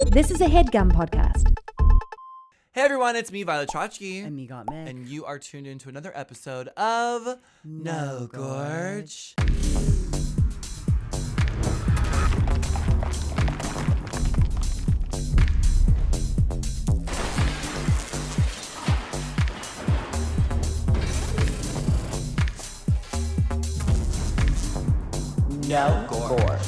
This is a HeadGum podcast. Hey everyone, it's me, Violet Chachki. And me, Gottmik. And you are tuned into another episode of No Gorge. No Gorge.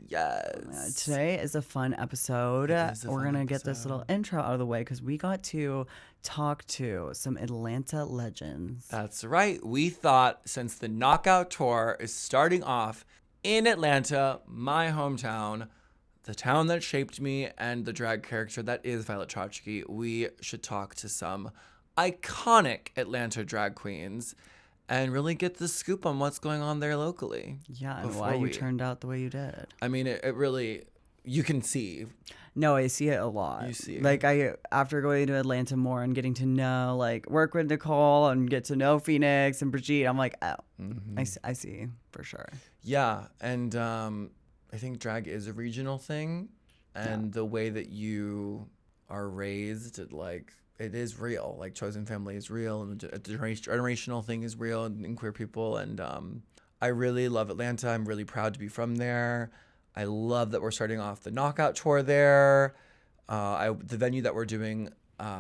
Yes. Today is a fun episode. We're going to get this little intro out of the way because we got to talk to some Atlanta legends. That's right. We thought since the Knockout Tour is starting off in Atlanta, my hometown, the town that shaped me and the drag character that is Violet Chachki, we should talk to some iconic Atlanta drag queens and really get the scoop on what's going on there locally. Yeah, and why you turned out the way you did. I mean, it really, you can see. No, I see it a lot. You see it. Like, after going to Atlanta more and getting to know, like, work with Nicole and get to know Phoenix and Brigitte, I'm like, oh, I see, for sure. Yeah, and I think drag is a regional thing, and the way that you are raised, it is real. Like, chosen family is real, and a generational thing is real in queer people. And I really love Atlanta. I'm really proud to be from there. I love that we're starting off the Knockout Tour there. The venue that we're doing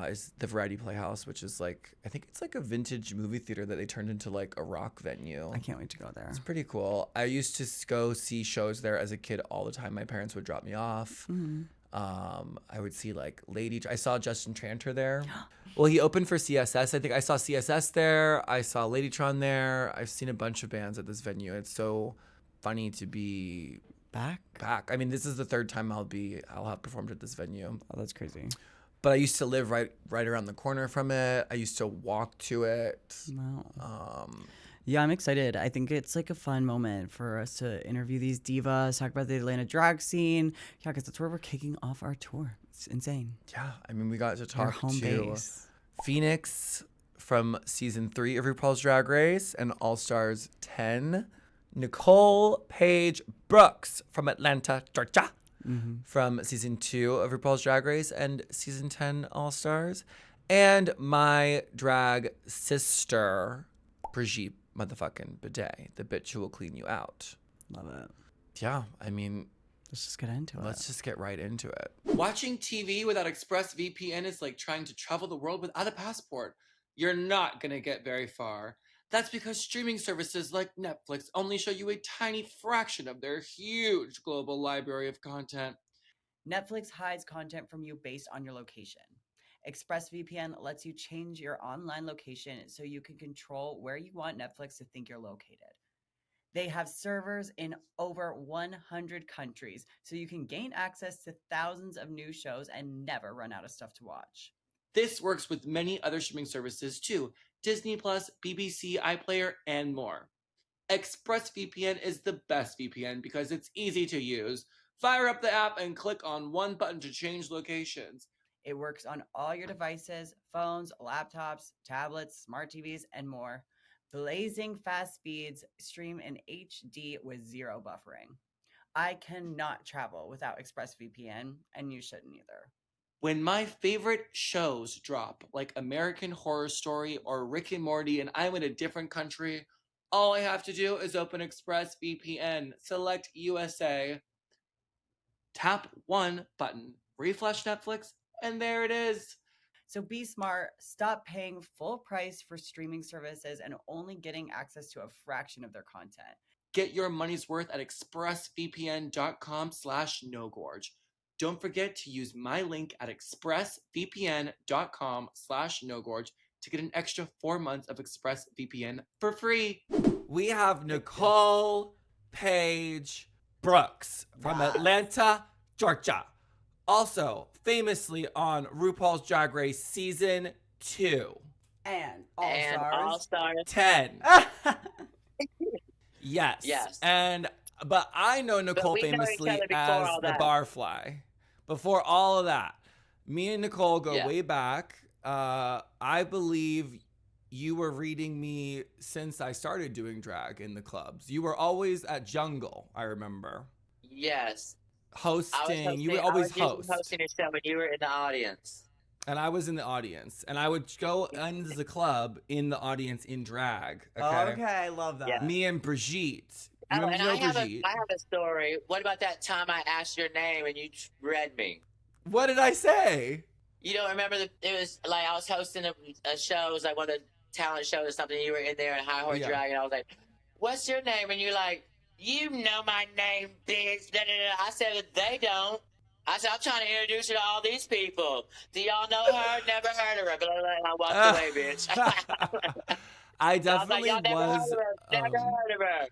is the Variety Playhouse, which is I think it's like a vintage movie theater that they turned into like a rock venue. I can't wait to go there. It's pretty cool. I used to go see shows there as a kid all the time. My parents would drop me off. Mm-hmm. I would see I saw Justin Tranter there. Well, he opened for CSS. I think I saw CSS there. I saw Ladytron there. I've seen a bunch of bands at this venue. It's so funny to be back. I mean, this is the third time I'll have performed at this venue. Oh, that's crazy. But I used to live right around the corner from it. I used to walk to it. Wow. Yeah, I'm excited. I think it's like a fun moment for us to interview these divas, talk about the Atlanta drag scene. Yeah, because that's where we're kicking off our tour. It's insane. Yeah, I mean, we got to talk home to base. Phoenix from season 3 of RuPaul's Drag Race and All Stars 10. Nicole Paige Brooks from Atlanta, Georgia, from season 2 of RuPaul's Drag Race and season 10 All Stars. And my drag sister, Brigitte motherfucking Bidet, the bitch who will clean you out. Love it. Yeah, I mean, Let's just get into it. let's just get right into it. Watching TV without ExpressVPN is like trying to travel the world without a passport. You're not going to get very far. That's because streaming services like Netflix only show you a tiny fraction of their huge global library of content. Netflix hides content from you based on your location. ExpressVPN lets you change your online location so you can control where you want Netflix to think you're located. They have servers in over 100 countries, so you can gain access to thousands of new shows and never run out of stuff to watch. This works with many other streaming services too. Disney+, BBC, iPlayer, and more. ExpressVPN is the best VPN because it's easy to use. Fire up the app and click on one button to change locations. It works on all your devices, phones, laptops, tablets, smart TVs, and more. Blazing fast speeds, stream in HD with zero buffering. I cannot travel without ExpressVPN, and you shouldn't either. When my favorite shows drop, like American Horror Story or Rick and Morty, and I'm in a different country, all I have to do is open ExpressVPN, select USA, tap one button, refresh Netflix, and there it is. So be smart, stop paying full price for streaming services and only getting access to a fraction of their content. Get your money's worth at expressvpn.com/nogorge. Don't forget to use my link at expressvpn.com/nogorge to get an extra 4 months of ExpressVPN for free. We have Nicole Paige Brooks from Atlanta, Georgia. Also, famously on RuPaul's Drag Race Season 2. And All-Stars 10. Yes. But I know Nicole famously as the Barfly. Before all of that, me and Nicole go way back. I believe you were reading me since I started doing drag in the clubs. You were always at Jungle, I remember. Yes. hosting. You would always I was host. hosting a show, and you were in the audience. And I was in the audience. And I would go into the club in the audience in drag. Okay, I love that. Yeah. Me and Brigitte. Oh, You and know I have Brigitte. a story. What about that time I asked your name and you read me? What did I say? You don't remember it was like I was hosting a show. It was like one of the talent shows or something. You were in there in High Horse Drag, and I was like, "What's your name?" And you're like, "You know my name, bitch." Da, da, da. I said, "They don't." I said, "I'm trying to introduce you to all these people. Do y'all know her? Never heard of her." Blah, blah, blah. And I walked away, bitch. I definitely I was like, "Y'all was. never heard of her."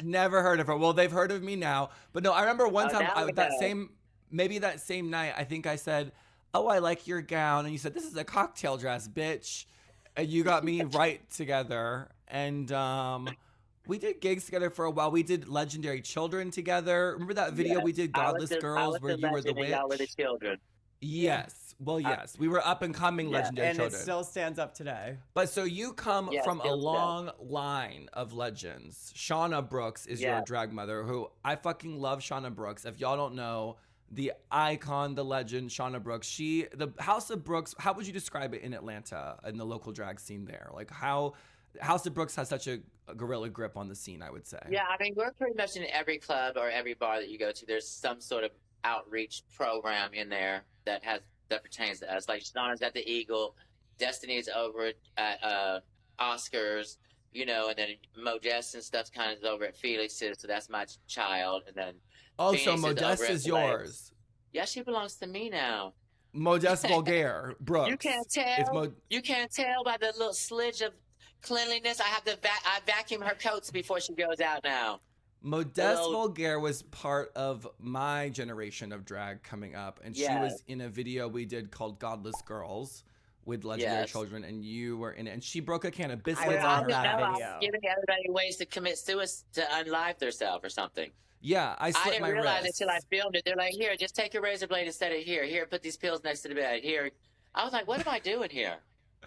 Never heard of her. Well, they've heard of me now. But no, I remember one time now we that know. that same night, I think I said, "Oh, I like your gown," and you said, "This is a cocktail dress, bitch," and you got me right together. And we did gigs together for a while. We did Legendary Children together. Remember that video we did, Godless Girls, where you were the witch? Y'all were the children. Yes. Well, yes. We were up and coming Legendary And Children. it still stands up today. But so you come Yeah, from a still long line of legends. Shauna Brooks is your drag mother, who I fucking love. Shauna Brooks. If y'all don't know, the icon, the legend, Shauna Brooks. The House of Brooks, how would you describe it in Atlanta, in the local drag scene there? Like how House of Brooks has such a gorilla grip on the scene, I would say. Yeah, I mean, we're pretty much in every club or every bar that you go to. There's some sort of outreach program in there that pertains to us. Like Shauna's at the Eagle, Destiny's over at Oscars, you know, and then Modest and stuff's kind of over at Felix's, so that's my child, and then Oh, Phoenix so is Modest over at is Blaze. yours. Yeah, she belongs to me now. Modest Vulgaire Brooks. You can't tell. You can't tell by the little slidge of cleanliness. I have to I vacuum her coats before she goes out now. Modest Vulgaire was part of my generation of drag coming up, and she was in a video we did called Godless Girls with Legendary Children, and you were in it, and she broke a can of biscuits on her that face. video. I was giving everybody ways to commit suicide, to unlife themselves or something. Yeah, I slit my didn't realize wrist. until I filmed it. They're like, "Here, just take a razor blade instead of here. Here, put these pills next to the bed. Here." I was like, "What am I doing here?"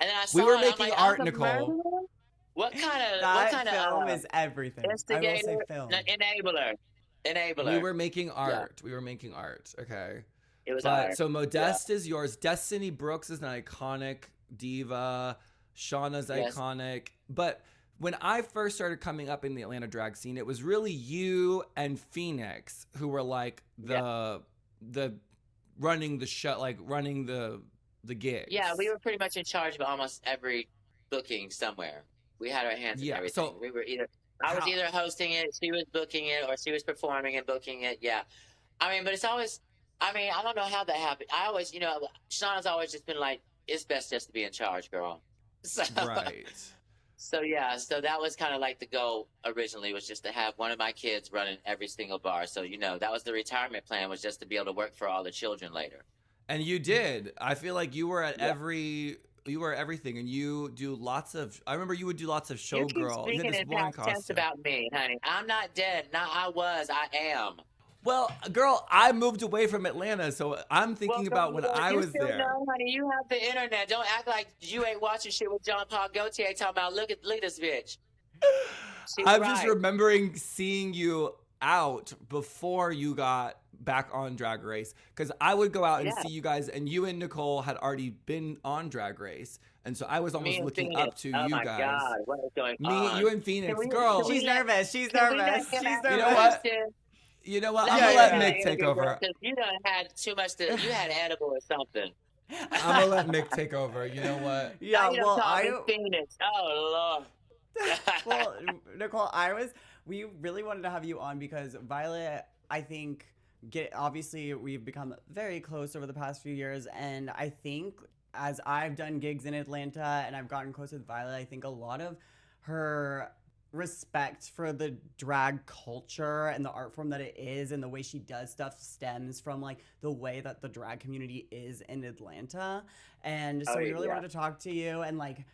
And then I saw We were it, making I'm like, art, "I'm a Nicole. murderer?" What kind of That film is everything. I will instigator, say film. enabler. We were making art. We were making art. Okay. It was But art. so Modest is yours. Destiny Brooks is an iconic diva. Shauna's iconic. But when I first started coming up in the Atlanta drag scene, it was really you and Phoenix who were like the running the show, like running the gigs. Yeah, we were pretty much in charge of almost every booking somewhere. We had our hands in everything. So we were I was either hosting it, she was booking it, or she was performing and booking it. Yeah. I mean, but it's always, I don't know how that happened. I always, Shauna's always just been like, it's best just to be in charge, girl. So, right. So, so that was kind of like the goal originally, was just to have one of my kids running every single bar. So, that was the retirement plan, was just to be able to work for all the children later. And you did. I feel like you were at you were everything, and you do lots of. I remember you would do lots of showgirl. You keep speaking in past tense about me, honey. I'm not dead. Not I was. I am. Well, girl, I moved away from Atlanta, so I'm thinking about when I was there. No, honey, you have the internet. Don't act like you ain't watching shit with John Paul Gaultier talking about look at this bitch. I'm just remembering seeing you out before you got back on Drag Race, because I would go out and see you guys, and you and Nicole had already been on Drag Race, and so I was almost looking up to you guys. Oh my God, what is going on? You and Phoenix, girl. She's nervous. She's nervous. You know what? You know what? I'm gonna let Mick take over. You done had too much. You had edible or something. I'm gonna let Mick take over. You know what? Yeah. Well, Phoenix. Oh Lord. Well, Nicole, we really wanted to have you on because Violet, I think, obviously we've become very close over the past few years, and I think as I've done gigs in Atlanta and I've gotten close with Violet, I think a lot of her respect for the drag culture and the art form that it is and the way she does stuff stems from like the way that the drag community is in Atlanta. And so we really wanted to talk to you and like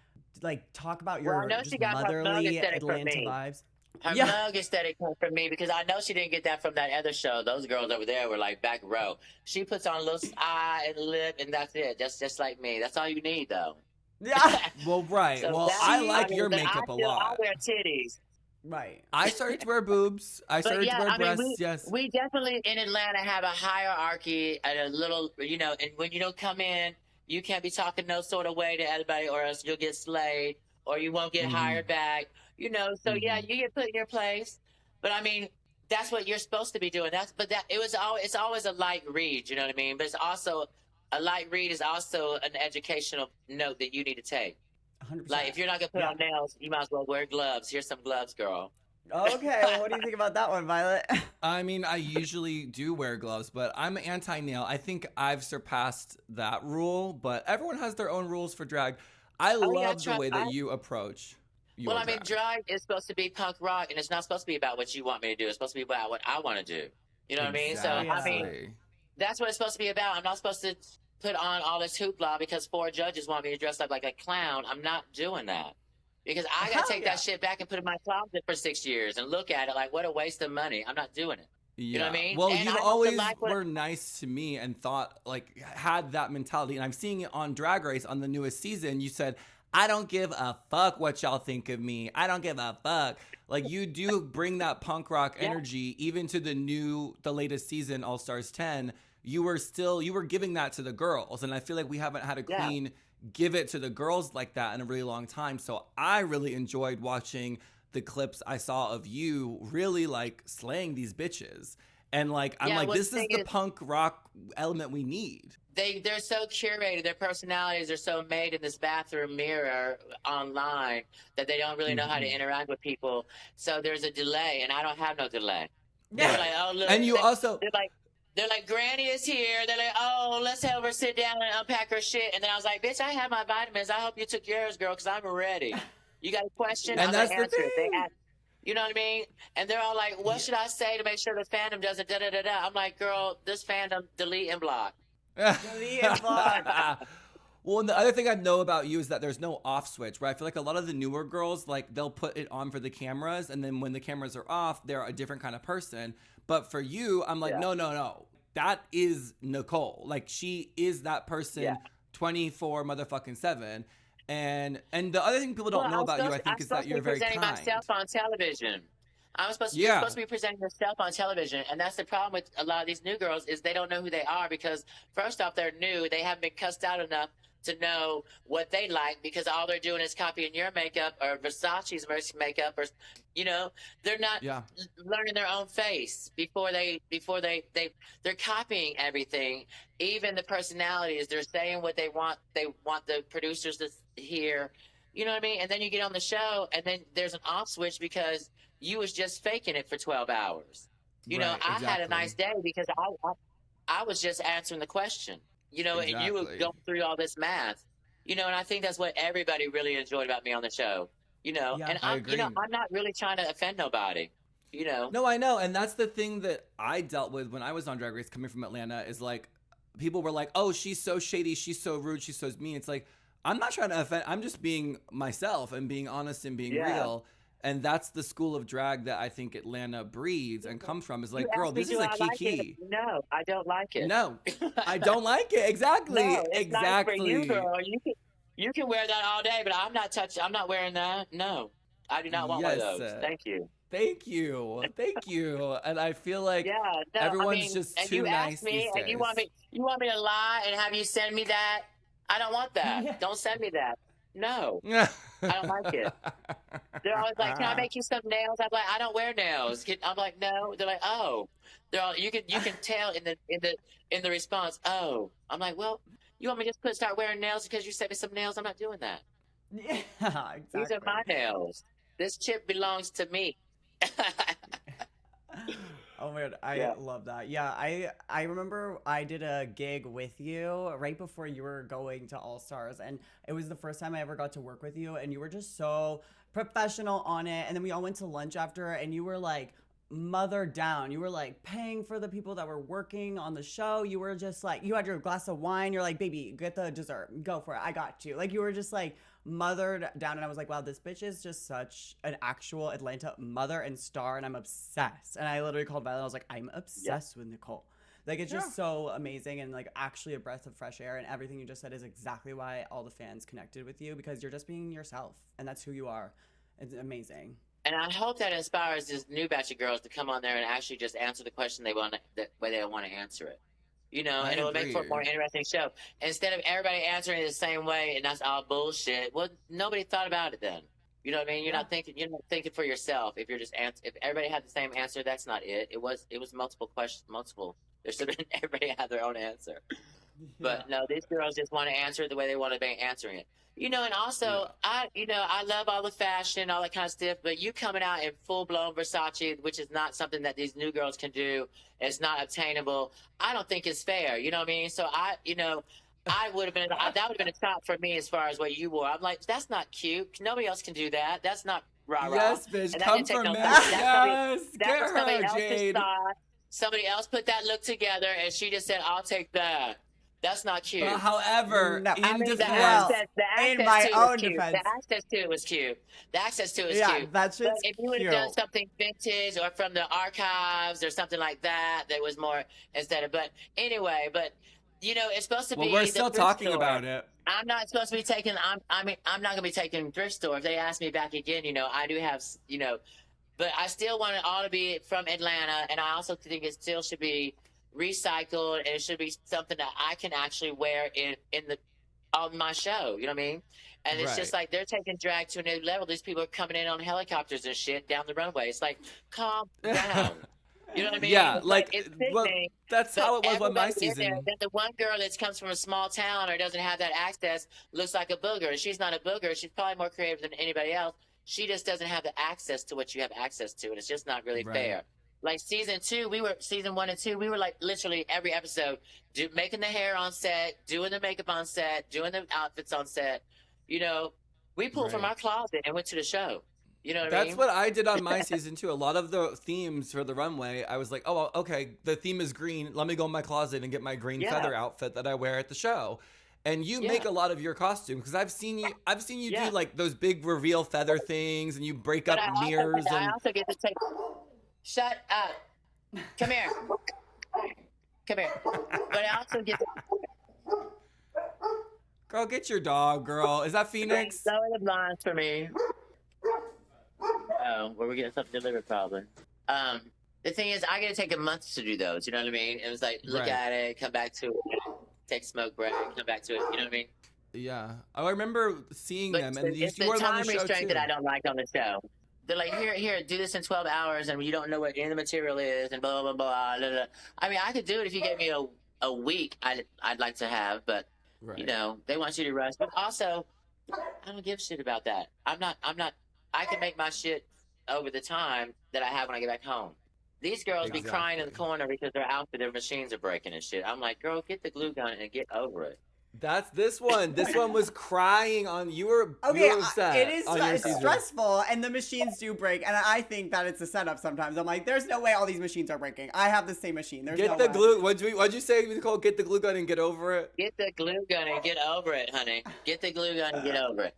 talk about your just motherly Atlanta vibes. Her mug aesthetic comes from me because I know she didn't get that from that other show. Those girls over there were like back row. She puts on a little eye and lip, and that's it. That's just like me. That's all you need, though. Yeah. Well, right. So I like your makeup a lot. I wear titties. Right. I started to wear boobs. I But started to yeah, wear I mean, breasts. Yes. we definitely in Atlanta have a hierarchy and a little, and when you don't come in, you can't be talking no sort of way to everybody, or else you'll get slayed, or you won't get hired back. So yeah, you get put in your place. But I mean, that's what you're supposed to be doing. It's always a light read. You know what I mean? But it's also a light read is also an educational note that you need to take. 100%. Like if you're not gonna put on nails, you might as well wear gloves. Here's some gloves, girl. Okay, well, what do you think about that one, Violet? I mean, I usually do wear gloves, but I'm anti-nail. I think I've surpassed that rule, but everyone has their own rules for drag. I love the way that you approach your Well, I mean, drag is supposed to be punk rock, and it's not supposed to be about what you want me to do. It's supposed to be about what I want to do. You know what I mean? So, I mean, that's what it's supposed to be about. I'm not supposed to put on all this hoopla because 4 judges want me to dress up like a clown. I'm not doing that. Because I got to take that shit back and put it in my closet for 6 years and look at it like, what a waste of money. I'm not doing it. You know what I mean? Well, And you I always like were nice to me and thought, like, had that mentality. And I'm seeing it on Drag Race on the newest season. You said, I don't give a fuck what y'all think of me. I don't give a fuck. Like, you do bring that punk rock energy even to the latest season, All Stars 10. You were giving that to the girls. And I feel like we haven't had a queen give it to the girls like that in a really long time. So I really enjoyed watching the clips I saw of you really like slaying these bitches. And like, I'm like, this is the punk rock element we need. They're so curated. Their personalities are so made in this bathroom mirror online that they don't really know how to interact with people. So there's a delay, and I don't have no delay. They're like, oh, look. And you also... They're like, Granny is here. They're like, oh, let's have her sit down and unpack her shit. And then I was like, bitch, I have my vitamins. I hope you took yours, girl, because I'm ready. You got a question? And I'm that's going to answer the thing. it. You know what I mean? And they're all like, what should I say to make sure the fandom doesn't da-da-da-da? I'm like, girl, this fandom, delete and block. Delete and block. Well, and the other thing I know about you is that there's no off switch, right? I feel like a lot of the newer girls, like, they'll put it on for the cameras, and then when the cameras are off, they're a different kind of person. But for you, I'm like, no. That is Nicole. Like, she is that person 24 motherfucking 7. And the other thing people don't know about you, I think, is that you're very kind. I'm supposed to be presenting myself on television. You're supposed to be presenting yourself on television. And that's the problem with a lot of these new girls is they don't know who they are because, first off, they're new. They haven't been cussed out enough to know what they like because all they're doing is copying your makeup or Versace's makeup or, they're not learning their own face before they're copying everything. Even the personalities, they're saying what they want the producers to hear. You know what I mean? And then you get on the show and then there's an off switch because you was just faking it for 12 hours. I had a nice day because I was just answering the question. And you were going through all this math, and I think that's what everybody really enjoyed about me on the show, and I agree. I'm not really trying to offend nobody, No, I know. And that's the thing that I dealt with when I was on Drag Race coming from Atlanta is like, people were like, oh, she's so shady. She's so rude. She's so mean. It's like, I'm not trying to offend. I'm just being myself and being honest and being real. And that's the school of drag that I think Atlanta breeds and comes from. Is like, girl, this is a kiki. No, I don't like it. No, I don't like it. Exactly. No, it's exactly. Nice for you, girl. You can wear that all day, but I'm not wearing that. No, I do not want one of those. Thank you. Thank you. And I feel like everyone's just too nice these days. And you want me to lie and have you send me that? I don't want that. Don't send me that. No, I don't like it. They're always like, "Can I make you some nails?" I'm like, "I don't wear nails." I'm like, "No." They're like, "Oh." You can tell in the response. Oh, I'm like, "Well, you want me to just start wearing nails because you sent me some nails?" I'm not doing that. Yeah, exactly. These are my nails. This chip belongs to me. Oh my God, I love that. Yeah, I remember I did a gig with you right before you were going to All Stars, and it was the first time I ever got to work with you, and you were just so professional on it. And then we all went to lunch after, and you were like mother down. You were like paying for the people that were working on the show. You were just like, you had your glass of wine. You're like, baby, get the dessert. Go for it. I got you. Like, you were just like mothered down. And I was like, wow, this bitch is just such an actual Atlanta mother and star. And I'm obsessed. And I literally called Violet. I was like, I'm obsessed with Nicole. Like, it's just so amazing and like actually a breath of fresh air. And everything you just said is exactly why all the fans connected with you, because you're just being yourself. And that's who you are. It's amazing. And I hope that inspires this new batch of girls to come on there and actually just answer the question they want, the way they want to answer it. You know, and it will make for a more interesting show. Instead of everybody answering it the same way and that's all bullshit, well, nobody thought about it then. You know what I mean? You're not thinking for yourself. If you're just if everybody had the same answer, that's not it. It was multiple questions, there should have been everybody had their own answer. But no, these girls just want to answer it the way they want to be answering it. You know, and also I love all the fashion, all that kind of stuff, but you coming out in full blown Versace, which is not something that these new girls can do. It's not obtainable. I don't think it's fair. You know what I mean? So I would have been that would have been a top for me as far as what you wore. I'm like, that's not cute. Nobody else can do that. That's not rah-rah. Yes, bitch, and come for me. Yes, get her, Jade. Somebody else put that look together, and she just said, "I'll take that." That's not cute. But however, No, in I mean, defense, in my own cute. defense, The access to it was cute. The access to it was cute. That's just if you would have done something vintage or from the archives or something like that, that was more instead of. But anyway, you know, it's supposed to be. Well, we're still talking store. about it. I'm not supposed to be taking. I'm not going to be taking thrift store. If they ask me back again, you know, I do have, you know, but I still want it all to be from Atlanta, and I also think it still should be recycled, and it should be something that I can actually wear on my show. You know what I mean? And it's just like they're taking drag to a new level. These people are coming in on helicopters and shit down the runway. It's like, calm down. You know what I mean? Yeah, it's that's how it was on my season. Then the one girl that comes from a small town or doesn't have that access looks like a booger. She's not a booger. She's probably more creative than anybody else. She just doesn't have the access to what you have access to, and it's just not really fair. Like season 1 and 2, we were like literally every episode making the hair on set, doing the makeup on set, doing the outfits on set. You know, we pulled from our closet and went to the show. You know what I mean? That's what I did on my season too. A lot of the themes for the runway, I was like, oh, okay, the theme is green. Let me go in my closet and get my green feather outfit that I wear at the show. And you make a lot of your costume because I've seen you do like those big reveal feather things, and you break up mirrors. I also get to take. Shut up! Come here. Come here. But I also get. Girl, get your dog, girl. Is that Phoenix? Lower the blinds for me. Oh, well, we're getting something delivered probably. The thing is, I gotta take a month to do those. You know what I mean? It was like look at it, come back to it, take a smoke break, come back to it. You know what I mean? Yeah, I remember seeing them, and it's you the were time on the show restraint too. that I don't like on the show. They're like, here, do this in 12 hours, and you don't know what any of the material is, and blah, blah, blah, blah, blah. I mean, I could do it if you gave me a week. I'd like to have, but you know, they want you to rush. But also, I don't give a shit about that. I'm not. I can make my shit over the time that I have when I get back home. These girls be crying in the corner because their machines are breaking and shit. I'm like, girl, get the glue gun and get over it. That's this one. This one was crying on. You were upset. It is stressful, and the machines do break. And I think that it's a setup. Sometimes I'm like, there's no way all these machines are breaking. I have the same machine. There's get the glue. What'd you say, Nicole? Get the glue gun and get over it. Get the glue gun and get over it, honey. Get the glue gun and get over it.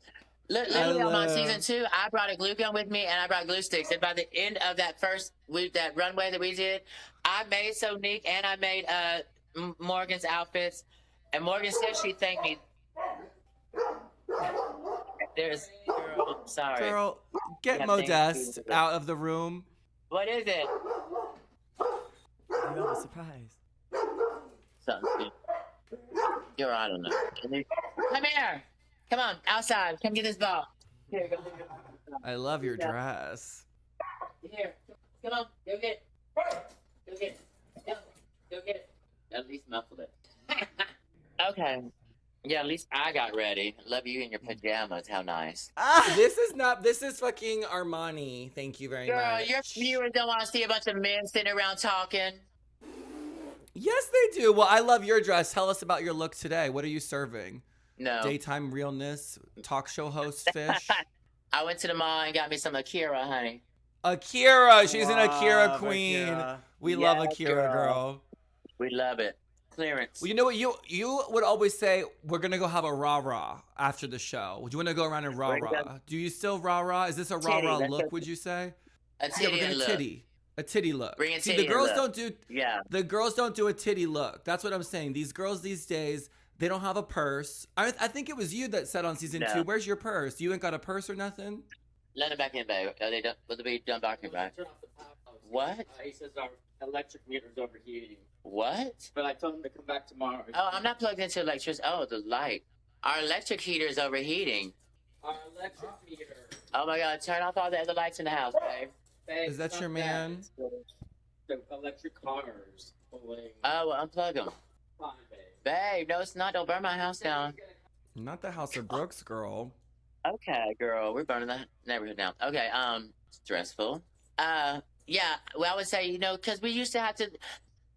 Literally on season 2, I brought a glue gun with me and I brought glue sticks. And by the end of that that runway that we did, I made Sonique and I made Morgan's outfits. And Morgan said she thanked me. Girl, sorry. Girl, get Modeste out of the room. What is it? You have a surprise. Something. I don't know. Come here. Come on, outside. Come get this ball. Here, go. I love your dress. Here. Come on. Go get it. Go get it. Go get it. At least muffle it. Okay. Yeah, at least I got ready. Love you in your pajamas. How nice. This is fucking Armani. Thank you very much. Girl, your viewers don't want to see a bunch of men sitting around talking. Yes, they do. Well, I love your dress. Tell us about your look today. What are you serving? No. Daytime realness, talk show host fish. I went to the mall and got me some Akira, honey. Akira. She's an Akira queen. Akira. We love Akira, girl. We love it. Clearance. Well, you know what? You would always say, we're going to go have a rah-rah after the show. Would you want to go around and rah-rah? Do you still rah-rah? Is this a rah-rah look, would you say? A titty look. A titty look. Bring a See, titty the girls look. don't do the girls don't do a titty look. That's what I'm saying. These girls these days, they don't have a purse. I think it was you that said on season 2, where's your purse? You ain't got a purse or nothing? Let them back in, babe. Are they done? Will they be done barking, right? Turn off the power. What? He says our electric meter's overheating. What? But I told him to come back tomorrow. Oh, I'm not plugged into electricity. Oh, the light. Our electric heater is overheating. Our electric meter. Oh my God! Turn off all the other lights in the house, babe. Babe, Is that it's your not man? It's the electric cars pulling. Oh, well, unplug them. Fine, babe. Babe, no, it's not. Don't burn my house down. Not the House of Brooks, girl. Okay, girl, we're burning the neighborhood down. Okay, stressful. Yeah, well, I would say, you know, because we used to have to,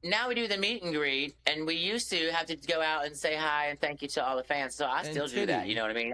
now we do the meet and greet, and we used to have to go out and say hi and thank you to all the fans. So I And still do that, titty. you know what I mean?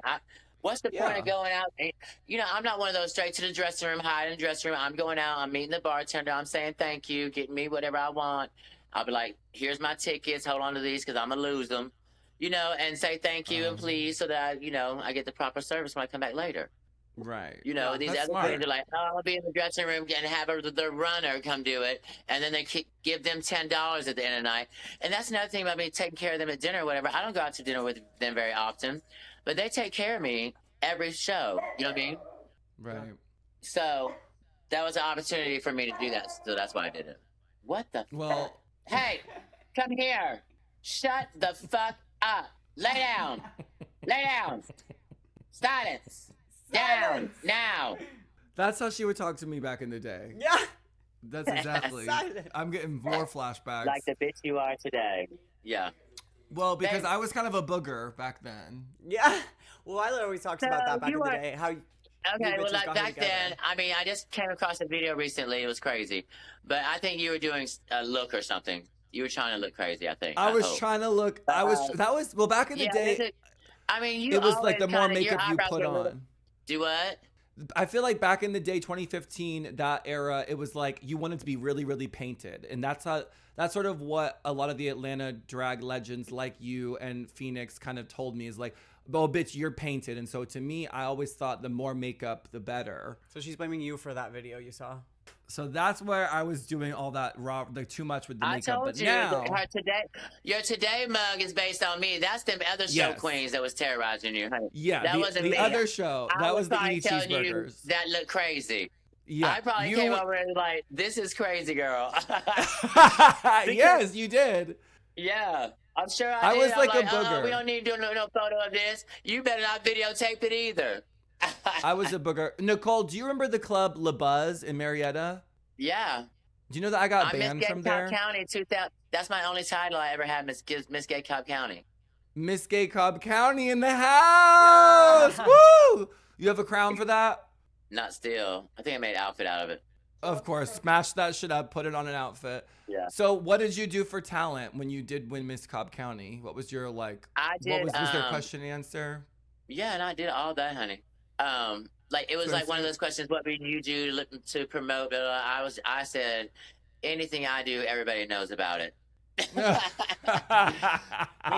What's the point Yeah. of going out? And, you know, I'm not one of those straight to the dressing room, hide in the dressing room. I'm going out, I'm meeting the bartender, I'm saying thank you, getting me whatever I want. I'll be like, here's my tickets, hold on to these because I'm going to lose them, you know, and say thank you and please so that, you know, I get the proper service when I come back later. Right. You know, Yeah, these that's other smart. things are like, oh, I'll be in the dressing room and have the runner come do it. And then they give them $10 at the end of the night. And that's another thing about me taking care of them at dinner or whatever. I don't go out to dinner with them very often, but they take care of me every show. You know what I mean? Right. So that was an opportunity for me to do that. So that's why I did it. What the? Well, Hey, come here. Shut the fuck up. Lay down. Lay down. Silence. Down now. that's how she would talk to me back in the day. Yeah. That's exactly. Silent. I'm getting more flashbacks. Like the bitch you are today. Yeah. Well, because Babe. I was kind of a booger back then. Yeah. Well, Lila always talks about that back in you the are- day. How Okay, bitches well, like got back together. then, I mean, I just came across a video recently. It was crazy. But I think you were doing a look or something. You were trying to look crazy, I think. I was hope. trying to look. Well, back in the Yeah, day, I mean, you it was always like the more kinda- your makeup you eyebrows put were a little- on. Do what? I feel like back in the day, 2015, that era, it was like you wanted to be really, really painted. And that's sort of what a lot of the Atlanta drag legends like you and Phoenix kind of told me is like, oh, bitch, you're painted. And so to me, I always thought the more makeup, the better. So she's blaming you for that video you saw. So that's where I was doing all that raw, like too much with the I makeup. told But you now, that your today mug is based on me. That's them other show Yes. queens that was terrorizing you. Honey. yeah, that wasn't the me. other show, I that was the probably Eat telling you Cheeseburgers. that looked crazy. Yeah, I probably you- came over and like, this is crazy, girl. Yes, you did. Yeah, I'm sure I did. was I'm like a booger. We don't need to do no photo of this. You better not videotape it either. I was a booger. Nicole, do you remember the club La Buzz in Marietta? Yeah. Do you know that I got I'm Miss banned Gay from Cobb there? County 2000. That's my only title I ever had, Miss Gay Cobb County. Miss Gay Cobb County in the house. Woo! You have a crown for that? Not still. I think I made an outfit out of it. Of course. Smash that shit up, put it on an outfit. Yeah. So what did you do for talent when you did win Miss Cobb County? What was your like, I did. was there question and answer? Yeah, and I did all that, honey. Like it was So like it's one of like- those questions. What would you do to promote? Blah, blah, blah. I said, anything I do, everybody knows about it. Wait, I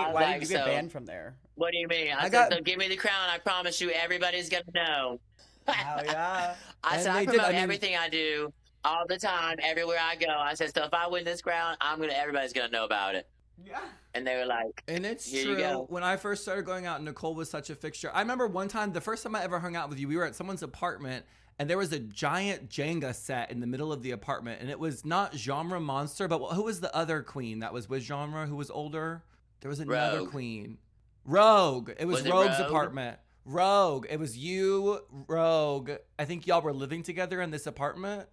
was why like, did you get so- banned from there? What do you mean? I said, got- so give me the crown. I promise you, everybody's gonna know. Hell yeah. I And said, I they did, promote I mean- everything I do all the time, everywhere I go. I said, so if I win this crown, everybody's gonna know about it. Yeah. And they were like, And it's Here you true. go. When I first started going out, Nicole was such a fixture. I remember one time, the first time I ever hung out with you, we were at someone's apartment and there was a giant Jenga set in the middle of the apartment. And it was not Genre Monster, but who was the other queen that was with Genre who was older? There was another Rogue. queen. Rogue. It was Was it Rogue's Rogue? apartment. Rogue. It was you, Rogue. I think y'all were living together in this apartment.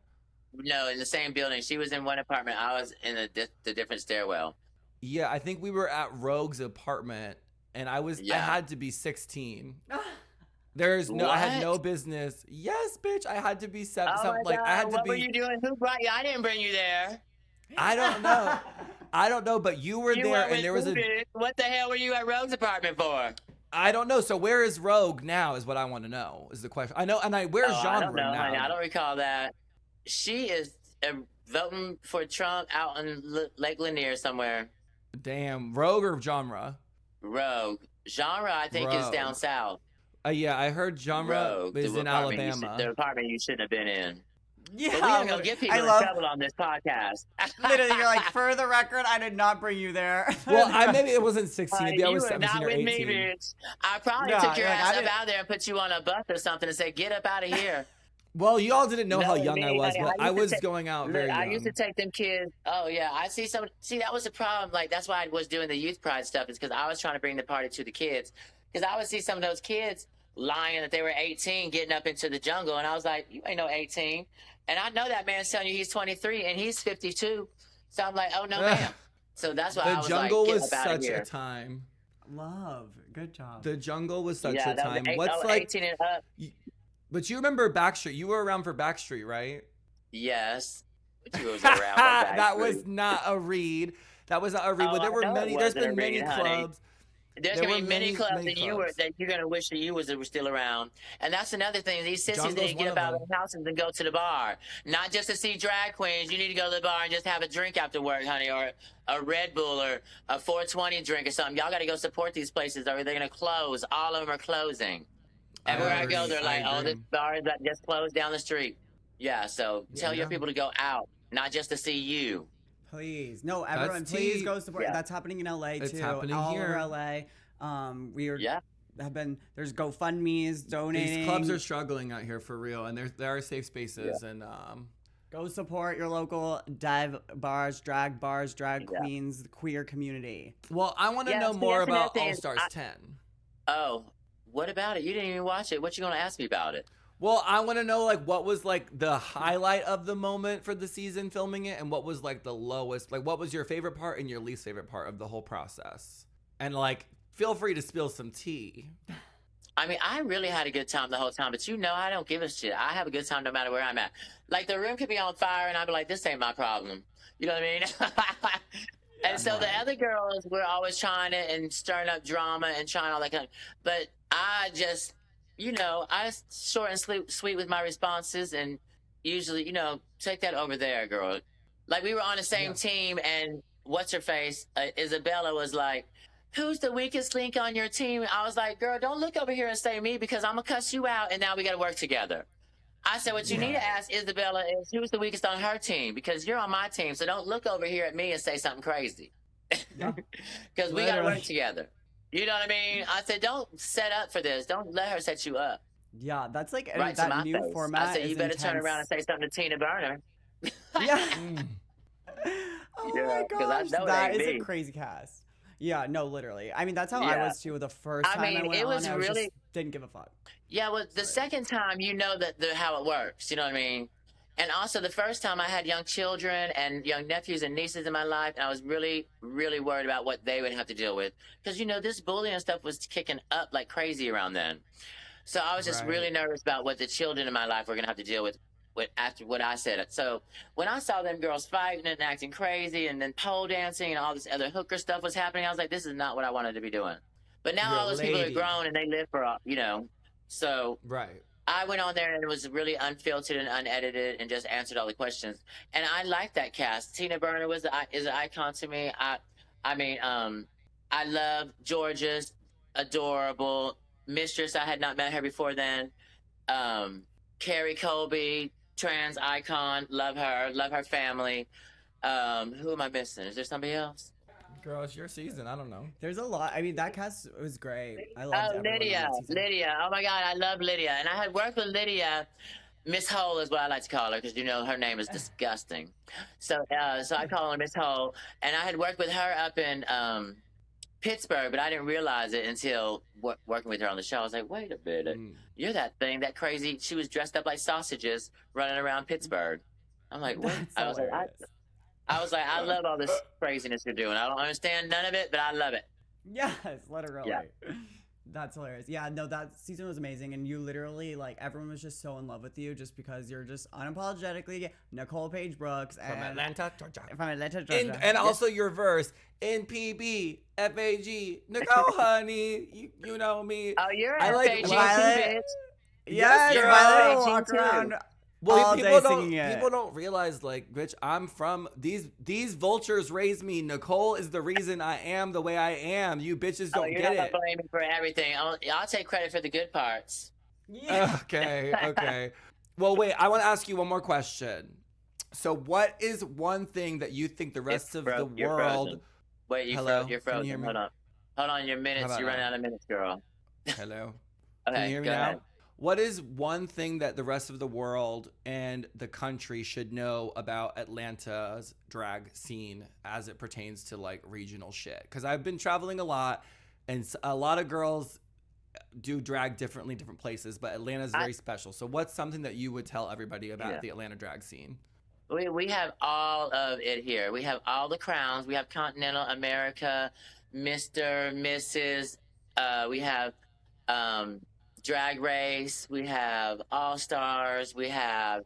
no, in the same building. She was in one apartment. I was in the different stairwell. Yeah, I think we were at Rogue's apartment and I Yeah. had to be 16. There's no, I had What? no business. Yes, bitch, I had to be seven. Oh my like God, I had to what be. were you doing? Who brought you? I didn't bring you there. I don't know. I don't know, but you were You there, went with and there was who a. did? What the hell were you at Rogue's apartment for? I don't know. So where is Rogue now? Is what I want to know. Is the question. I know, and where's Oh, Genre I don't know, now? honey. I don't recall that. She is voting for Trump out in Lake Lanier somewhere. Damn, Rogue or Genre? Rogue. Genre, I think, is Rogue. down south. Yeah, I heard Genre Rogue. is the in apartment Alabama. the apartment you shouldn't have been in. Yeah. But we don't go get people I in love, trouble on this podcast. literally, you're like, for the record, I did not bring you there. Well, maybe it wasn't 16. Maybe I you was were 17 not or with 18. me, bitch. I probably Yeah, took your you're like, I ass up didn't- out there and put you on a bus or something and said, get up out of here. Well, you all didn't know how No, young I me, was, honey, but I used to was take- going out look, very I young. used to take them kids. Oh yeah, I see some. See, that was the problem. Like that's why I was doing the youth pride stuff, is because I was trying to bring the party to the kids. Because I would see some of those kids lying that they were 18, getting up into the jungle, and I was like, you ain't no 18. And I know that man's telling you he's 23 and he's 52. So I'm like, oh no, ma'am. So that's why I The was jungle like, was get up out of such a here. time. Love. Good job. The jungle was such Yeah, a that was time. eight, What's oh, like? 18 and up. But you remember Backstreet? You were around for Backstreet, right? Yes. But you was around. That was not a read. That was not a read. Oh, but there I were know it many. There's wasn't a been many read, honey. clubs. There's There gonna be were many clubs many that that you're gonna wish that you were still around. And that's another thing. These sissies Jungle's need to get one up of out of them. their houses and go to the bar. Not just to see drag queens. You need to go to the bar and just have a drink after work, honey, or a Red Bull or a 420 drink or something. Y'all gotta go support these places or they're gonna close. All of them are closing. Everywhere I go, agree. they're like, I oh, this agree. bar is that just closed down the street. Yeah, so tell your Yeah. people to go out, not just to see you. Please. No, everyone, That's please tea. go support. Yeah. That's happening in LA too. It's happening all here. over LA. We are, Yeah. have been, there's GoFundMe's donating. These clubs are struggling out here for real, and there are safe spaces, and Go support your local dive bars, drag Yeah. queens, the queer community. well, I want to Yeah, know see, more that's another about thing All is Stars I- 10. Oh, what about it? You didn't even watch it. What you gonna ask me about it? Well, I want to know like what was like the highlight of the moment for the season filming it, and what was like the lowest. Like, what was your favorite part and your least favorite part of the whole process? And like, feel free to spill some tea. I mean, I really had a good time the whole time, but you know, I don't give a shit. I have a good time no matter where I'm at. Like, the room could be on fire, and I'd be like, this ain't my problem. You know what I mean? And so the other girls were always trying to and stirring up drama and trying all that kind of, but I just, you know, I short and sweet with my responses, and usually, you know, take that over there, girl. Like, we were on the same team, and what's her face? Isabella was like, who's the weakest link on your team? I was like, girl, don't look over here and say me, because I'm gonna cuss you out, and now we gotta work together. I said, what you need to ask Isabella is who's the weakest on her team, because you're on my team, so don't look over here at me and say something crazy. Because we gotta work together. You know what I mean? I said, don't set up for this. Don't let her set you up. Yeah, that's like Right to that my new face. format. I said, you is better turn intense. around and say something to Tina Burner. Yeah. Mm. Oh Yeah, my 'cause I gosh, know it that ain't is a me. crazy cast. Yeah, no, literally. I mean, that's how I Yeah. was too the first I time mean, I went it was on. I was really- just didn't give a fuck. Yeah, well, the second time, you know how it works. You know what I mean? And also, the first time I had young children and young nephews and nieces in my life, and I was really, really worried about what they would have to deal with. Because, you know, this bullying stuff was kicking up like crazy around then. So I was just Right. really nervous about what the children in my life were going to have to deal with after what I said. So when I saw them girls fighting and acting crazy and then pole dancing and all this other hooker stuff was happening, I was like, this is not what I wanted to be doing. But now You're all a those people are lady. grown and they live for, you know, so Right. I went on there and it was really unfiltered and unedited and just answered all the questions. And I like that cast. Tina Burner is an icon to me. I love Georgia's adorable Mistress. I had not met her before then. Carrie Colby, trans icon. Love her family. Who am I missing? Is there somebody else? Girl, it's your season. I don't know. There's a lot. I mean, that cast was great. I loved Oh, everyone on Lydia. that season. Lydia. Oh my God, I love Lydia. And I had worked with Lydia. Miss Hole is what I like to call her because you know her name is disgusting. So I call her Miss Hole. And I had worked with her up in Pittsburgh, but I didn't realize it until working with her on the show. I was like, wait a minute, you're that thing, that crazy. She was dressed up like sausages running around Pittsburgh. I'm like, what? That's I was like, I love all this craziness you're doing. I don't understand none of it, but I love it. Yes, literally. Yeah. That's hilarious. Yeah, no, that season was amazing, and you literally like everyone was just so in love with you, just because you're just unapologetically Nicole Paige Brooks From and Atlanta, Georgia. from Atlanta, Georgia. And also your verse, NPB, FAG, Nicole, honey, you know me. Oh, you're I a like FAG Violet. bitch. yes, you're Violet right. will walk Too. around Well, all day singing it. people don't realize, like, bitch, I'm from these vultures raised me. Nicole is the reason I am the way I am. You bitches don't you're get not it. gonna blame me for everything. I'll take credit for the good parts. Yeah. Okay. Well, wait, I want to ask you one more question. So what is one thing that you think the rest of the You're world... frozen. Wait, Hello? you're Can you hear frozen. me? Hold on, your How minutes. about You're running now? out of minutes, girl. Hello? Okay, Can you hear me go now? ahead. What is one thing that the rest of the world and the country should know about Atlanta's drag scene as it pertains to like regional shit? Because I've been traveling a lot, and a lot of girls do drag differently, different places, but Atlanta's very special. So what's something that you would tell everybody about the Atlanta drag scene? We have all of it here. We have all the crowns. We have Continental America, Mr., Mrs. We have Drag Race. We have All Stars. We have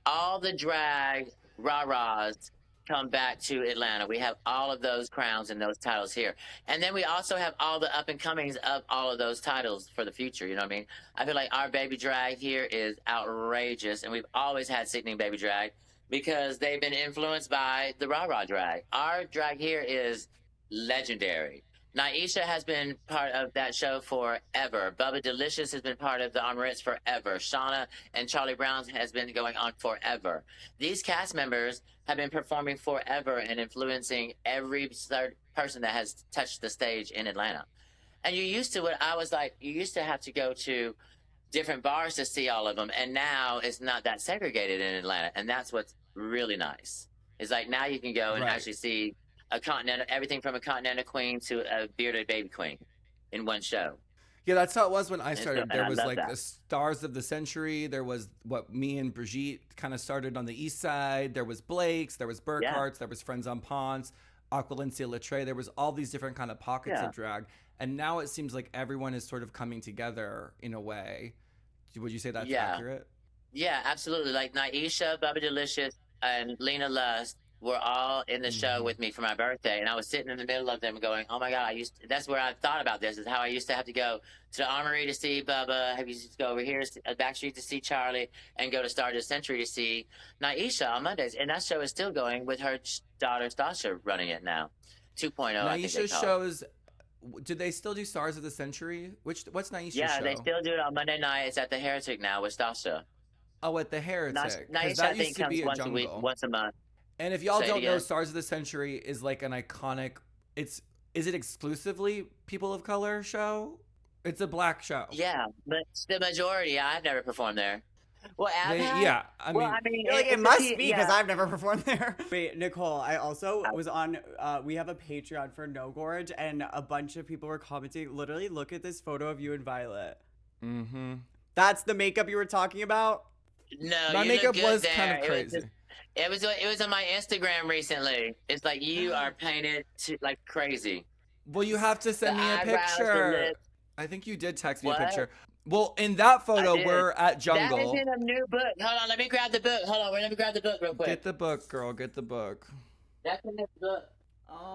all the drag rah-rahs come back to Atlanta. We have all of those crowns and those titles here. And then we also have all the up-and-comings of all of those titles for the future, you know what I mean? I feel like our baby drag here is outrageous, and we've always had sickening baby drag because they've been influenced by the rah-rah drag. Our drag here is legendary. Naisha has been part of that show forever. Bubba Delicious has been part of the Armorettes forever. Shauna and Charlie Brown has been going on forever. These cast members have been performing forever and influencing every third person that has touched the stage in Atlanta. And you used to, what I was like, you used to have to go to different bars to see all of them. And now it's not that segregated in Atlanta. And that's what's really nice. It's like now you can go and actually see a continental, everything from a continental queen to a bearded baby queen in one show. Yeah, that's how it was when I started. And There I was love like that. the Stars of the Century. There was what me and Brigitte kind of started on the east side. There was Blake's. There was Burkhart's. There was Friends on Ponce, Aqualencia Latre. There was all these different kind of pockets of drag. And now it seems like everyone is sort of coming together in a way. Would you say that's accurate? Yeah, absolutely. Like Naisha, Bubba Delicious, and Lena Lust were all in the show with me for my birthday, and I was sitting in the middle of them going, oh my God, that's where I thought about this, is how I used to have to go to the Armory to see Bubba, I used to go over here to Backstreet to see Charlie, and go to Star of the Century to see Naisha on Mondays, and that show is still going with her daughter Stasha running it now. 2.0, I think they Naisha's call it. shows, did they still do Stars of the Century? What's Naisha's show? Yeah, they still do it on Monday night. It's at the Heretic now with Stasha. Oh, at the Heretic. Because Naisha, that I think, used to comes be a once a week, jungle. once a month. And if y'all Say it don't know, again. Stars of the Century is like an iconic. Is it exclusively people of color show? It's a black show. Yeah, but the majority, I've never performed there. Well, I mean, You're like, it it's must a- be because I've never performed there. Wait, Nicole, I also was on, we have a Patreon for No Gorge, and a bunch of people were commenting, literally, look at this photo of you and Violet. Mm-hmm. That's the makeup you were talking about? No, My you makeup look good was there. kind of It was crazy. just- It was on my Instagram recently. It's like you are painted like crazy. Well, you have to send The me a eyebrows, the picture. lips. I think you did text me What? a picture. Well, in that photo, did. we're at That is Jungle. in a new book. Hold on, let me grab the book. Hold on, let me grab the book real quick. Get the book, girl. Get the book. That's in this book.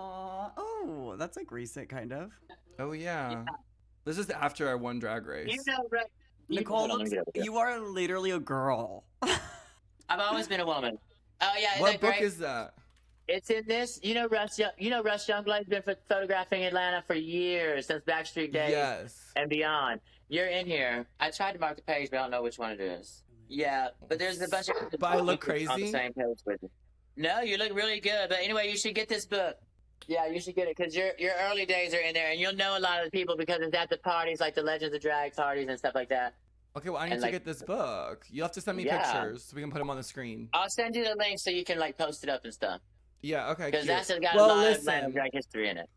Oh, that's like recent, kind of. Oh yeah. This is after I won Drag Race. You know, right? Nicole, Hold on, let me get it. you are literally a girl. I've always been a woman. Oh yeah, isn't What that book great? is that? It's in this. You know, Russ Youngblood's been photographing Atlanta for years, since Backstreet days Yes. and beyond. You're in here. I tried to mark the page, but I don't know which one it is. Yeah, but there's a bunch of. But I look on the crazy? same page with you. No, you look really good. But anyway, you should get this book. Yeah, you should get it because your early days are in there, and you'll know a lot of the people because it's at the parties, like the Legends of Drag parties and stuff like that. Okay, well, I need And, to like- get this book. You'll have to send me Yeah. pictures so we can put them on the screen. I'll send you the link so you can like post it up and stuff Yeah, okay, because cute. that's got Well, a lot of listen, Atlanta drag history in it.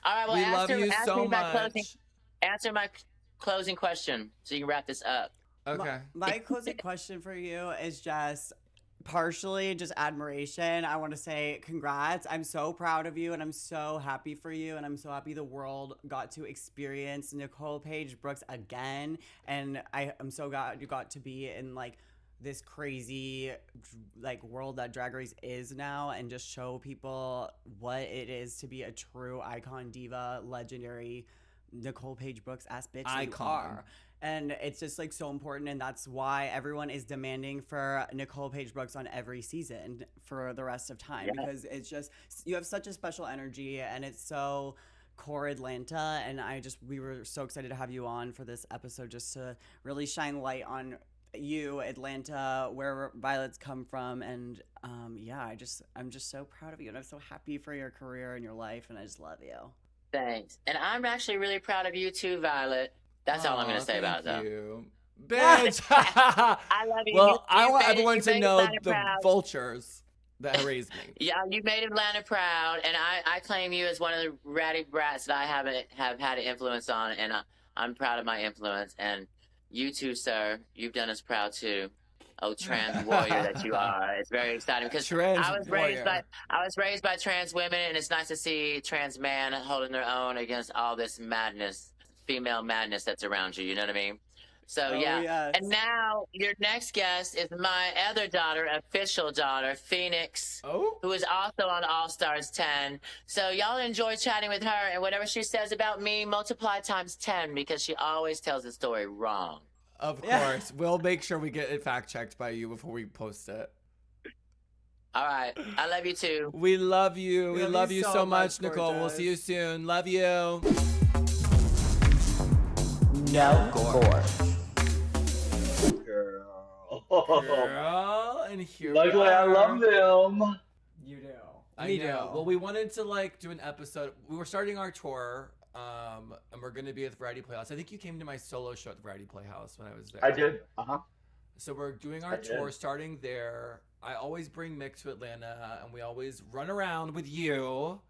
All right, well, we love you ask so me my much. answer my closing question so you can wrap this up. Okay. My closing question for you is just partially just admiration. I want to say congrats. I'm so proud of you and I'm so happy for you and I'm so happy the world got to experience Nicole Paige Brooks again. And I'm so glad you got to be in like this crazy like world that Drag Race is now and just show people what it is to be a true icon, diva, legendary Nicole Paige Brooks ass bitch that you Icon. are. And it's just like so important, and that's why everyone is demanding for Nicole Paige Brooks on every season for the rest of time because it's just you have such a special energy and it's so core Atlanta, and we were so excited to have you on for this episode just to really shine light on you, Atlanta, where Violet's come from, and I'm just so proud of you, and I'm so happy for your career and your life, and I just love you. Thanks. And I'm actually really proud of you too, Violet. That's all I'm going to say about it, though. You. Bitch. I love you. Well, I You want made it- everyone you to made know Atlanta the proud. vultures that raised me. Yeah, you made Atlanta proud, and I claim you as one of the ratty brats that I have had an influence on, and I'm proud of my influence. And you too, sir, you've done us proud too. Oh, trans warrior that you are! It's very exciting because Trans I was raised by trans women, and it's nice to see trans man holding their own against all this madness, female madness that's around you. You know what I mean? So Oh, yeah. yes. And now your next guest is my other daughter, official daughter, Phoenix, Oh, who is also on All Stars 10. So y'all enjoy chatting with her, and whatever she says about me, multiply times 10 because she always tells the story wrong. of Yeah. course. We'll make sure we get it fact checked by you before we post it. All right. I love you too. We love you. We love you so much, much, Nicole. We'll see you gorgeous. soon. Love you. No Gorge. Girl. Girl, and here we Luckily, I are. love them. You do. I know. Well, we wanted to do an episode. We were starting our tour, and we're going to be at the Variety Playhouse. I think you came to my solo show at the Variety Playhouse when I was there. I did. So we're doing our I did. tour, starting there. I always bring Mick to Atlanta, and we always run around with you.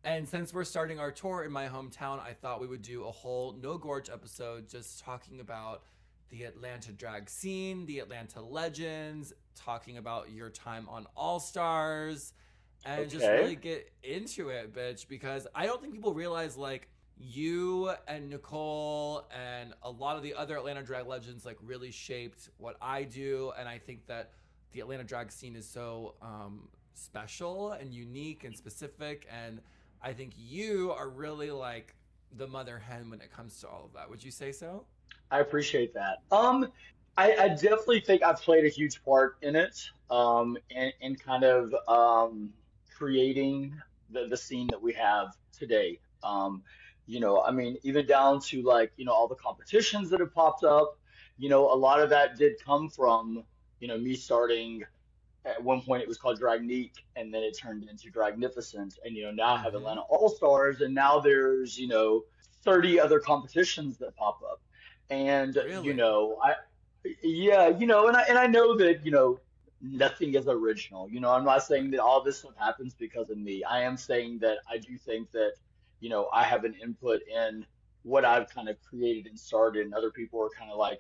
And since we're starting our tour in my hometown, I thought we would do a whole No Gorge episode just talking about the Atlanta drag scene, the Atlanta legends, talking about your time on All Stars, and just Okay. really get into it, bitch, because I don't think people realize, you and Nicole and a lot of the other Atlanta drag legends, really shaped what I do, and I think that the Atlanta drag scene is so special and unique and specific, and I think you are really the mother hen when it comes to all of that. Would you say so? I appreciate that. I definitely think I've played a huge part in it, in kind of creating the scene that we have today. I mean, even down to all the competitions that have popped up. A lot of that did come from, me starting. At one point, it was called Dragnique, and then it turned into Dragnificent, and now I have Atlanta All Stars, and now there's 30 other competitions that pop up, and Really? and I know that nothing is original. I'm not saying that all this stuff happens because of me. I am saying that I do think that I have an input in what I've kind of created and started, and other people are kind of like,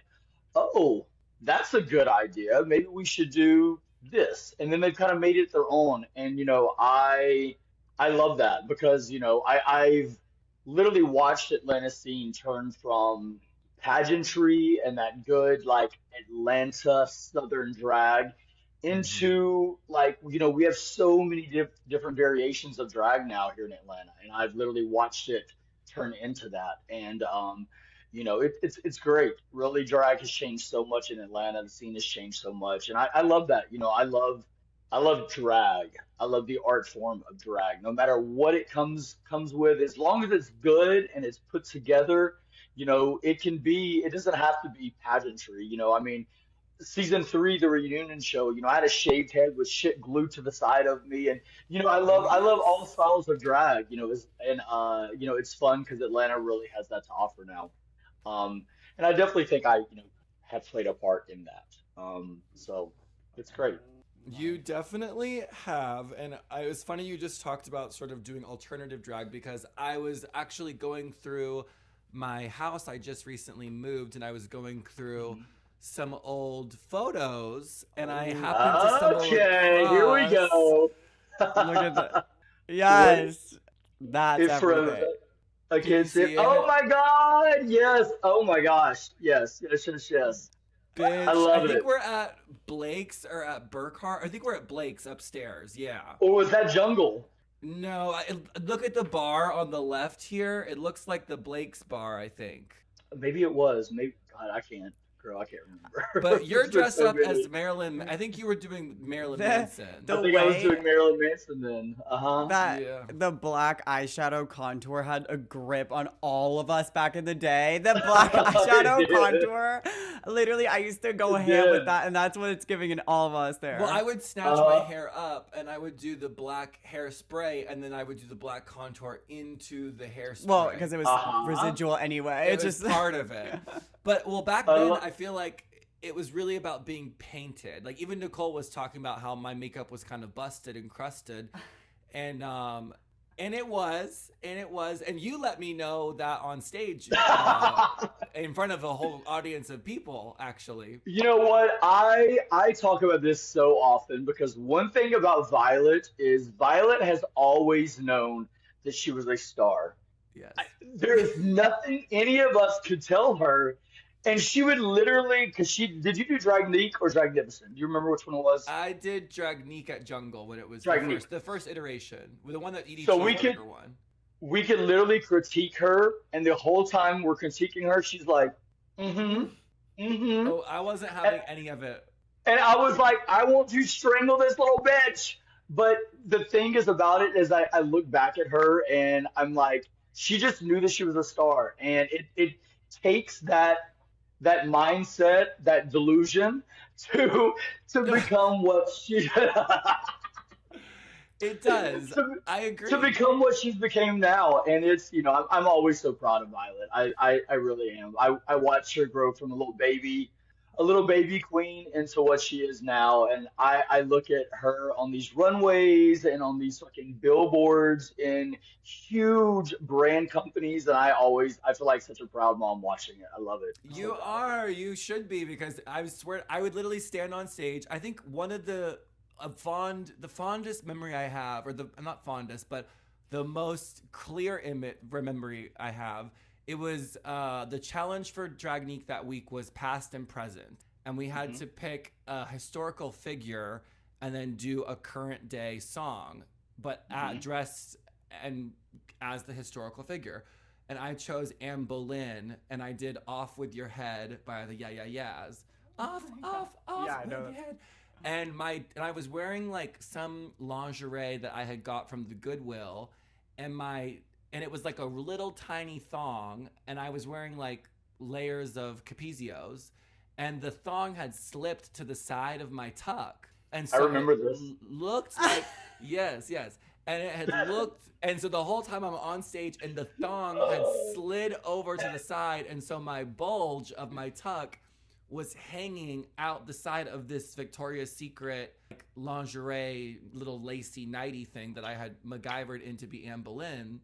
oh, that's a good idea. Maybe we should do this. And then they've kind of made it their own. And I love that because I've literally watched Atlanta scene turn from pageantry and that good Atlanta Southern drag into we have so many different variations of drag now here in Atlanta, and I've literally watched it turn into that. And it's great. Really, drag has changed so much in Atlanta. The scene has changed so much, and I love that. I love drag. I love the art form of drag. No matter what it comes with, as long as it's good and it's put together, it can be. It doesn't have to be pageantry. I mean, season 3, the reunion show. I had a shaved head with shit glued to the side of me, and I love all styles of drag. It's fun because Atlanta really has that to offer now. And I definitely think I have played a part in that. So it's great. You definitely have. And it was funny you just talked about sort of doing alternative drag because I was actually going through my house. I just recently moved and I was going through some old photos and I happened to stumble Okay, here we across- go. Look at that. Yes. That's It's from everything. I Can you can't see see it. Oh it? my God! Yes. Oh my gosh. Yes. Yes. Yes. Yes. Bitch, I love think it. we're at Blake's or at Burkhart. I think we're at Blake's upstairs. Yeah. Or was that jungle? No, look at the bar on the left here. It looks like the Blake's bar, I think. Maybe it was. Maybe God, I can't. girl. I can't remember. But you're There's been dressed so up many. as Marilyn. I think you were doing Marilyn The- Manson. the I think I was way- doing Marilyn Manson then. That Yeah. the black eyeshadow contour had a grip on all of us back in the day. The black eyeshadow It did. contour, literally, I used to go It ham with did. that, and that's what it's giving in all of us there. Well, I would snatch my hair up and I would do the black hairspray and then I would do the black contour into the hairspray. well, because it was Uh-huh. residual anyway. it It's was just part of it. But back I then lo- I feel like it was really about being painted. Like even Nicole was talking about how my makeup was kind of busted and crusted, and it was, and you let me know that on stage in front of a whole audience of people, actually. You know what? I talk about this so often because one thing about Violet is Violet has always known that she was a star. Yes. There is nothing any of us could tell her, and she would literally, because did you do Dragnique or Dragnificent? Do you remember which one it was? I did Dragnique at Jungle when it was Dragnique. the first iteration, the one that EDT So we could- one. We could literally critique her, and the whole time we're critiquing her, she's like, Oh, I wasn't having any of it. And I was like, I want to strangle this little bitch. But the thing is about it is I look back at her and I'm like, she just knew that she was a star. And it takes that mindset, that delusion to become what she It does. to, I agree. to become what she's became now. And it's, I'm always so proud of Violet. I really am. I watched her grow from a little baby queen into what she is now. And I look at her on these runways and on these fucking billboards in huge brand companies. And I feel like such a proud mom watching it. I love it. You should be, because I swear I would literally stand on stage. I think one of the fondest memory I have, or not fondest, but the most clear memory I have, it was the challenge for Dragnique that week was past and present, and we had to pick a historical figure and then do a current day song, but dressed and as the historical figure. And I chose Anne Boleyn, and I did "Off with Your Head" by the Yeah Yeah Yeahs. Off Yeah, I with know your that. head. And I was wearing like some lingerie that I had got from the Goodwill, and it was like a little tiny thong, and I was wearing like layers of capezios, and the thong had slipped to the side of my tuck. And so I remember this. Looked like yes. And it had looked, and so the whole time I'm on stage and the thong had slid over to the side, and so my bulge of my tuck was hanging out the side of this Victoria's Secret like, lingerie little lacy nighty thing that I had MacGyvered into be Anne Boleyn.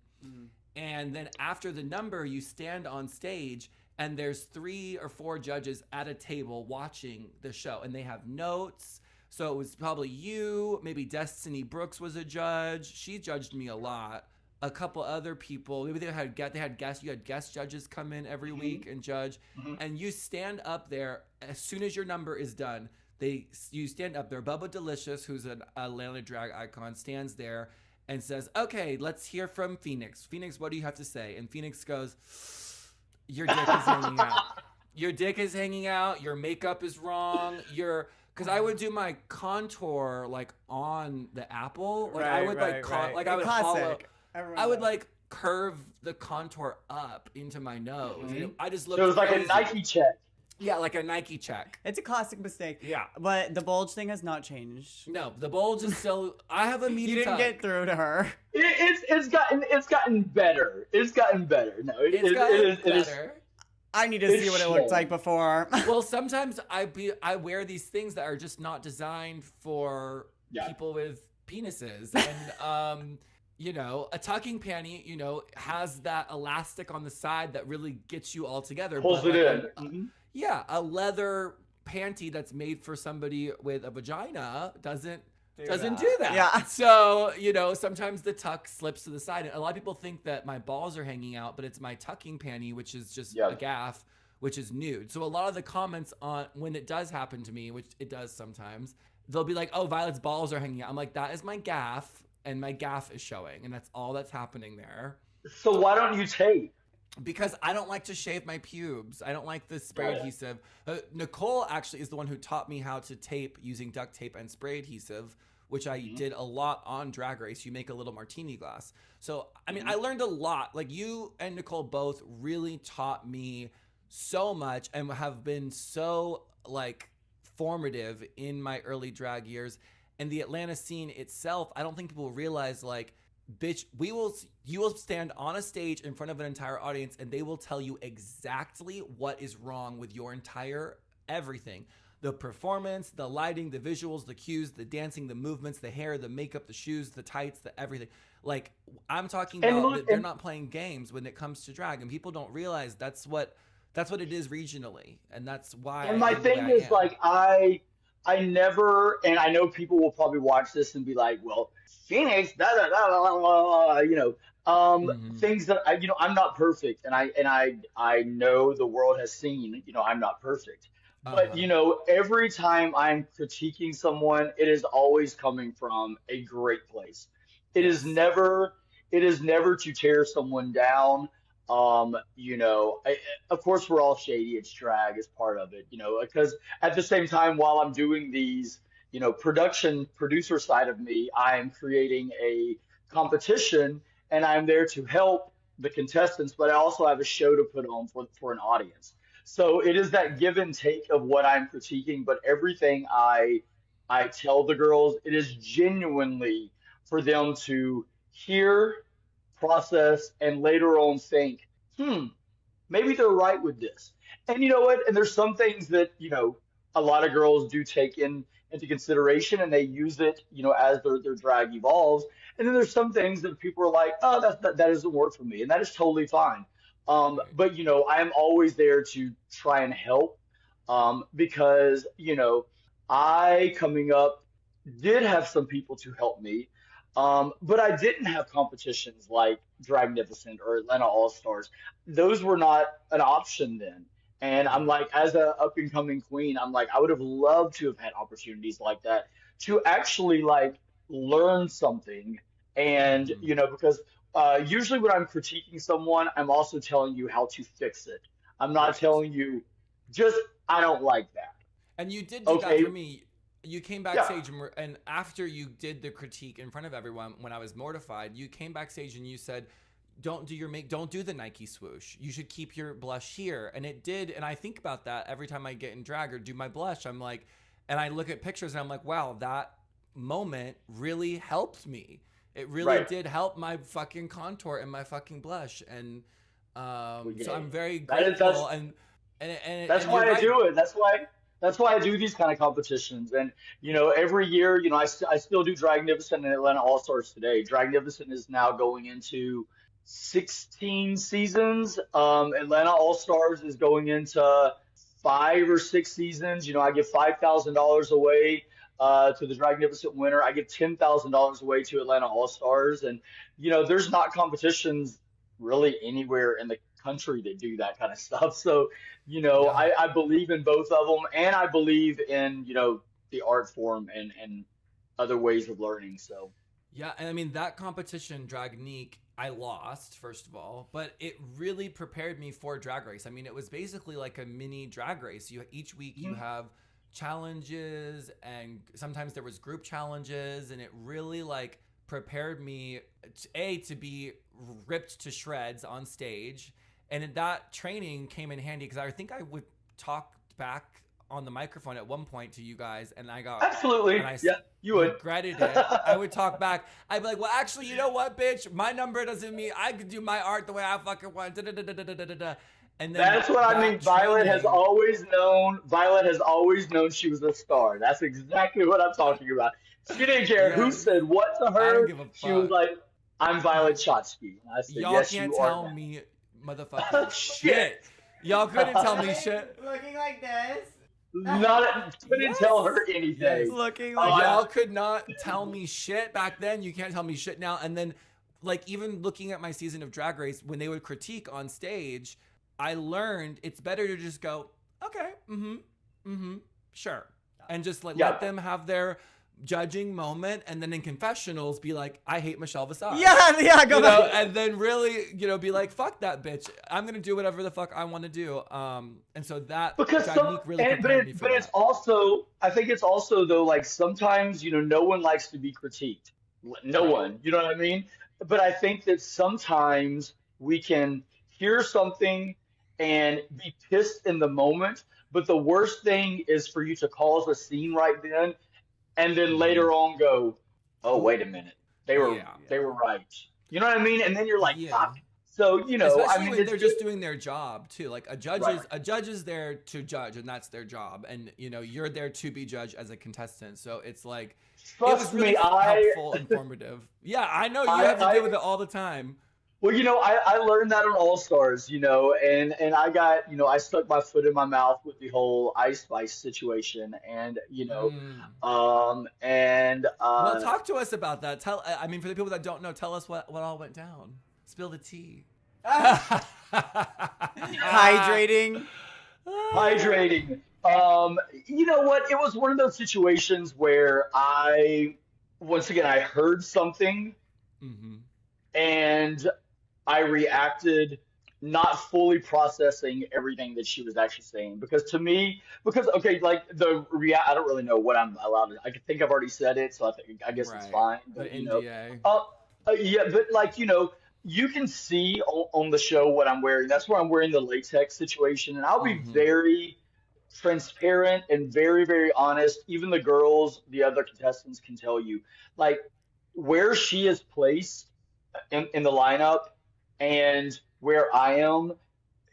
And then after the number, you stand on stage and there's 3 or 4 judges at a table watching the show, and they have notes. So it was probably you, maybe Destiny Brooks was a judge. She judged me a lot. A couple other people, maybe they had guests. You had guest judges come in every week and judge, and you stand up there as soon as your number is done. You stand up there. Bubba Delicious, who's an Atlanta drag icon, stands there and says, "Okay, let's hear from Phoenix. Phoenix, what do you have to say?" And Phoenix goes, "Your dick is hanging out. Your dick is hanging out. Your makeup is wrong. Because I would do my contour like on the apple. Like I would like I would hollow. I would like curve the contour up into my nose. And I just looked. So it was like crazy. a Nike check. Yeah, like a Nike check. It's a classic mistake. Yeah. But the bulge thing has not changed. No, the bulge is still. I have a You medium. didn't get through to her. It's gotten better. It's gotten better. No, It's gotten it is. better. I need to see It's what it looked shown. like before. Well, sometimes I wear these things that are just not designed for people with penises, and a tucking panty, has that elastic on the side that really gets you all together. Pulls but it like in. Yeah, a leather panty that's made for somebody with a vagina doesn't do that. Yeah. So, sometimes the tuck slips to the side. A lot of people think that my balls are hanging out, but it's my tucking panty, which is just a gaff, which is nude. So a lot of the comments on when it does happen to me, which it does sometimes, they'll be like, "Oh, Violet's balls are hanging out." I'm like, that is my gaff, and my gaff is showing, and that's all that's happening there. So why don't you tape? Because I don't like to shave my pubes. I don't like the spray Got it. adhesive. Nicole actually is the one who taught me how to tape using duct tape and spray adhesive, which I did a lot on Drag Race. You make a little martini glass. So, I mean, I learned a lot. Like, you and Nicole both really taught me so much and have been so, like, formative in my early drag years. And the Atlanta scene itself, I don't think people realize, like, bitch, you will stand on a stage in front of an entire audience and they will tell you exactly what is wrong with your entire everything. The performance, the lighting, the visuals, the cues, the dancing, the movements, the hair, the makeup, the shoes, the tights, the everything. Like, I'm talking about that they're not playing games when it comes to drag, and people don't realize that's what it is regionally, and that's why. And my thing is, like, I never, and I know people will probably watch this and be like, well, Phoenix, da da da da da, things that I'm not perfect, and I know the world has seen, I'm not perfect. But every time I'm critiquing someone, it is always coming from a great place. It is never to tear someone down. Of course we're all shady. It's drag is part of it, because at the same time, while I'm doing these, producer side of me, I'm creating a competition and I'm there to help the contestants, but I also have a show to put on for an audience. So it is that give and take of what I'm critiquing, but everything I tell the girls, it is genuinely for them to hear, process, and later on think, maybe they're right with this. And you know what? And there's some things that, a lot of girls do take into consideration and they use it, as their drag evolves. And then there's some things that people are like, oh, that doesn't work for me. And that is totally fine. But, I am always there to try and help, because, I coming up did have some people to help me. But I didn't have competitions like Dragnificent or Atlanta All Stars. Those were not an option then. And I'm like, as a up and coming queen, I'm like, I would have loved to have had opportunities like that to actually like learn something. And, because usually when I'm critiquing someone, I'm also telling you how to fix it. I'm not telling you just, I don't like that. And you did do that for me. You came backstage and after you did the critique in front of everyone, when I was mortified, you came backstage and you said, don't do the Nike swoosh. You should keep your blush here. And it did. And I think about that every time I get in drag or do my blush. I'm like, and I look at pictures and I'm like, wow, that moment really helped me. It really did help my fucking contour and my fucking blush. And so I'm very grateful. And that's why I do it. That's why I do these kind of competitions. And, every year, I still do Dragnificent and Atlanta All-Stars today. Dragnificent is now going into 16 seasons. Atlanta All-Stars is going into 5 or 6 seasons. I give $5,000 away to the Dragnificent winner. I give $10,000 away to Atlanta All-Stars. And, there's not competitions really anywhere in the country that do that kind of stuff. So, I believe in both of them, and I believe in, the art form and other ways of learning. So, yeah. And I mean, that competition, Dragnique, I lost, first of all, but it really prepared me for Drag Race. I mean, it was basically like a mini Drag Race. Each week you have challenges, and sometimes there was group challenges, and it really like prepared me to be ripped to shreds on stage. And that training came in handy because I think I would talk back on the microphone at one point to you guys, and I got absolutely, you would regretted it. I would talk back. I'd be like, well, actually, you know what, bitch? My number doesn't mean I could do my art the way I fucking want. And then that's what I mean. Violet has always known she was a star. That's exactly what I'm talking about. She didn't care who said what to her. She was like, I'm Violet Chachki. I said, y'all yes, can't you tell are me motherfucking shit. Y'all couldn't tell me shit. Looking like this. Couldn't tell her anything. Looking like y'all could not tell me shit back then. You can't tell me shit now. And then, like, even looking at my season of Drag Race, when they would critique on stage, I learned it's better to just go, okay, sure, and just let them have their judging moment, and then in confessionals be like, I hate Michelle Visage. Yeah, go back. And then really, be like, fuck that bitch. I'm gonna do whatever the fuck I want to do. And so that because Gottmik really prepared me for that. it's also, I think it's also though, like sometimes no one likes to be critiqued. No one, you know what I mean? But I think that sometimes we can hear something and be pissed in the moment, but the worst thing is for you to cause a scene right then, and then later on go, oh, wait a minute, they were right. You know what I mean? And then you're like, fuck. So especially I mean, when they're just doing their job too. Like a judge Right. is there to judge, and that's their job. And you're there to be judged as a contestant. So it's like it was trust really me, helpful, informative. Yeah, I know you have to deal with it all the time. Well, I learned that on All Stars, and I got, I stuck my foot in my mouth with the whole Ice Spice situation, and Well, talk to us about that. I mean, for the people that don't know, tell us what all went down. Spill the tea. Hydrating. Hydrating. You know what? It was one of those situations where once again, I heard something, and I reacted not fully processing everything that she was actually saying. Because okay, like I don't really know what I'm allowed to. I think I've already said it, so I guess it's fine. But the NDA. Yeah, but like you can see on the show what I'm wearing. That's where I'm wearing the latex situation, and I'll be very transparent and very, very honest. Even the girls, the other contestants can tell you, like where she is placed in the lineup and where I am,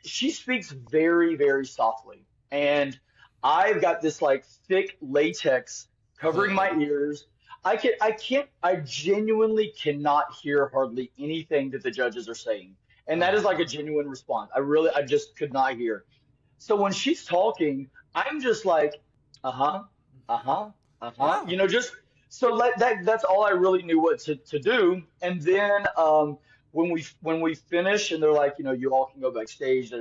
she speaks very, very softly. And I've got this like thick latex covering my ears. I genuinely cannot hear hardly anything that the judges are saying. And that is like a genuine response. I just could not hear. So when she's talking, I'm just like, just so that's all I really knew what to do. And then when we finish and they're like, you all can go backstage,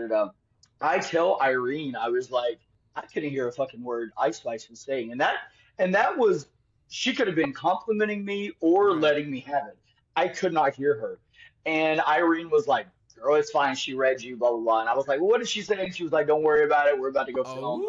I tell Irene, I was like, I couldn't hear a fucking word Ice Spice was saying. And that was, she could have been complimenting me or letting me have it. I could not hear her. And Irene was like, girl, it's fine. She read you, blah, blah, blah. And I was like, well, what did she say? And she was like, don't worry about it. We're about to go film.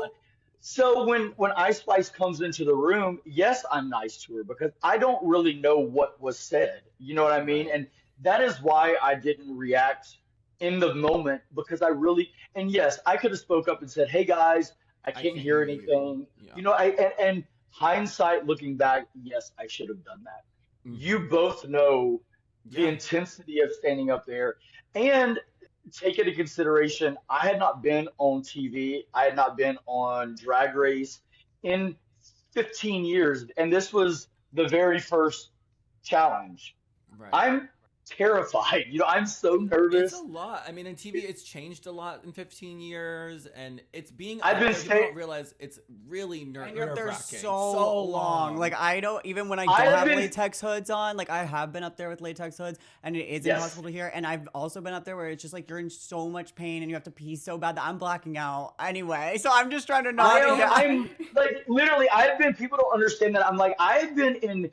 So when Ice Spice comes into the room, yes, I'm nice to her because I don't really know what was said. You know what I mean? And that is why I didn't react in the moment because and yes, I could have spoke up and said, hey guys, I can't hear anything. Yeah. And hindsight looking back, yes, I should have done that. You both know the intensity of standing up there. And take into consideration, I had not been on TV. I had not been on Drag Race in 15 years. And this was the very first challenge. Right. I'm terrified. I'm so nervous. It's a lot. I mean, in TV, it's changed a lot in 15 years, and it's being. I've been saying, don't realize it's really nerve-wracking. They're so long. Like I don't even when I don't have latex hoods on. Like I have been up there with latex hoods, and it is impossible to hear. And I've also been up there where it's just like you're in so much pain and you have to pee so bad that I'm blacking out anyway. So I'm just trying to not. I'm like literally. People don't understand that. I'm like I've been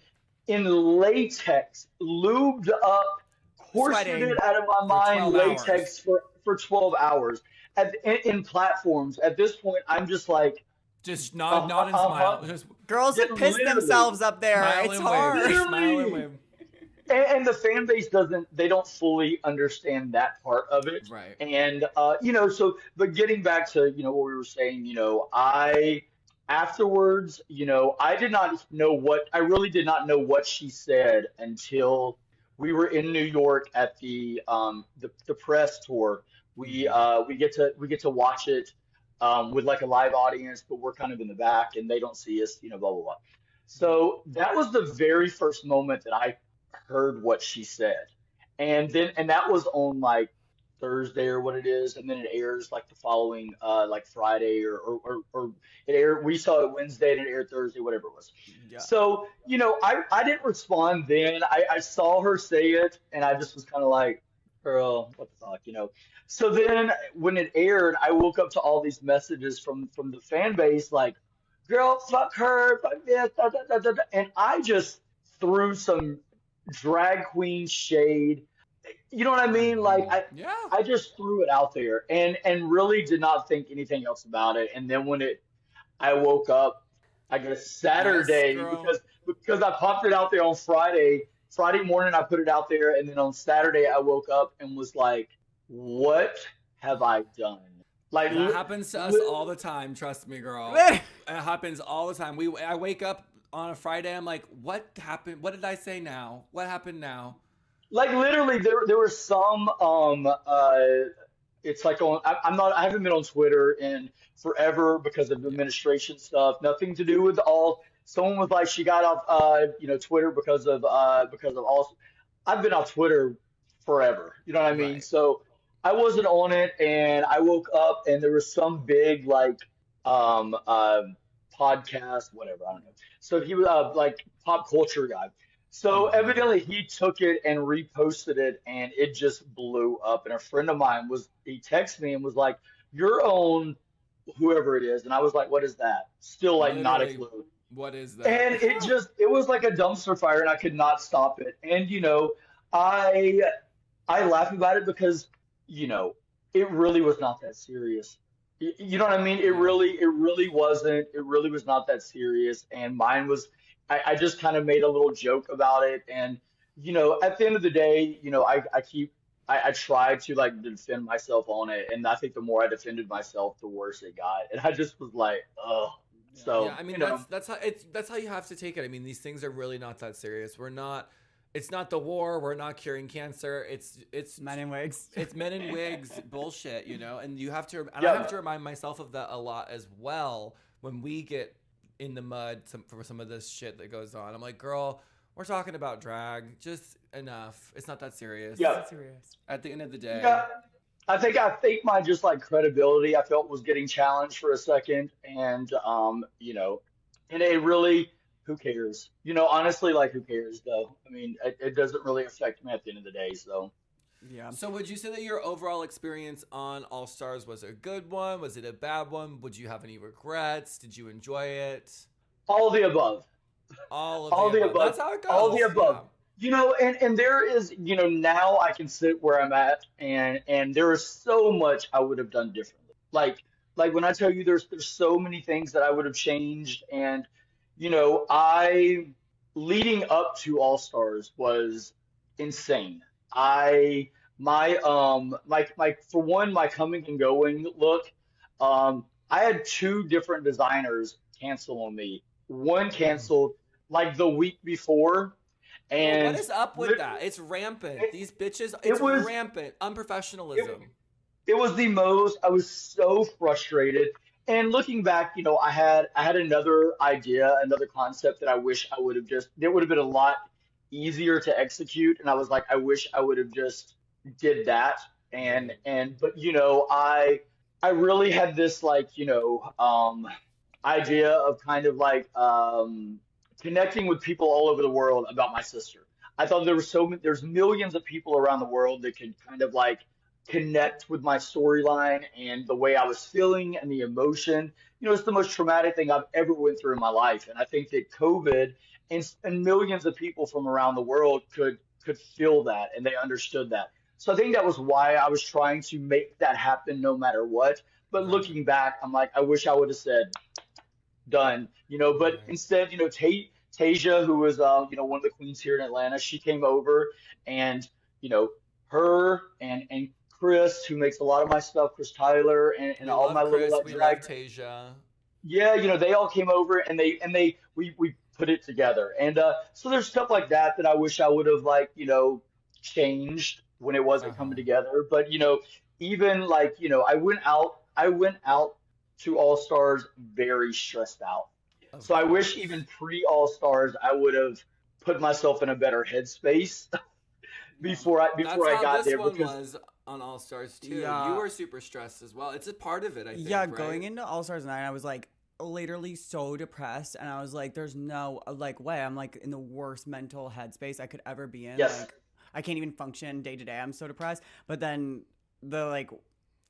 in latex, lubed up. Corseted out of my mind latex for 12 hours in platforms. At this point, I'm just like, just nod and smile. Girls that piss themselves up there. It's hard. Smile and wave. And the fan base they don't fully understand that part of it. Right. And but getting back to what we were saying, afterwards, I really did not know what she said until we were in New York at the press tour. We get to watch it with like a live audience, but we're kind of in the back and they don't see us, blah blah blah. So that was the very first moment that I heard what she said, and that was on like Thursday or what it is, and then it airs like the following like Friday or it aired. We saw it Wednesday and it aired Thursday, whatever it was. Yeah. So I didn't respond then. I saw her say it and I just was kind of like, girl, what the fuck, So then when it aired, I woke up to all these messages from the fan base like, girl, fuck her, fuck this, da, da, da, da, da. And I just threw some drag queen shade. You know what I mean? Like Yeah. I just threw it out there and really did not think anything else about it. And then I woke up, I guess Yes, Saturday girl. because I popped it out there on Friday. Friday morning I put it out there, and then on Saturday I woke up and was like, "What have I done?" Like That happens to us all the time. Trust me, girl. It happens all the time. I wake up on a Friday. I'm like, what happened? What did I say now? What happened now? like literally there was some it's like I haven't been on Twitter in forever because of administration stuff. Nothing to do with all. Someone was like she got off Twitter because of all. I've been on Twitter forever. You know what I mean? Right. So I wasn't on it, and I woke up and there was some big like um uh podcast, whatever, I don't know. So he was like pop culture guy. So evidently he took it and reposted it, and it just blew up. And a friend of mine he texted me and was like, "You're on whoever it is," and I was like, "What is that?" Still like not a Literally, clue. what is And that? it was like a dumpster fire, and I could not stop it. And I I laugh about it because you know it really was not that serious. You know what I mean? Yeah. It really wasn't. It really was not that serious. And mine was. I just kind of made a little joke about it. And at the end of the day, I tried to like defend myself on it. And I think the more I defended myself, the worse it got. And I just was like, oh. Yeah, So I mean that's how you have to take it. I mean, these things are really not that serious. It's not the war. We're not curing cancer. It's Men in wigs. it's men in wigs bullshit, and you have to, and I yeah, have to remind myself of that a lot as well when we get in the mud for some of this shit that goes on. I'm like, girl, we're talking about drag, just enough. It's not that serious. yeah. Serious. At the end of the day. Yeah, I think my just like credibility I felt was getting challenged for a second, and and it really, who cares? Honestly, like who cares though? I mean, it doesn't really affect me at the end of the day. So Yeah. So would you say that your overall experience on All Stars was a good one? Was it a bad one? Would you have any regrets? Did you enjoy it? all the above. All of All the the above. above, That's how it all the goes. Yeah. above. And there is, now I can sit where I'm at, and there is so much I would have done differently. Like when I tell you there's so many things that I would have changed, and I leading up to All Stars was insane. I my for one, my coming and going look, I had two different designers cancel on me. One canceled like the week before, Girl, what and is up with lit- that? It's rampant. it, These bitches, it it's was rampant. it, Unprofessionalism. it was the most. I was so frustrated. And looking back, I had another idea, another concept that I wish I would have just. It would have been a lot easier to execute, and I was like, I wish I would have just did that. And Right. and but I really had this like idea of kind of like connecting with people all over the world about my sister. I thought there's millions of people around the world that could kind of like connect with my storyline and the way I was feeling and the emotion. It's the most traumatic thing I've ever went through in my life, and I think that COVID and millions of people from around the world could feel that and they understood that. So I think that was why I was trying to make that happen no matter what. But Right. looking back, I'm like, I wish I would have said done, but Right. instead, Tasia, who was, one of the queens here in Atlanta, she came over, and, you know, her and Chris, who makes a lot of my stuff, Chris Tyler, and We all love my little Chris. like We love drag, Tasia. yeah, they all came over, and we put it together. And so there's stuff like that that I wish I would have like, changed when it wasn't Uh-huh. coming together. But even like, I went out to All Stars very stressed out. Of So I wish course. even pre All Stars I would have put myself in a better headspace Yeah. before That's I how got this there one because was on All Stars too. You Yeah. were super stressed as well. It's a part of it, I think, Yeah, right? going into All Stars 9, I was like literally so depressed, and I was like, there's no like way. I'm like in the worst mental headspace I could ever be in. yes, Like I can't even function day to day. I'm so depressed. But then the like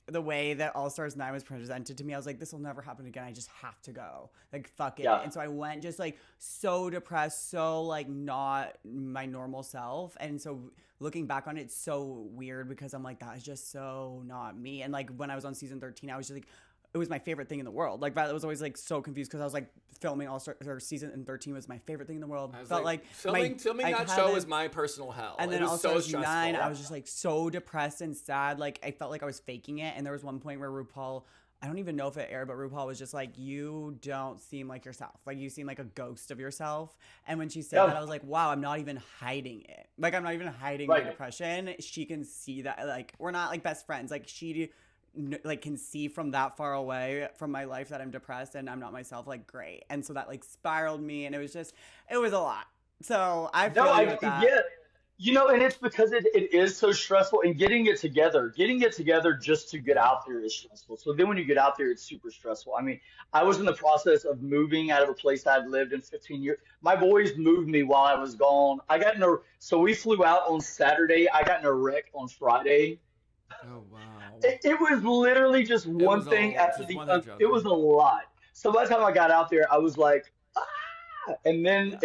the way that All Stars 9 was presented to me, I was like, this will never happen again. I just have to go. Like, fuck it. Yeah. And so I went just like so depressed, so like not my normal self. And so looking back on it, it's so weird because I'm like, that is just so not me. And like when I was on season 13, I was just like, it was my favorite thing in the world. Like, Violet was always like so confused because I was like filming All Star, or season 13 was my favorite thing in the world. I was Felt like filming that show was my personal hell. And then it was also so so stressful. 9, I was just like so depressed and sad. Like I felt like I was faking it. And there was one point where RuPaul, I don't even know if it aired, but RuPaul was just like, you don't seem like yourself. Like you seem like a ghost of yourself. And when she said that, I was like, wow, I'm not even hiding it. Like I'm not even hiding my depression. She can see that. Like we're not like best friends. Like she like can see from that far away from my life that I'm depressed and I'm not myself. Like great. And so that like spiraled me, and it was a lot. So I feel with that. Yeah. You know, and it's because it is so stressful, and getting it together just to get out there is stressful. So then when you get out there, it's super stressful. I mean, I was in the process of moving out of a place I'd lived in 15 years. My boys moved me while I was gone. So we flew out on Saturday. I got in a wreck on Friday. Oh, wow. It was literally just one thing after the other. It was a lot. So by the time I got out there, I was like, ah! And then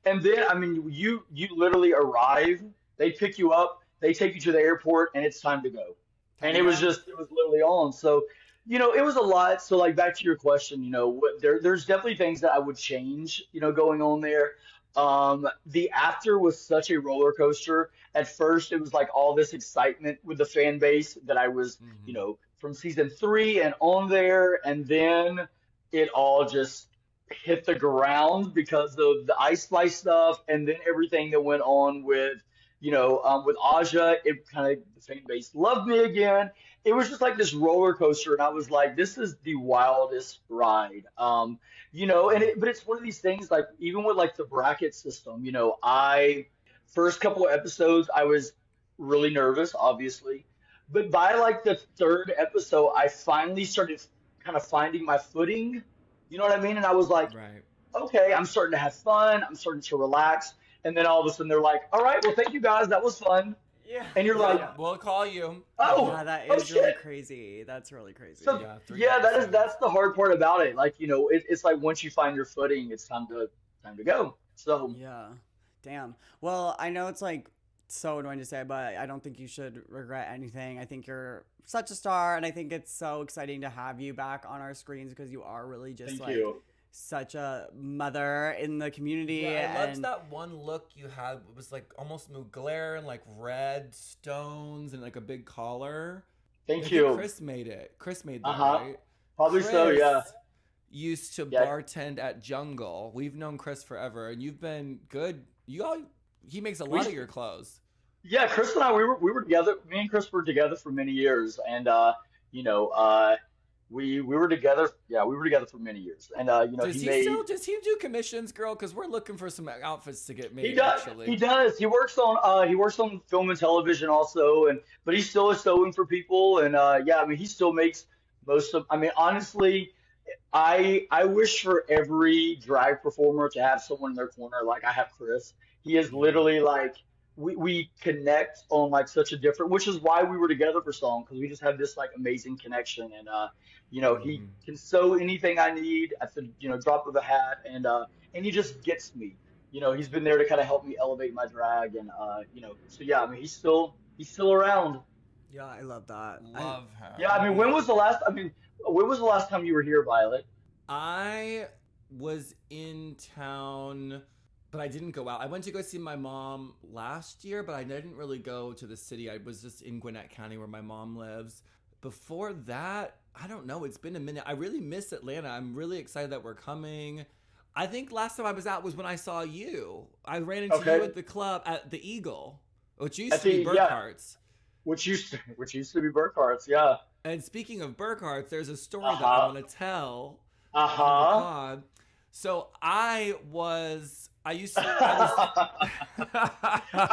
and then, I mean, you literally arrive, they pick you up, they take you to the airport, and it's time to go. And it was literally on. So, you know, it was a lot. So, like, back to your question, you know, there's definitely things that I would change, you know, going on there. The after was such a roller coaster. At first, it was like all this excitement with the fan base that I was, you know, from season 3 and on there. And then it all just hit the ground because of the Ice Spice stuff, and then everything that went on with, you know, with Aja. It kind of, the fan base loved me again. It was just like this roller coaster, and I was like, this is the wildest ride. You know, but it's one of these things, like even with like the bracket system, you know, first couple of episodes I was really nervous, obviously, but by like the 3rd episode, I finally started kind of finding my footing. You know what I mean? And I was like, okay, I'm starting to have fun. I'm starting to relax. And then all of a sudden they're like, all right, well, thank you guys. That was fun. Yeah. And you're like, we'll call you. Oh, yeah, that is really crazy. That's really crazy. So, that's the hard part about it. Like, you know, it's like once you find your footing, it's time to go. So yeah, damn. Well, I know it's like so annoying to say, but I don't think you should regret anything. I think you're such a star, and I think it's so exciting to have you back on our screens because you are really just such a mother in the community. Yeah, I loved that one look you had. It was like almost Mugler and like red stones and like a big collar. Thank you. Chris made it. Chris made that, right? Probably so, yeah. Used to bartend at Jungle. We've known Chris forever, and you've been good. He makes a lot of your clothes. Yeah, Chris and I, we were together. Me and Chris were together for many years, and you know, we were together. Yeah, we were together for many years, and you know, does he do commissions, girl? Because we're looking for some outfits to get made. He does. Actually. He does. He works on film and television also, but he still is sewing for people, and yeah, I mean, he still makes most of. I mean, honestly, I wish for every drag performer to have someone in their corner like I have Chris. He is literally like. We connect on like such a different, which is why we were together for so long, because we just have this like amazing connection, and you know, he can sew anything I need at the drop of a hat, and he just gets me. You know, he's been there to kind of help me elevate my drag, and you know, so yeah, I mean, he's still around. Yeah, I love that. Love her. Yeah, I mean, when was the last time you were here, Violet? I was in town. But I didn't go out. I went to go see my mom last year, but I didn't really go to the city. I was just in Gwinnett County where my mom lives. Before that, I don't know. It's been a minute. I really miss Atlanta. I'm really excited that we're coming. I think last time I was out was when I saw you. I ran into you at the club at the Eagle, which used to be Burkhart's. Which used to be Burkhart's, yeah. And speaking of Burkhart's, there's a story that I want to tell. On the pod. So I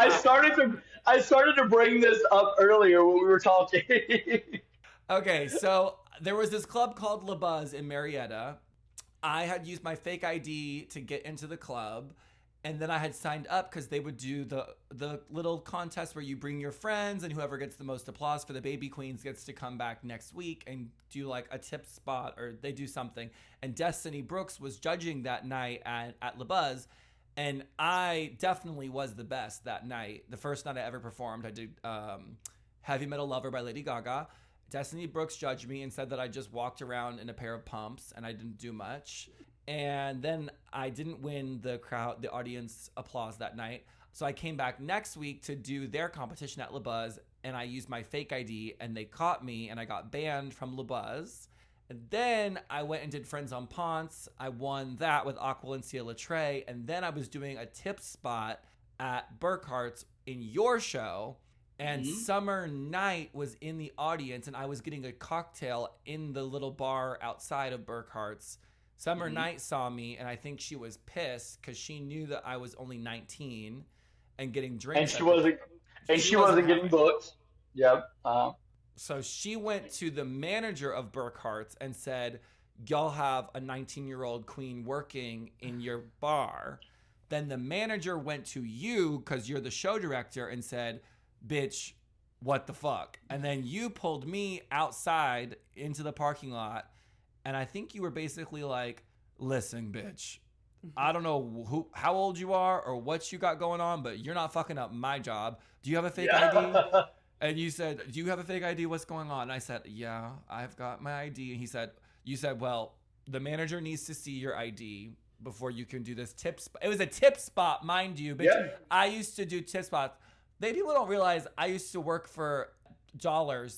started to bring this up earlier when we were talking. Okay, so there was this club called La Buzz in Marietta. I had used my fake ID to get into the club, And then I had signed up because they would do the little contest where you bring your friends and whoever gets the most applause for the baby queens gets to come back next week and do like a tip spot, or they do something. And Destiny Brooks was judging that night at Le Buzz. And I definitely was the best that night. The first night I ever performed, I did Heavy Metal Lover by Lady Gaga. Destiny Brooks judged me and said that I just walked around in a pair of pumps and I didn't do much. And then I didn't win the audience applause that night. So I came back next week to do their competition at Le Buzz, and I used my fake ID, and they caught me, and I got banned from Le Buzz. And then I went and did Friends on Ponce. I won that with Aqua and Cia Latre. And then I was doing a tip spot at Burkhart's in your show. And Summer Night was in the audience, and I was getting a cocktail in the little bar outside of Burkhart's. Summer Night saw me, and I think she was pissed because she knew that I was only 19 and getting drinks. And she wasn't getting booked. Yep. So she went to the manager of Burkhart's and said, y'all have a 19-year-old queen working in your bar. Then the manager went to you, because you're the show director, and said, bitch, what the fuck? And then you pulled me outside into the parking lot. And I think you were basically like, listen, bitch, I don't know how old you are or what you got going on, but you're not fucking up my job. Do you have a fake ID? And you said, do you have a fake ID? What's going on? And I said, yeah, I've got my ID. And you said, well, the manager needs to see your ID before you can do this tip spot. It was a tip spot, mind you, bitch. Yeah. I used to do tip spots. People don't realize I used to work for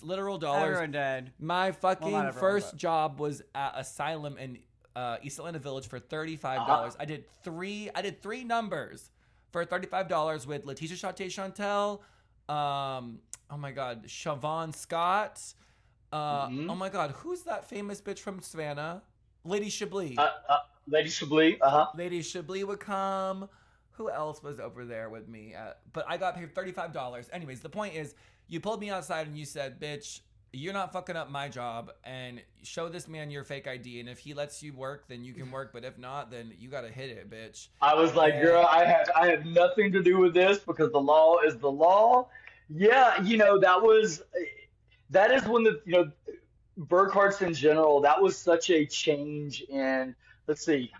literal dollars. Everyone did. My fucking first job was at Asylum in East Atlanta Village for $35. I did three numbers for $35 with Letitia Chantel, oh my God, Siobhan Scott. Oh my God, who's that famous bitch from Savannah? Lady Chablis. Lady Chablis. Lady Chablis would come. Who else was over there with me? But I got paid $35. Anyways, the point is, you pulled me outside and you said, bitch, you're not fucking up my job, and show this man your fake ID. And if he lets you work, then you can work. But if not, then you got to hit it, bitch. I was like, girl, I have nothing to do with this because the law is the law. Yeah, that is when Burkhart's in general, that was such a change in, let's see,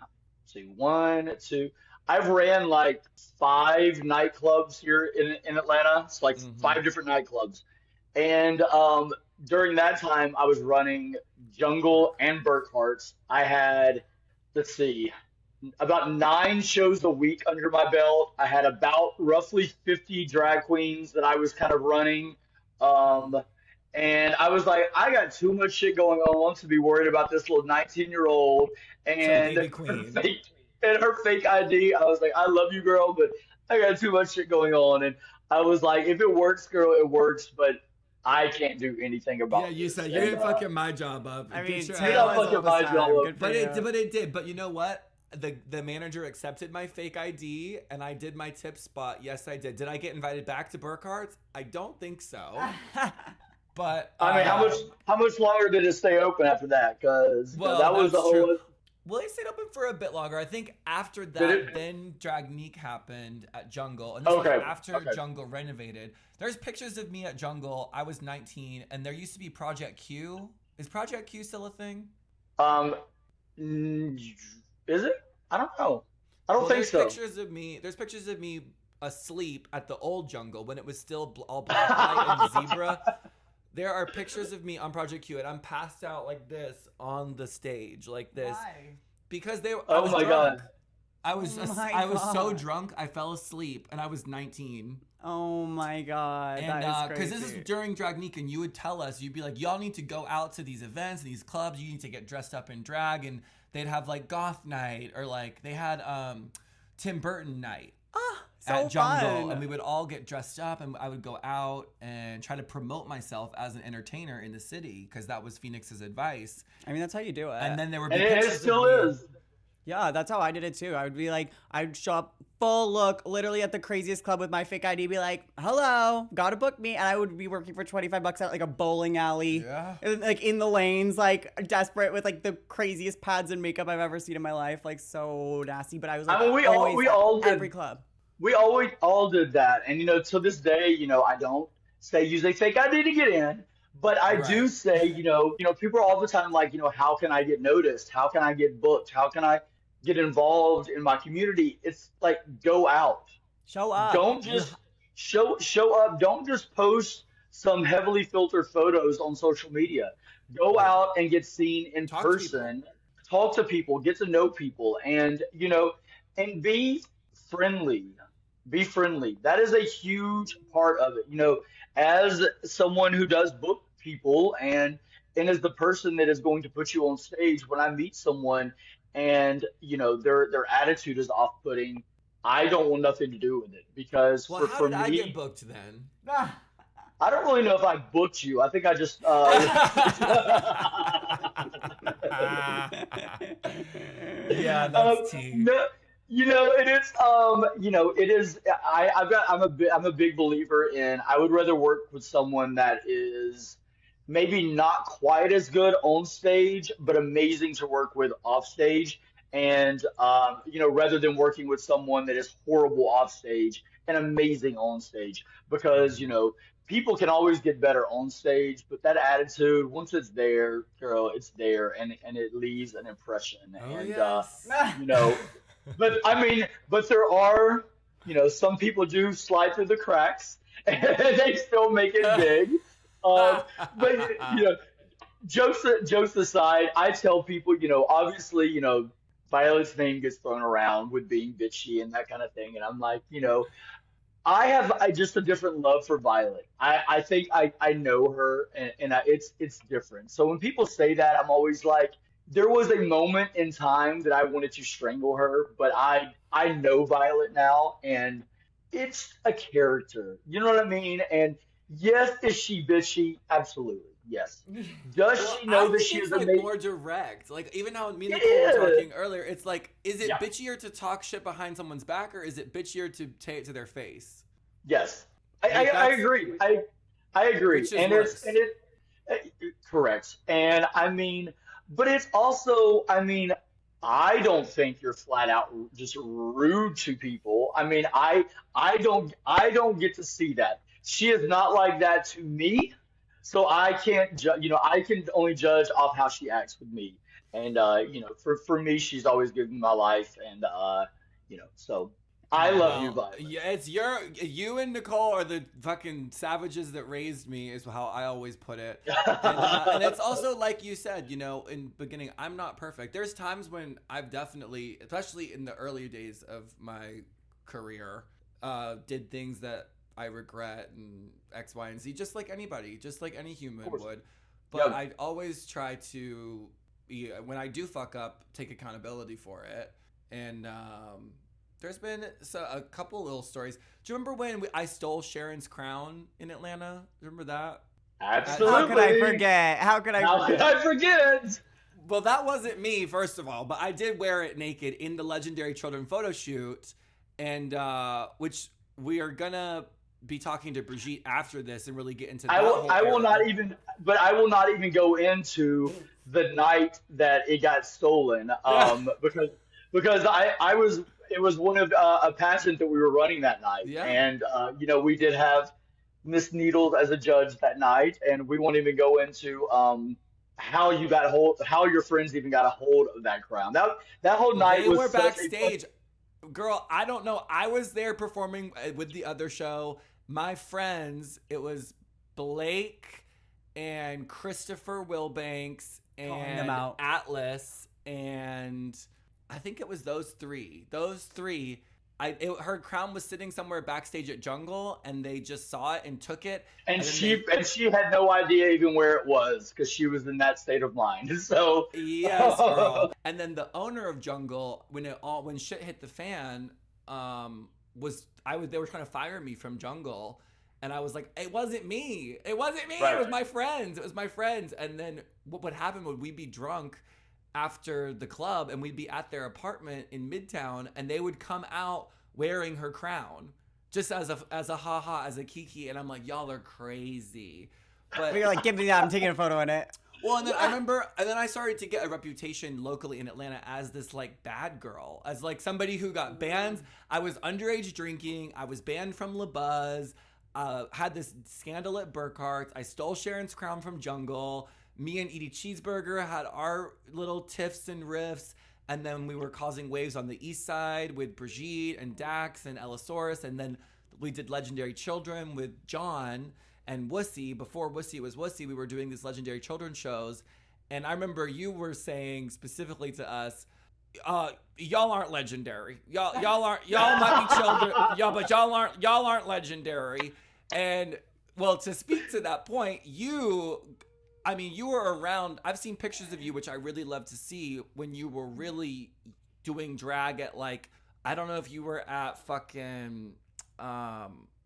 1, 2. I've ran like 5 nightclubs here in Atlanta. It's like 5 different nightclubs. And during that time, I was running Jungle and Burkhart's. I had, let's see, about 9 shows a week under my belt. I had about roughly 50 drag queens that I was kind of running. And I was like, I got too much shit going on to be worried about this little 19-year-old and her fake ID. I was like, I love you, girl, but I got too much shit going on. And I was like, if it works, girl, it works, but I can't do anything about it. Yeah, you said you didn't fucking my job up. I mean, you're not fucking my job up. But it did. But you know what? The manager accepted my fake ID, and I did my tip spot. Yes, I did. Did I get invited back to Burkhart's? I don't think so. But I mean, how much longer did it stay open after that? Because that was the whole. Well, it stayed open for a bit longer. I think after that, then Gottmik happened at Jungle. And this was after Jungle renovated. There's pictures of me at Jungle. I was 19, and there used to be Project Q. Is Project Q still a thing? Is it? I don't know. I don't think so. There's pictures of me asleep at the old Jungle when it was still all black, white, and zebra. There are pictures of me on Project Q, and I'm passed out like this on the stage, like this. Why? Because I was Oh my drunk. God. I was so drunk, I fell asleep, and I was 19. Oh my God. And that is because crazy. this is during Gottmik, and you would tell us, you'd be like, y'all need to go out to these events and these clubs. You need to get dressed up in drag, and they'd have like goth night, or like they had Tim Burton night. At Jungle, fun. and we would all get dressed up, and I would go out and try to promote myself as an entertainer in the city, because that was Phoenix's advice. I mean, that's how you do it. And then there would be And it pictures still of me. is. Yeah, that's how I did it too. I would be like, I'd show up full look, literally at the craziest club with my fake ID, be like, hello, gotta book me. And I would be working for $25 at like a bowling alley. Yeah. And, like in the lanes, like desperate with like the craziest pads and makeup I've ever seen in my life. Like so nasty. But I was like, I mean, we all did, every club. we always all did that. And, to this day, I don't say use a fake ID to get in. But I do Right. say, people are all the time like, how can I get noticed? How can I get booked? How can I get involved in my community? It's like go out. Show up. Don't just show up. Don't just post some heavily filtered photos on social media. Go out and get seen in Talk to people. person. Talk to people, get to know people, and and be friendly. Be friendly. That is a huge part of it. As someone who does book people and as the person that is going to put you on stage, when I meet someone and their attitude is off-putting, I don't want nothing to do with it because Well, how for did I me, get booked then? I don't really know if I booked you. I think I just Yeah, that's tea. no, it is it is I'm a big believer in I would rather work with someone that is maybe not quite as good on stage but amazing to work with off stage, and rather than working with someone that is horrible off stage and amazing on stage, because people can always get better on stage, but that attitude, once it's there, girl, it's there, and it leaves an impression. Oh, And yes. you know, but I mean, but there are, some people do slide through the cracks, and they still make it big. But jokes aside, I tell people, obviously, Violet's name gets thrown around with being bitchy and that kind of thing, and I'm like, I have just a different love for Violet. I think I know her, and it's different. So when people say that, I'm always like, there was a moment in time that I wanted to strangle her, but I know Violet now, and it's a character. You know what I mean? And yes, is she bitchy? Absolutely, yes. Does she know I that think she it's is like amazing? more direct. Like even how me and It Nicole were is. talking earlier, it's like, is it Yeah. bitchier to talk shit behind someone's back, or is it bitchier to say it to their face? Yes, Like, I that's- agree. I agree, Which is and worse? correct. And I mean, but it's also, I mean, I don't think you're flat out just rude to people. I mean, I don't get to see that. She is not like that to me, so I can't I can only judge off how she acts with me. And for me, she's always given my life, and so I love you, Well, Violet. yeah, it's you and Nicole are the fucking savages that raised me, is how I always put it. And it's also like you said, in beginning, I'm not perfect. There's times when I've definitely, especially in the early days of my career, did things that I regret and X, Y, and Z, just like anybody, just like any human course. would. But Yep. I always try to, when I do fuck up, take accountability for it. And there's been a couple little stories. Do you remember when I stole Sharon's crown in Atlanta? Remember that? Absolutely. How could I forget? How could I How could forget? I forget? Well, that wasn't me, first of all, but I did wear it naked in the legendary children photo shoot, and which we are gonna be talking to Brigitte after this and really get into that I will. whole I will era. not even. But I will not even go into the night that it got stolen. Because I was. It was one of a pageant that we were running that night, Yeah. and we did have Miss Needles as a judge that night, and we won't even go into how how your friends even got a hold of that crown. That whole night They was were such a backstage. Girl, I don't know. I was there performing with the other show. My friends, it was Blake and Christopher Wilbanks Calling them and out. Atlas, and I think it was those three. Her crown was sitting somewhere backstage at Jungle, and they just saw it and took it. And then she had no idea even where it was because she was in that state of mind. So Yes, girl. And then the owner of Jungle, when shit hit the fan, they were trying to fire me from Jungle, and I was like, it wasn't me. It wasn't me. Right. It was my friends. And then what would happen would we be drunk, after the club, and we'd be at their apartment in Midtown, and they would come out wearing her crown, just as a haha, as a kiki, and I'm like, y'all are crazy. But you're like, give me that. I'm taking a photo in it. Well, and then I remember, and then I started to get a reputation locally in Atlanta as this like bad girl, as like somebody who got banned. I was underage drinking. I was banned from La Buzz. Had this scandal at Burkhart's. I stole Sharon's crown from Jungle. Me and Edie Cheeseburger had our little tiffs and riffs. And then we were causing waves on the east side with Brigitte and Dax and Ellisaurus. And then we did Legendary Children with John and Wussy. Before Wussy was Wussy, we were doing these Legendary Children shows. And I remember you were saying specifically to us, y'all aren't legendary. Y'all might be children. But y'all aren't legendary. And well, to speak to that point, you were around. I've seen pictures of you, which I really love to see, when you were really doing drag at like, I don't know if you were at fucking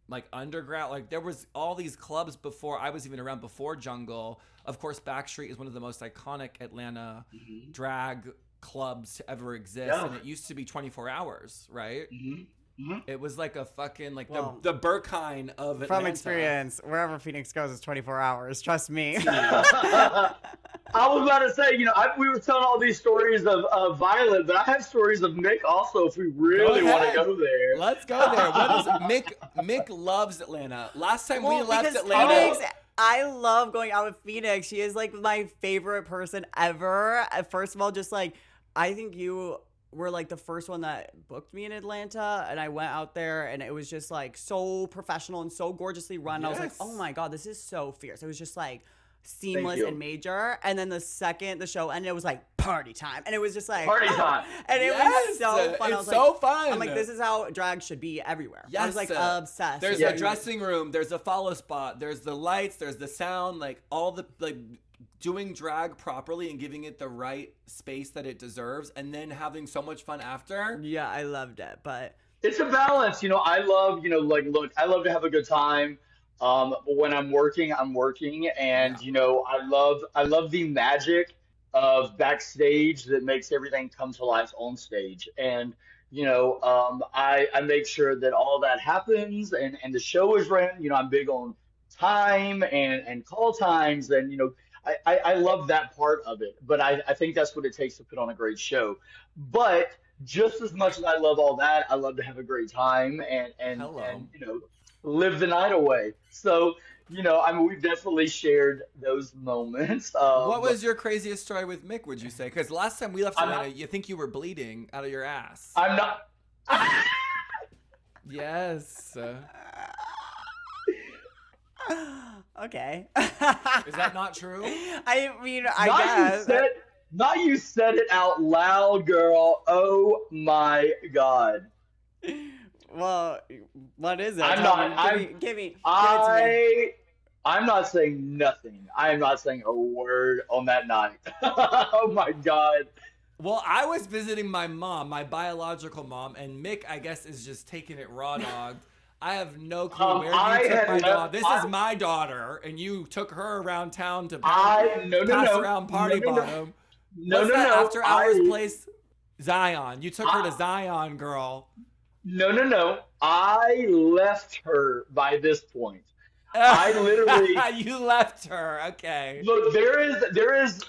like underground. Like there was all these clubs before I was even around, before Jungle. Of course, Backstreet is one of the most iconic Atlanta drag clubs to ever exist, and it used to be 24 hours, right? It was like a fucking like the Berkheim of Atlanta. From experience, wherever Phoenix goes is 24 hours. Trust me. I was about to say, we were telling all these stories of Violet, but I have stories of Mick also if we really want to go there. Let's go there. What is it? Mick loves Atlanta. Last time we left Atlanta. Phoenix, I love going out with Phoenix. She is like my favorite person ever. First of all, just like, I think you were like the first one that booked me in Atlanta, and I went out there, and it was just like so professional and so gorgeously run. Yes. I was like, oh my God, this is so fierce. It was just like seamless and major. And then the second the show ended, it was like party time, and it was just like party time, and it was so fun. It's so fun. I'm like, this is how drag should be everywhere. Yes. I was like obsessed. There's a dressing room, there's a follow spot, there's the lights, there's the sound, like all the like doing drag properly and giving it the right space that it deserves, and then having so much fun after. Yeah, I loved it, but it's a balance. I love, look, I love to have a good time. But when I'm working, and I love the magic of backstage that makes everything come to life on stage. And I make sure that all that happens, and the show is ran. I'm big on time and call times, and I love that part of it. But I think that's what it takes to put on a great show. But just as much as I love all that, I love to have a great time and live the night away. So, we've definitely shared those moments. What was your craziest story with Mick, would you say? Because last time we left Atlanta, you think you were bleeding out of your ass. I'm not. Yes. Okay. Is that not true? I mean, I guess. You said it out loud, girl. Oh my God. Well, what is it? I'm not saying nothing. I am not saying a word on that night. Oh my God. Well, I was visiting my mom, my biological mom, and Mick, I guess, is just taking it raw dogged. I have no clue where you took my daughter. This is my daughter, and you took her around town to pass around party bottom. No. After hours place, Zion. You took her to Zion, girl. No. I left her by this point. I literally. You left her. Okay. Look, there is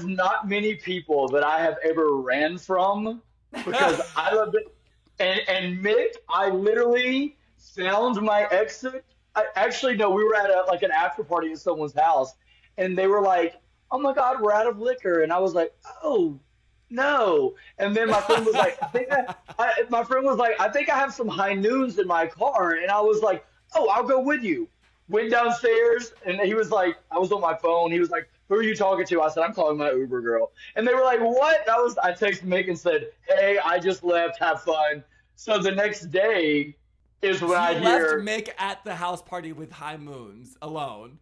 not many people that I have ever ran from because I love it. And Mick, I literally found my exit. We were at an after party at someone's house, and they were like, "Oh my God, we're out of liquor," and I was like, "Oh no!" And then my friend was like, "I think I have some high noons in my car," and I was like, "Oh, I'll go with you." Went downstairs, and he was like, I was on my phone. He was like, "Who are you talking to?" I said, "I'm calling my Uber girl." And they were like, "What?" I texted Mick and said, "Hey, I just left. Have fun." So the next day is when I hear left Mick at the house party with high moons alone.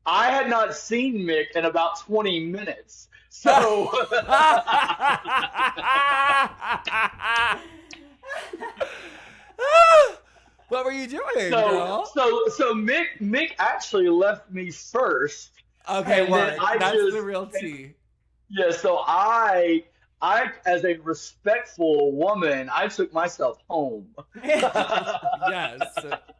I had not seen Mick in about 20 minutes. So what were you doing, girl? So Mick actually left me first. Okay, that's the real tea. Yeah, so as a respectful woman, I took myself home. Yes,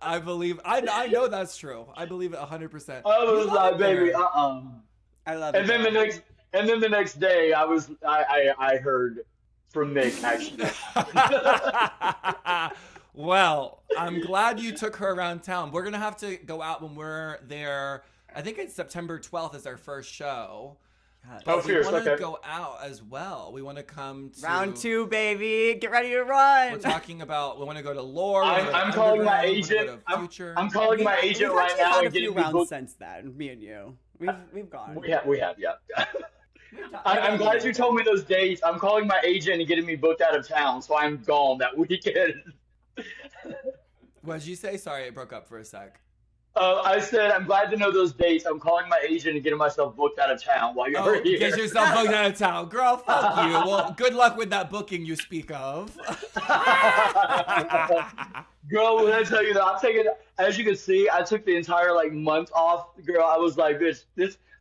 I believe. I know that's true. I believe it 100%. I You was love like, it baby, there. I love And it. then the next day, I heard from Nick actually what happened. Well, I'm glad you took her around town. We're gonna have to go out when we're there. I think it's September 12th is our first show. God. But Oh, we fierce. want to Okay. go out as well. We want to come to Round 2, baby. Get ready to run. We're talking about. We want to go to Lore. I'm calling my Underground, we agent. wanna go to Future. I'm calling my agent We've right actually now had a and few getting me rounds booked. since then, me and you. We've gone. We have, yeah. I'm glad you told me those dates. I'm calling my agent and getting me booked out of town, so I'm gone that weekend. What did you say? Sorry, it broke up for a sec. I said I'm glad to know those dates. I'm calling my agent and getting myself booked out of town while you're Oh, here. get yourself booked out of town. Girl, fuck you. Well, good luck with that booking you speak of. Girl, when I tell you that I'm taking, as you can see, I took the entire like month off. Girl, I was like, bitch,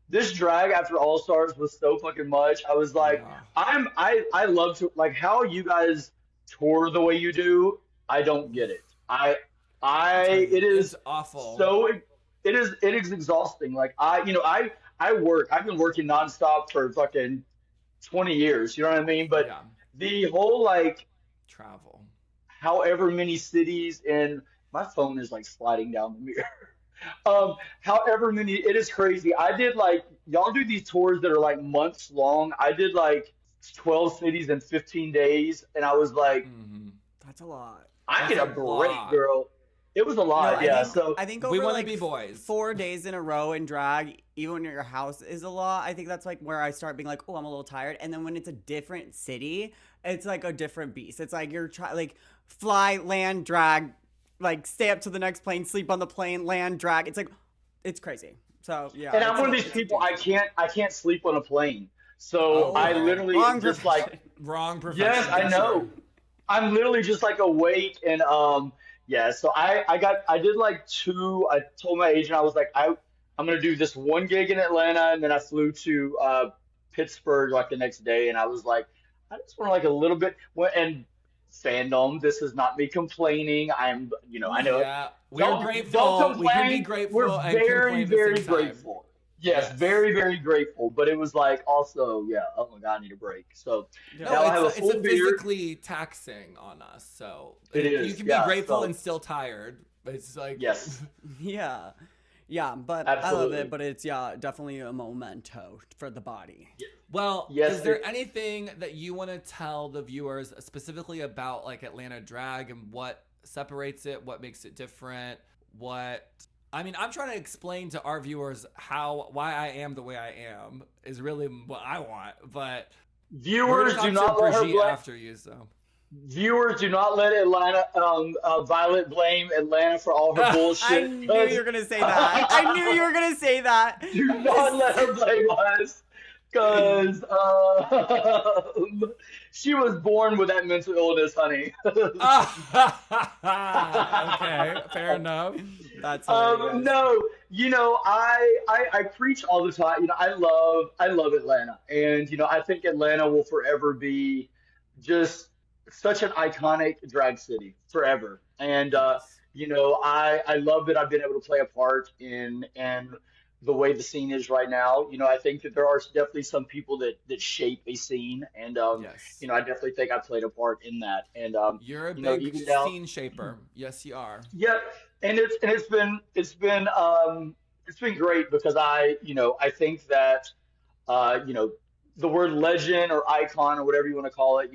this drag after All Stars was so fucking much. I was like, Yeah. I love to like how you guys tour the way you do. I don't get it. It is It's awful. so it is exhausting. Like I work. I've been working nonstop for fucking 20 years. You know what I mean? But Yeah. the whole like Travel. however many cities and my phone is like sliding down the mirror. However many, it is crazy. I did like y'all do these tours that are like months long. I did like 12 cities in 15 days, and I was like, That's a lot. I That's need a a break, lot. girl. It was a No, lot, yeah. So I think We over wanna like be boys. 4 days in a row in drag, even when your house is a lot, I think that's like where I start being like, oh, I'm a little tired. And then when it's a different city, it's like a different beast. It's like you're like fly, land, drag, like stay up to the next plane, sleep on the plane, land, drag. It's like it's crazy. So yeah. and I'm it's one of a- these it's a people big- I can't sleep on a plane. So Oh, I wow. literally Wrong just profession. like Wrong profession. yes, I know. I'm literally just like awake and yeah, so I did like two. I told my agent I was like I'm gonna do this one gig in Atlanta and then I flew to Pittsburgh like the next day and I was like I just want like a little bit and fandom, this is not me complaining. I know Yeah. We're don't grateful. We can be complain. grateful We're and very, complain at the very same time. grateful. Yes, Yes. very, very grateful. But it was like also, yeah, oh my God, I need a break. So No, now I have a it's full a beard. physically taxing on us. So It you is, can be yeah, grateful so- and still tired. It's like Yes, Yeah. Yeah, but I love absolutely. it, but it's definitely a memento for the body. Well, Yes, is there it- anything that you want to tell the viewers specifically about like Atlanta drag and what separates it, what makes it different, I'm trying to explain to our viewers why I am the way I am is really what I want, but we're Viewers gonna do talk not to let her Brigitte blame. after you, so. Viewers do not let Atlanta, Violet blame Atlanta for all her bullshit. I knew you were gonna say that. I knew you were gonna say that. Do not let her blame us, because she was born with that mental illness, honey. Okay, fair enough. That's hilarious. No, I preach all the time. I love Atlanta, and I think Atlanta will forever be just such an iconic drag city forever. And I love that I've been able to play a part in the way the scene is right now. I think that there are definitely some people that shape a scene, and Yes. I definitely think I played a part in that. And You're a you know, big even now- scene shaper. Yes, you are. yeah, and it's been great because I think that the word legend or icon or whatever you want to call it,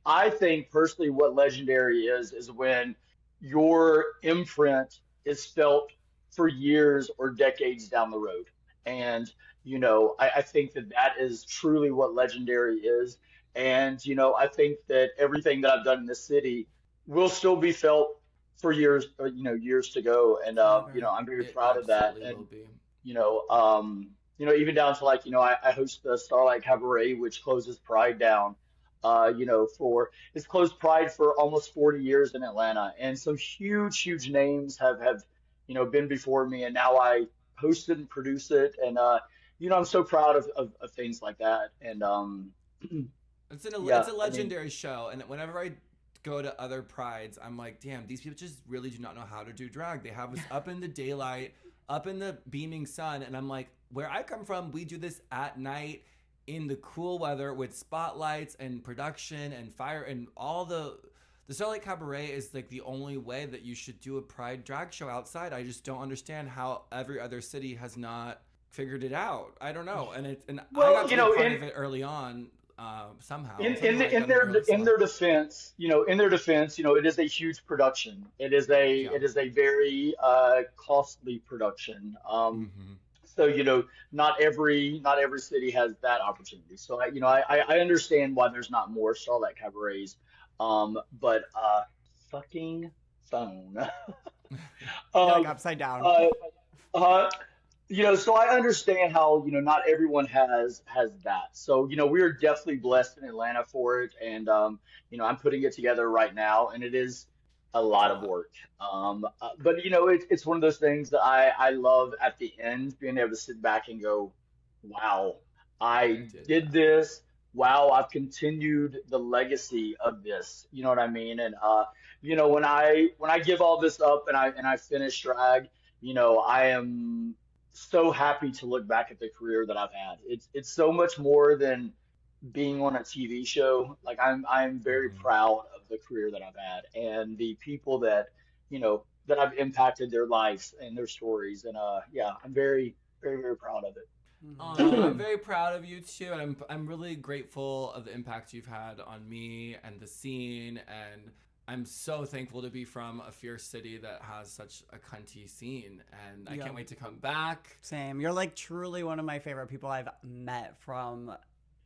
I think personally what legendary is when your imprint is felt for years or decades down the road. And I think that is truly what legendary is. And I think that everything that I've done in this city will still be felt for years, years to go. And I'm very It proud of that. absolutely And will be. even down to like, I host the Starlight Cabaret, which closes Pride down. It's closed Pride for almost 40 years in Atlanta, and some huge names have been before me, and now I host it and produce it, and I'm so proud of things like that. And It's yeah, it's a I mean, legendary show, and whenever I go to other prides, I'm like, damn, these people just really do not know how to do drag. They have us up in the daylight, up in the beaming sun, and I'm like, where I come from, we do this at night in the cool weather with spotlights and production and fire and all the Starlight Cabaret is like the only way that you should do a pride drag show outside. I just don't understand how every other city has not figured it out. I don't know, and I well, got to be part of it early on. Somehow. Somehow I in got in their early slot. defense, it is a huge production. Yeah. It is a very costly production. Mm-hmm. So not every city has that opportunity. So I understand why there's not more Starlight Cabarets. But fucking phone. You're like um, upside down. uh, uh, so I understand how, not everyone has that. So, we are definitely blessed in Atlanta for it, and I'm putting it together right now, and it is a It's a lot of lot. work. But it's one of those things that I love at the end, being able to sit back and go, wow, You I did did that. this. Wow, I've continued the legacy of this. You know what I mean? And when I give all this up and I finish drag, I am so happy to look back at the career that I've had. It's so much more than being on a TV show. Like I'm very Mm-hmm. proud of the career that I've had and the people that I've impacted their lives and their stories. And yeah, I'm very, very, very proud of I'm it. very proud of you too, and I'm really grateful of the impact you've had on me and the scene, and I'm so thankful to be from a fierce city that has such a cunty scene, and I Yeah. can't wait to come back. Same. You're like truly one of my favorite people I've met from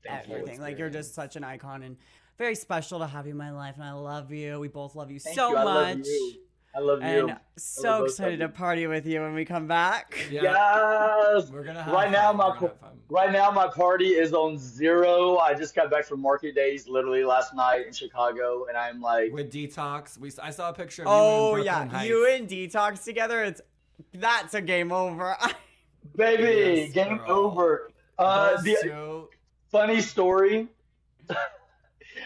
Thank Whole you. everything. Like you're just experience. such an icon and very special to have you in my life. And I love you. We both love you Thank so you. I love much. you. I love And you. I love so both of excited to you. party with you when we come back. Yeah, Yes. we're gonna have Right now fun. my We're gonna have fun. right now my party is on zero. I just got back from Market Days literally last night in Chicago, and I'm like, With Detox, I saw a picture of you in Oh yeah, Brooklyn you Heights. and Detox together, that's a game over. baby, Yes, game girl. over. The Those two. funny story.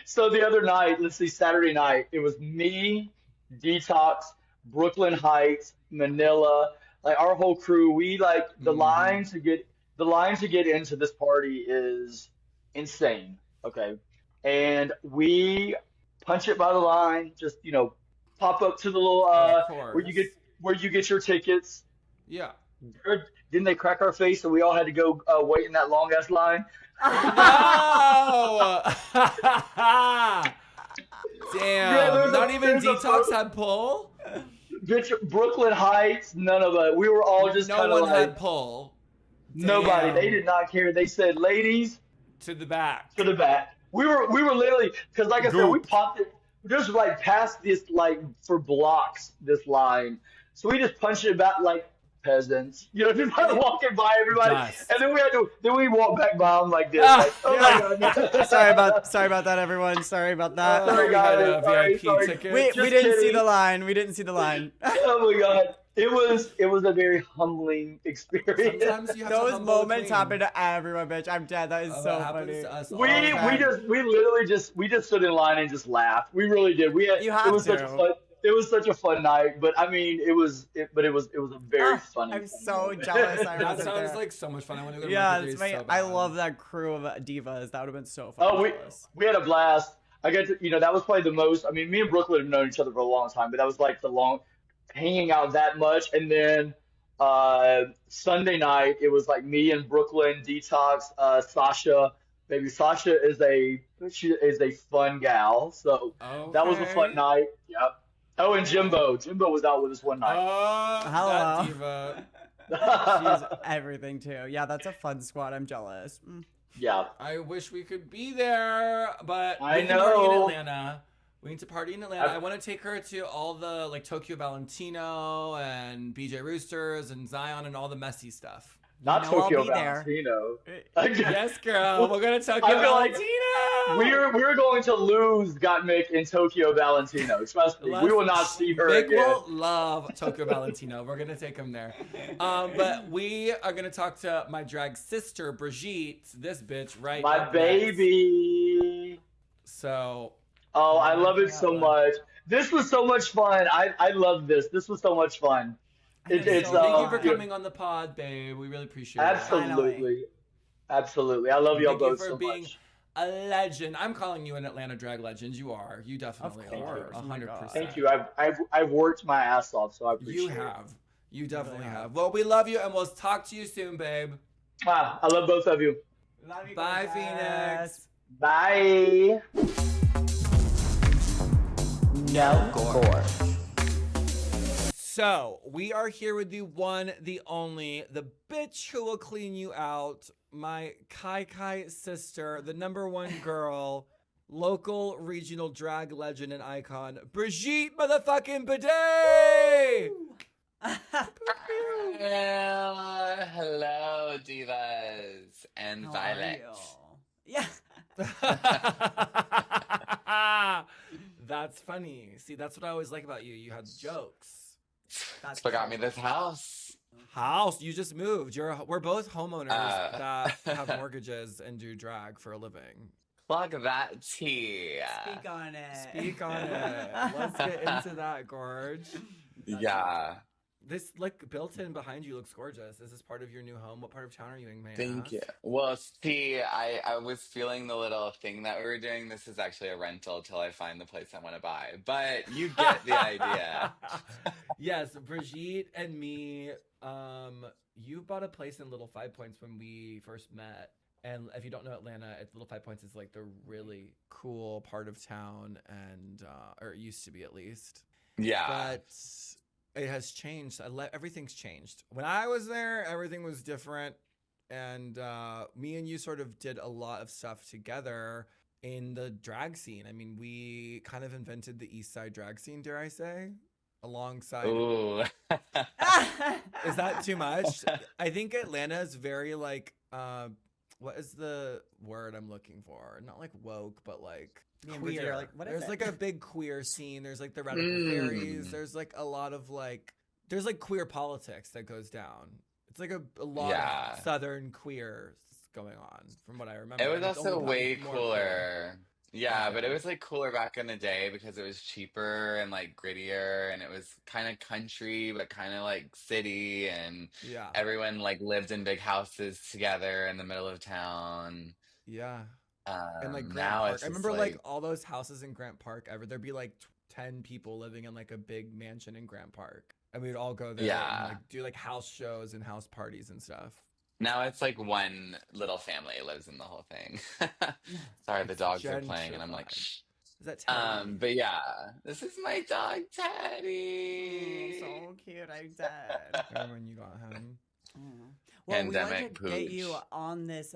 So the other night, let's see, Saturday night, it was me, Detox, Brooklyn Heights, Manila, like our whole crew. We like Mm-hmm. the line to get into this party is insane. Okay. And we punch it by the line, just pop up to the little Of where course. you get your tickets. Yeah. Didn't they crack our face and we all had to go wait in that long ass line? No! Yeah, Damn. Not even there's a Detox photo. had pull? Bitch, Brooklyn Heights, none of it. We were all just No kind of one like had pull. nobody. They Damn. did not care. They said, "Ladies, To the to back. the back." We were literally because, like I said, we Goop. popped it just like past this like for blocks this line. So we just punched it back like peasants, just kind of walking by everybody, and Dust. then we walk back by them like this, like, "Oh my Yeah. god, Sorry about that, everyone. Sorry about that. sorry We had guys, a sorry, VIP sorry, ticket. We just didn't see the kidding." line. We didn't see the line. Oh my God. It was a very humbling experience. Sometimes you have to Those humble the moments happen queen. to everyone, bitch. I'm dead. That is Oh, it so happens funny. to us We all the we time. just we literally just stood in line and just laughed. We really did. We had You have to. it was such a fun night, but I mean it was a very Ah, funny I'm funny so moment. jealous I That wasn't sounds there. like so much fun. I want to go to Yeah, Market it's Days my. so I bad. love that crew of divas. That would have been so fucking Oh, jealous. we had a blast. I got to, that was probably the most. I mean, me and Brooklyn have known each other for a long time, but that was like the long hanging out that much. And then Sunday night, it was like me and Brooklyn, Detox, Sasha. Baby Sasha she is a fun gal, so that was a fun Okay. night. Yep. Oh, and Okay. Jimbo was out with us one night. Oh, that Hello. diva. She's everything too. Yeah, that's a fun squad. I'm jealous. Yeah, I wish we could be there, but we I need to party in know. Atlanta. We need to party in Atlanta. I, I want to take her to all the like Tokyo Valentino and BJ Roosters and Zion and all the messy stuff. Not You know I'll Tokyo be there. Valentino. Yes, girl. We're gonna Tokyo I feel like Valentino. we're going to lose Gottmik in Tokyo Valentino. Trust me, we will not see her Mick again. will love Tokyo Valentino. We're gonna take him there. But we are gonna talk to my drag sister Brigitte, this bitch right My up baby. next. So. Oh, I love it so much. This was so much fun. I love this. This was so much fun. It's Thank you for coming on the pod, babe. We really appreciate it. Absolutely. Absolutely. I love y'all both so much. A legend. I'm calling you an Atlanta drag legend. You are. You definitely are. 100%. Thank you. I've worked my ass off, so I appreciate it. You have. You definitely have. Well, we love you, and we'll talk to you soon, babe. I love both of you. Love you. Bye, guys. Phoenix. Bye. No Gorge. So, we are here with the one, the only, the bitch who will clean you out, my Kai sister, the #1 girl, local regional drag legend and icon, Brigitte motherfucking Bidet! Hello, divas and How Violet. Yeah. That's funny. See, that's what I always like about you. You had jokes. That's what got me this house. House? You just moved. We're both homeowners that have mortgages and do drag for a living. Plug that tea. Speak on it. Speak on it. Let's get into that, Gorge. Yeah. This built-in behind you looks gorgeous. Is this part of your new home? What part of town are you in, man? Thank you. Well, see, I was feeling the little thing that we were doing. This is actually a rental till I find the place I want to buy. But you get the idea. Yes, Brigitte and me, you bought a place in Little Five Points when we first met. And if you don't know Atlanta, Little Five Points is like the really cool part of town, and or it used to be at least. Yeah. But it has changed. Everything's changed. When I was there, everything was different. And me and you sort of did a lot of stuff together in the drag scene. I mean, we kind of invented the East Side drag scene, dare I say, alongside. Ooh. Is that too much? I think Atlanta is very like, what is the word I'm looking for? Not like woke, but like queer. Like, what is There's it? like a big queer scene. There's like the Radical Fairies. There's like a lot of there's like queer politics that goes down. It's like a lot of Southern queer going on from what I remember. It was It's also only way gotten more cooler. Yeah, but it was like cooler back in the day because it was cheaper and like grittier, and it was kind of country but kind of like city, and everyone like lived in big houses together in the middle of town. Yeah. And like Grant now Park. it's I remember just, like all those houses in Grant Park there'd be like 10 people living in like a big mansion in Grant Park. And we'd all go there and like do like house shows and house parties and stuff. Now it's like one little family lives in the whole thing. Sorry, the dogs are playing and I'm like, shh. Is that Teddy? But yeah, this is my dog Teddy. So cute, I did. Remember when you got him? Well, Pandemic we wanted to get you pooch. on this.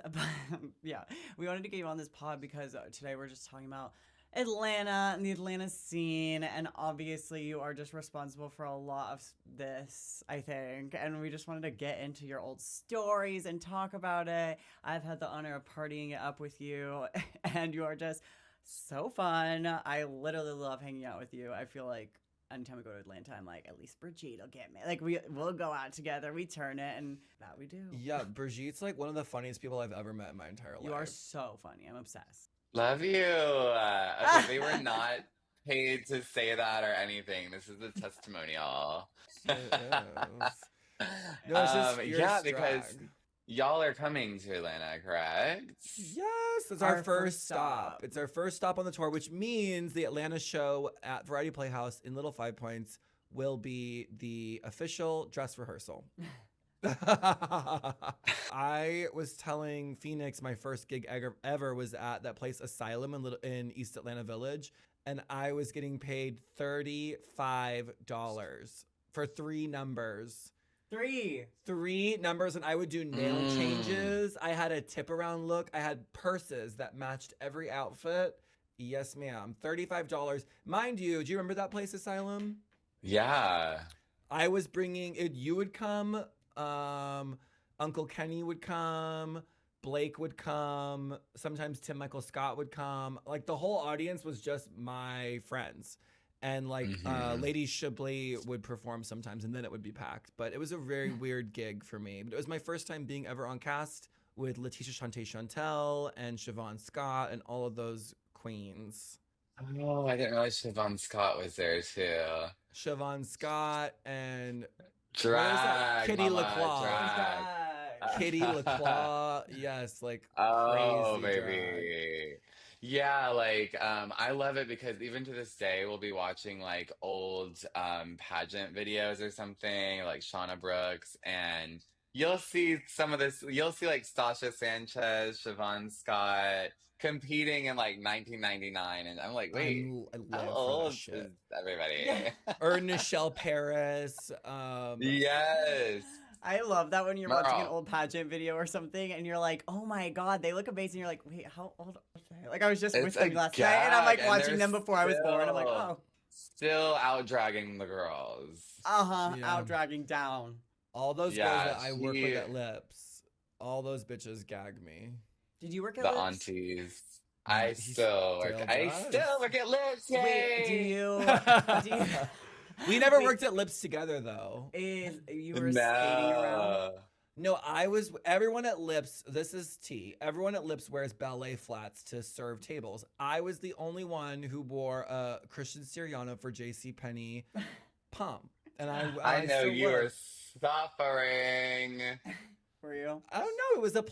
We wanted to get you on this pod because today we're just talking about Atlanta and the Atlanta scene, and obviously you are just responsible for a lot of this, I think, and we just wanted to get into your old stories and talk about it. I've had the honor of partying it up with you, and you are just so fun. I literally love hanging out with you. I feel like anytime we go to Atlanta, I'm like, at least Brigitte will get me. Like, we'll go out together, we turn it, and that we do. Yeah, Brigitte's like one of the funniest people I've ever met in my entire life. You are so funny. I'm obsessed. Love you. Okay, they were not paid to say that or anything. This is a testimonial. It is. No, it's just fierce because drag. y'all are coming to Atlanta, correct? Yes, it's our first stop. It's our first stop on the tour, which means the Atlanta show at Variety Playhouse in Little Five Points will be the official dress rehearsal. I was telling Phoenix my first gig ever was at that place Asylum in East Atlanta Village, and I was getting paid $35 for 3 numbers. Three numbers, and I would do nail changes. I had a tip around look. I had purses that matched every outfit. Yes, ma'am. $35. Mind you, do you remember that place I was bringing it. You would come. Uncle Kenny would come. Blake would come. Sometimes Tim Michael Scott would come. Like the whole audience was just my friends. And like Lady Shibley would perform sometimes, and then it would be packed. But it was a very weird gig for me. But it was my first time being ever on cast with Letitia Shantae Chantel and Siobhan Scott and all of those queens. Oh, I didn't realize Siobhan Scott was there too. Siobhan Scott and Drag, Kitty mama, LaClaw. drag. Kitty LaClaw, yes, like Oh, crazy baby. Yeah, like I love it because even to this day we'll be watching like old pageant videos or something, like Shauna Brooks, and you'll see some of this, you'll see like Stasha Sanchez, Siobhan Scott competing in like 1999, and I'm like, wait, I how live for old that shit. is everybody? Or Nichelle Paris. Yes. I love that when you're watching an Girl. old pageant video or something and you're like, oh my God, they look amazing. You're like, wait, how old are they? Like I was just with It's them a last night and I'm like gag, and watching they're them before I was born. I'm like, oh. still out dragging the girls. Yeah. Out dragging down. All those girls Yeah, that I work with she- at Lips, all those bitches gag me. Did you work at The Lips? aunties. I He still work. still I does. still work at Lips. Yay! Wait, do you We never Wait. worked at Lips together though. you were skating around? No, everyone at Lips, this is tea. Everyone at Lips wears ballet flats to serve tables. I was the only one who wore a Christian Siriano for JCPenney pump. And I know still you work. were suffering. Were you? I don't know. It was a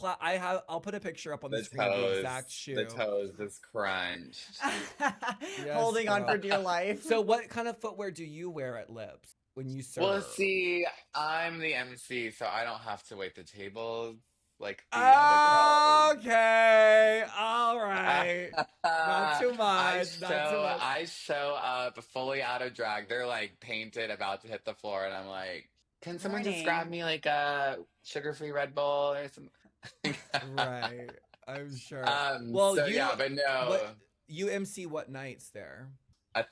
I'll put a picture up on the The screen of the toes, exact shoe. the toes just crunched. Holding on girl. for dear life. So what kind of footwear do you wear at Lips when you serve? Well, see, I'm the MC, so I don't have to wait the tables like the other girls. Okay, all right. Not too much. Not too much. I show up fully out of drag. They're like painted, about to hit the floor, and I'm like, "Can someone just grab me like a sugar-free Red Bull or something?" Right, I'm sure. Well, so yeah, but no. You MC what nights there?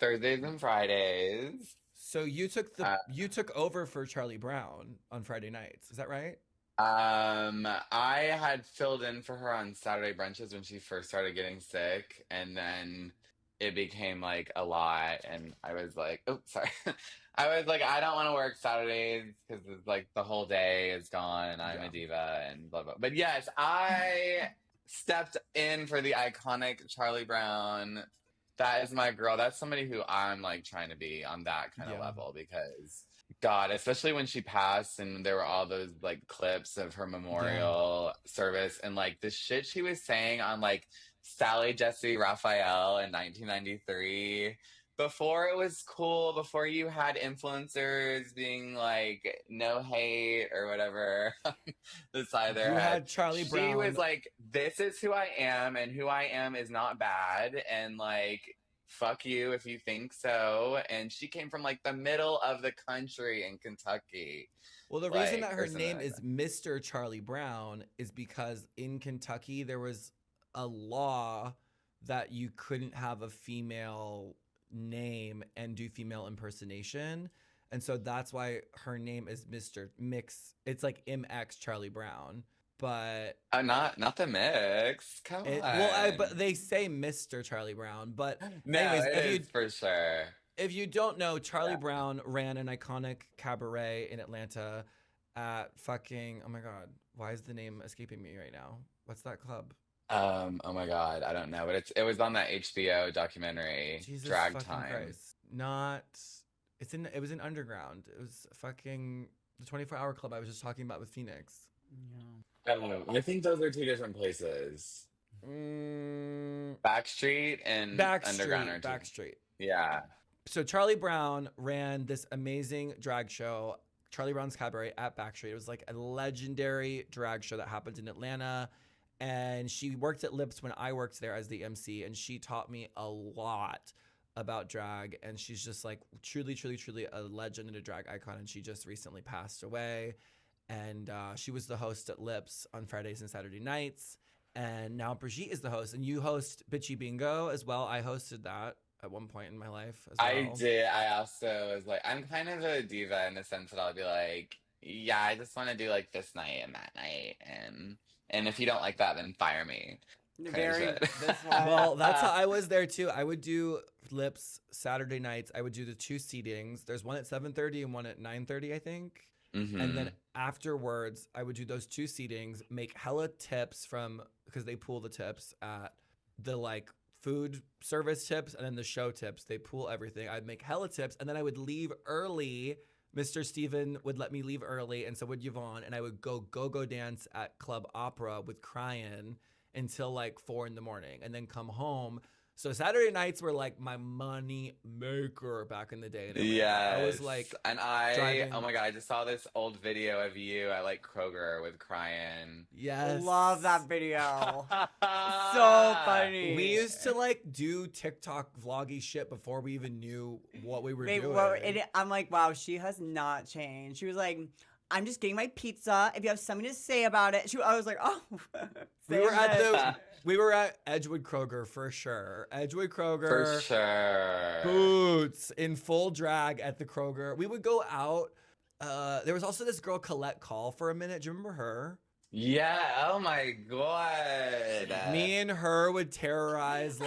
Thursdays and Fridays. So you took over for Charlie Brown on Friday nights. Is that right? I had filled in for her on Saturday brunches when she first started getting sick, and then it became like a lot, and I was like, oh, sorry. I was like, I don't want to work Saturdays because it's like the whole day is gone and I'm a diva and blah, blah. But yes, I stepped in for the iconic Charlie Brown. That is my girl. That's somebody who I'm like trying to be on that kind of level, because God, especially when she passed and there were all those like clips of her memorial service and like the shit she was saying on like Sally Jesse Raphael in 1993. Before it was cool, before you had influencers being like, no hate or whatever, the side of their You head. had Charlie Brown. She was like, this is who I am, and who I am is not bad, and like, fuck you if you think so. And she came from like the middle of the country in Kentucky. Well, the like, reason that her or something name like is Mr. Charlie Brown is because in Kentucky there was a law that you couldn't have a female name and do female impersonation, and so that's why her name is Mr. Mix. It's like MX Charlie Brown, but not the mix. Come on. Well, but they say Mr. Charlie Brown. But no, anyways, it is for sure. If you don't know, Charlie Brown ran an iconic cabaret in Atlanta at fucking, oh my God, why is the name escaping me right now? What's that club? Oh my God, I don't know, but it was on that HBO documentary, Jesus Drag fucking Time. Christ. It was in Underground. It was fucking the 24-hour club I was just talking about with Phoenix. Oh, I think those are two different places. Backstreet and Underground are two. Backstreet. Yeah. So Charlie Brown ran this amazing drag show, Charlie Brown's Cabaret at Backstreet. It was like a legendary drag show that happened in Atlanta. And she worked at Lips when I worked there as the MC, and she taught me a lot about drag. And she's just like truly, truly, truly a legend and a drag icon. And she just recently passed away. And she was the host at Lips on Fridays and Saturday nights. And now Brigitte is the host. And you host Bitchy Bingo as well. I hosted that at one point in my life as well. I did. I also was like, I'm kind of a diva in the sense that I'll be like, yeah, I just want to do like this night and that night, and if you don't like that, then fire me. Kind of Very shit. this one. Well, that's how I was there too. I would do lips Saturday nights. I would do the 2 seatings. There's one at 7:30 and one at 9:30, I think. And then afterwards, I would do those 2 seatings, make hella tips because they pool the tips at the like food service tips and then the show tips. They pool everything. I'd make hella tips and then I would leave early. Mr. Steven would let me leave early, and so would Yvonne, and I would go dance at Club Opera with Cryan until like 4 in the morning and then come home. So Saturday nights were like my money maker back in the day. Yeah, I was like, and oh my God, I just saw this old video of you at like Kroger with Cryan. Yes. Love that video. So funny. We used to like do TikTok vloggy shit before we even knew what we were doing. I'm like, wow, she has not changed. She was like, I'm just getting my pizza. If you have something to say about it, I was like, oh. We were at Edgewood Kroger for sure. Edgewood Kroger. For sure. Boots in full drag at the Kroger. We would go out. There was also this girl, Colette Call, for a minute. Do you remember her? Yeah. Oh my God. Me and her would terrorize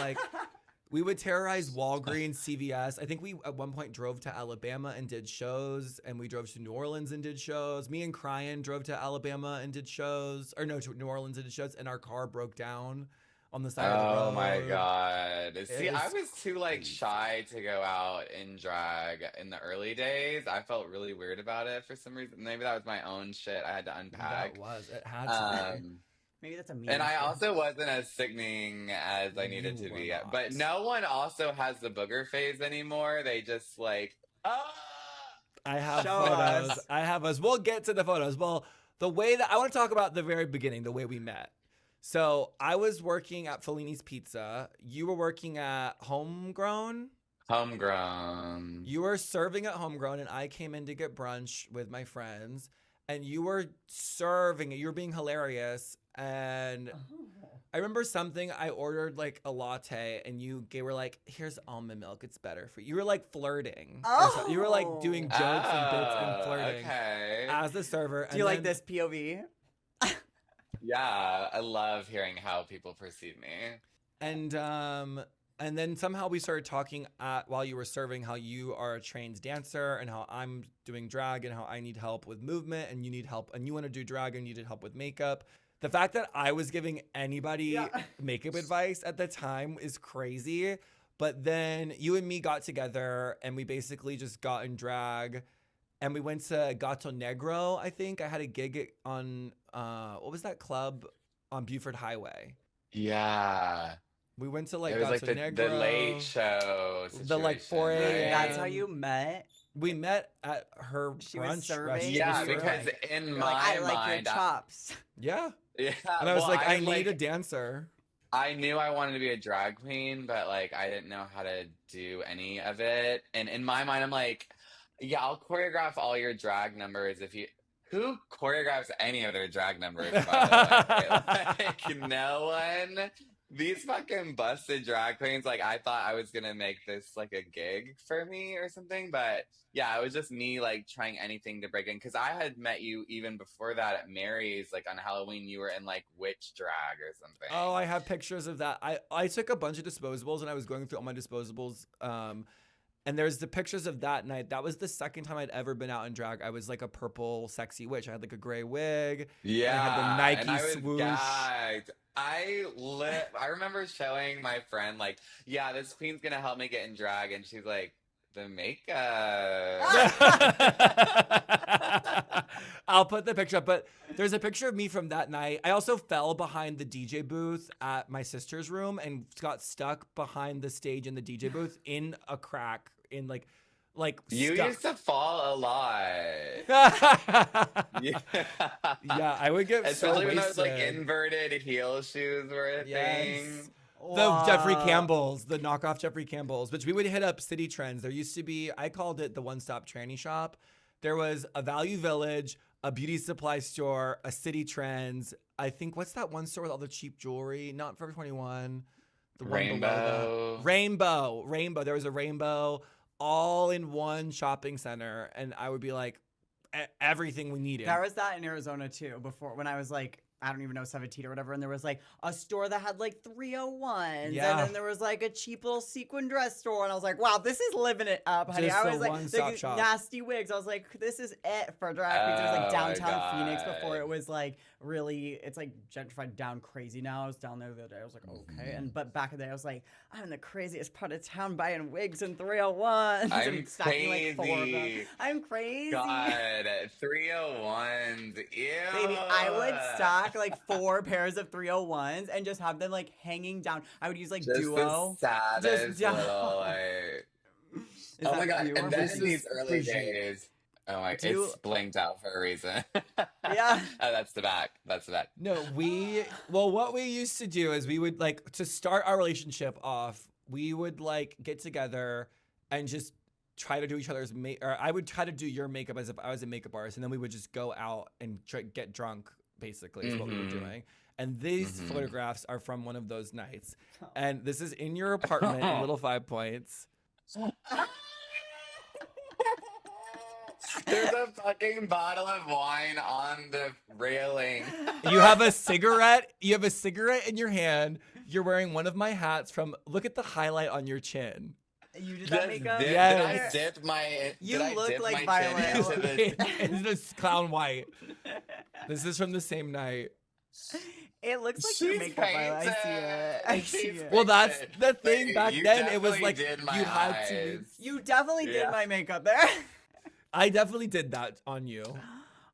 we would terrorize Walgreens, CVS. I think we at one point drove to Alabama and did shows, and we drove to New Orleans and did shows. Me and Cryan drove to Alabama and did shows, to New Orleans and did shows, and our car broke down on the side of the road. Oh my God. See, I was too like shy to go out in drag in the early days. I felt really weird about it for some reason. Maybe that was my own shit I had to unpack. It had to be. Maybe that's a meme. And I also wasn't as sickening as I needed to be. But no one also has the booger phase anymore. They just like, I have photos. I have us. We'll get to the photos. Well, the way that I want to talk about the very beginning, the way we met. So I was working at Fellini's Pizza. You were working at Homegrown. Homegrown. You were serving at Homegrown, and I came in to get brunch with my friends. And you were serving it. You were being hilarious. And I remember something. I ordered like a latte, and you were like, "Here's almond milk. It's better for you." You were like flirting. You were like doing jokes and bits and flirting as the server. Do you like this POV? Yeah, I love hearing how people perceive me. And then somehow we started talking while you were serving how you are a trained dancer and how I'm doing drag and how I need help with movement and you need help and you want to do drag and you needed help with makeup. The fact that I was giving anybody makeup advice at the time is crazy. But then you and me got together and we basically just got in drag and we went to Gato Negro, I think. I had a gig on, what was that club on Buford Highway? Yeah. We went to like it was Gato like Negro. the late show situation, the like 4 a.m. Right? That's how you met? We met at her She was brunch serving? restaurant. Yeah, because in my I like mind, your chops. Yeah. Yeah. And I was like, I need like, a dancer. I knew I wanted to be a drag queen, but like I didn't know how to do any of it. And in my mind, I'm like, yeah, I'll choreograph all your drag numbers if you. Who choreographs any of their drag numbers, by the way? Like, no one. These fucking busted drag queens, like, I thought I was gonna make this, like, a gig for me or something, but, yeah, it was just me, like, trying anything to break in, because I had met you even before that at Mary's, like, on Halloween, you were in, like, witch drag or something. Oh, I have pictures of that. I took a bunch of disposables, and I was going through all my disposables, and there's the pictures of that night. That was the second time I'd ever been out in drag. I was like a purple sexy witch. I had like a gray wig. Yeah. I had the Nike and I was swoosh. gagged. I remember showing my friend, like, yeah, this queen's gonna help me get in drag. And she's like, the makeup. I'll put the picture up, but there's a picture of me from that night. I also fell behind the DJ booth at my sister's room and got stuck behind the stage in the DJ booth in a crack in like you stuck. used to fall a lot. Yeah, I would get especially so when those like wasted. inverted heel shoes were a thing. The Jeffrey Campbell's, the knockoff Jeffrey Campbell's, which we would hit up City Trends. There used to be, I called it the one-stop tranny shop. There was a Value Village, a beauty supply store, a City Trends. I think, what's that one store with all the cheap jewelry? Not Forever 21. The one below that. Rainbow. There was a Rainbow all in one shopping center. And I would be like, everything we needed. There was that in Arizona too. Before when I was like, I don't even know, 17 or whatever, and there was like a store that had like 301s, Yeah. and then there was like a cheap little sequin dress store, and I was like, wow, this is living it up, honey. Just I a was like, one-stop the shop. nasty wigs. I was like, this is it for drag queens. It was like Oh, my downtown Phoenix before God. it was like really, it's like gentrified down crazy now. I was down there the other day. I was like, okay, but back in the day, I was like, I'm in the craziest part of town buying wigs and 301s. I'm and stacking like 4 of them. crazy. I'm crazy. God, 301s. Ew. Baby, I would stock like 4 pairs of 301s and just have them like hanging down. I would use like Just Duo. the saddest Just- little like. Is Oh that my God! you or And then Brigitte? in these early days, oh my, Do- it's blinked out for a reason. Yeah. Oh, that's the back. That's the back. No, what we used to do is we would like to start our relationship off. We would like get together and just try to do each other's or I would try to do your makeup as if I was a makeup artist, and then we would just go out and get drunk. Basically, is what we were doing. And these photographs are from one of those nights. And this is in your apartment in Little 5 Points. There's a fucking bottle of wine on the railing. You have a cigarette. You have a cigarette in your hand. You're wearing one of my hats from. Look at the highlight on your chin. You did that makeup? Did Yes. I dip my? You did I look dip like my chin Violet. into the- It's just clown white. This is from the same night. It looks like She's your makeup. I see it. I painted. see She's it. Well, that's painted. the thing. But Back you then, it was definitely like did my you had to. eyes. You definitely did Yeah. my makeup there. I definitely did that on you.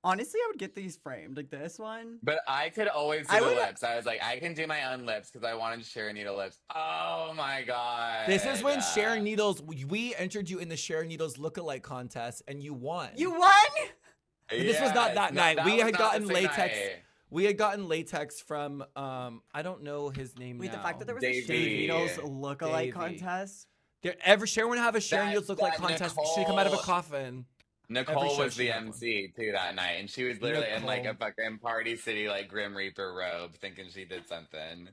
Honestly, I would get these framed, like this one. But I could always do I the would- lips. I was like, I can do my own lips because I wanted to share needle lips. Oh my God. This is when Sharon Needles. We entered you in the Sharon Needles lookalike contest, and you won. You won? But this was not that night. We was had not gotten the same latex. night. We had gotten latex from I don't know his name Wait, now. the fact that there was Davey. a Shady Needles lookalike Davey. contest. Sharon would have a Sharon That- Needles lookalike that contest. She'd come out of a Nicole- coffin. Nicole show was she the had one. MC too that night, and she was literally in like a Nicole. fucking Party City like Grim Reaper robe, thinking she did something.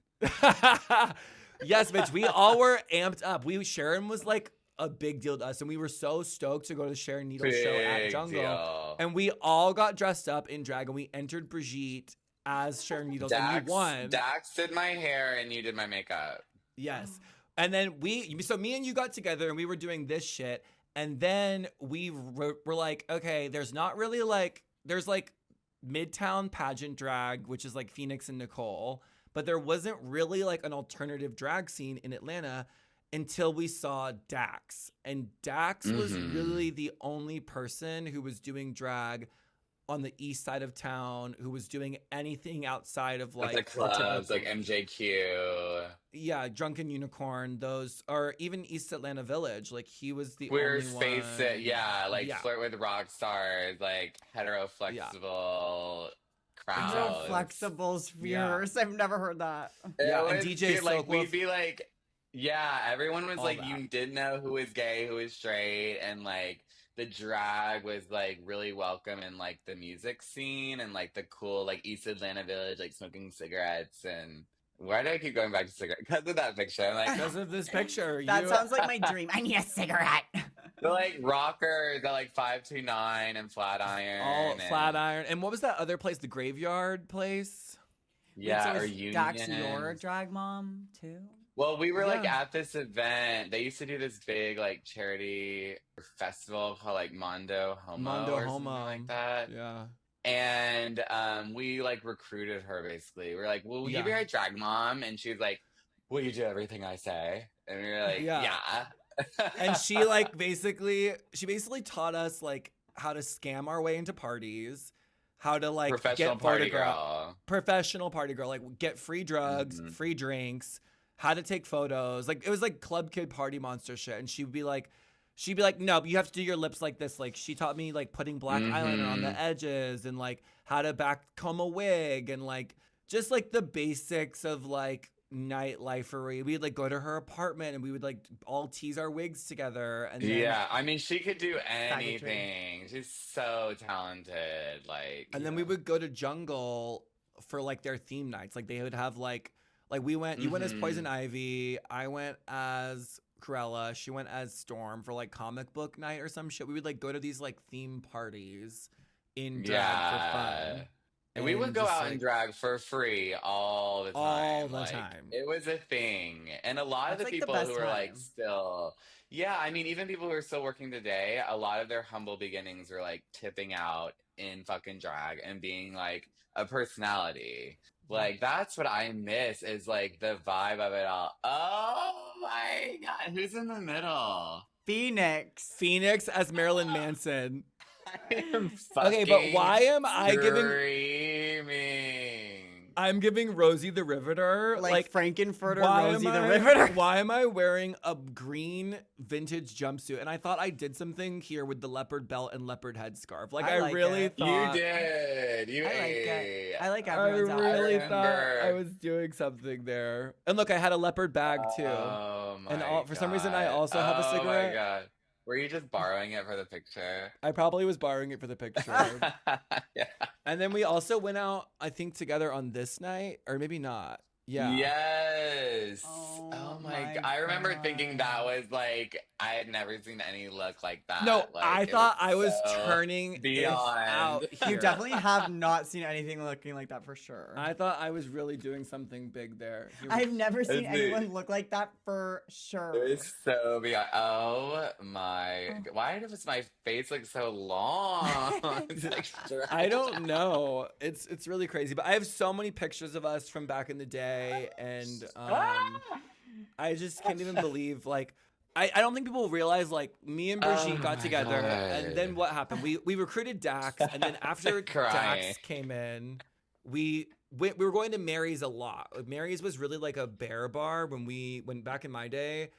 Yes, bitch. We all were amped up. Sharon was like a big deal to us, and we were so stoked to go to the Sharon Needles show at Big Jungle. deal. And we all got dressed up in drag, and we entered Brigitte as Sharon Needles, and you won. Dax did my hair, and you did my makeup. Yes. And then so me and you got together, and we were doing this shit. And then we were like, okay, there's like Midtown pageant drag, which is like Phoenix and Nicole, but there wasn't really like an alternative drag scene in Atlanta until we saw Dax. And Dax was really the only person who was doing drag on the east side of town, who was doing anything outside of like the clubs, like MJQ. Yeah, Drunken Unicorn, those, or even East Atlanta Village. Like he was the Queer only space one. it, yeah, like Yeah. flirt with rock stars, like hetero flexible crowds. Oh, flexible spheres. I've never heard that. Yeah, It and was DJ good, like Silk Wolf. we'd be like, yeah, everyone was All like, that. you didn't know who was gay, who was straight, and like the drag was like really welcome in like the music scene and like the cool like East Atlanta Village, like smoking cigarettes. And why do I keep going back to cigarettes? Because of that picture. I'm like, Because of this picture. That sounds like my dream. I need a cigarette. the like rockers, the like 529 and Flatiron. all and, Flatiron. And what was that other place? The Graveyard place? Yeah, Wait, so or is Union. Dax your drag mom too? Well, we were like Yeah. at this event. They used to do this big like charity festival called like Mondo Homo Mondo or something Homo. like that. Yeah. And we like recruited her basically. We're like, well, will you be Yeah. our drag mom? And she was like, will you do everything I say? And we were like, Yeah. yeah. And she like basically taught us like how to scam our way into parties, how to like professional get party photograph- girl. professional party girl, like get free drugs, free drinks, how to take photos. Like it was like Club Kid Party Monster shit. And she'd be like, no, but you have to do your lips like this. Like she taught me like putting black eyeliner on the edges and like how to back comb a wig and like just like the basics of like nightlifery. We'd like go to her apartment and we would like all tease our wigs together. And then, Yeah, I mean, she could do anything. She's so talented. Like, and then we would go to Jungle for like their theme nights. Like they would have like we went, you went as Poison Ivy, I went as Cruella, she went as Storm for like comic book night or some shit. We would like go to these like theme parties in drag for fun. And we would go out like, and drag for free all the time. All the like, time. It was a thing. And a lot of the That's, like, the people best who are like time. still, yeah, I mean, even people who are still working today, a lot of their humble beginnings are like tipping out in fucking drag and being like a personality. Like, that's what I miss is like the vibe of it all. Oh my God. Who's in the middle? Phoenix as Marilyn Manson. I am Okay, but why am I giving? Screaming. I'm giving Rosie the Riveter, like Frankenfurter Rosie the Riveter. Why am I wearing a green vintage jumpsuit? And I thought I did something here with the leopard belt and leopard headscarf. Like I really thought you did. You I like it. I like I everyone's really outfit. thought I was doing something there. And look, I had a leopard bag too. Oh my and for some reason, I also have a cigarette. Oh my God. Were you just borrowing it for the picture? I probably was borrowing it for the picture. Yeah. And then we also went out, I think, together on this night, or maybe not. Yeah. Yes. Oh my God. I remember thinking that was like, I had never seen any look like that. No, like, I thought I was turning beyond. out here. You definitely have not seen anything looking like that for sure. I thought I was really doing something big there. I've never seen anyone look like that for sure. It was so beyond. Oh my. Why does my face look so long? It's like I don't know. It's really crazy. But I have so many pictures of us from back in the day. And I just can't even believe, like, I don't think people realize, like, me and Brigitte got together, and then what happened? We recruited Dax, and then after Dax came in, we were going to Mary's a lot. Mary's was really like a bear bar when back in my day,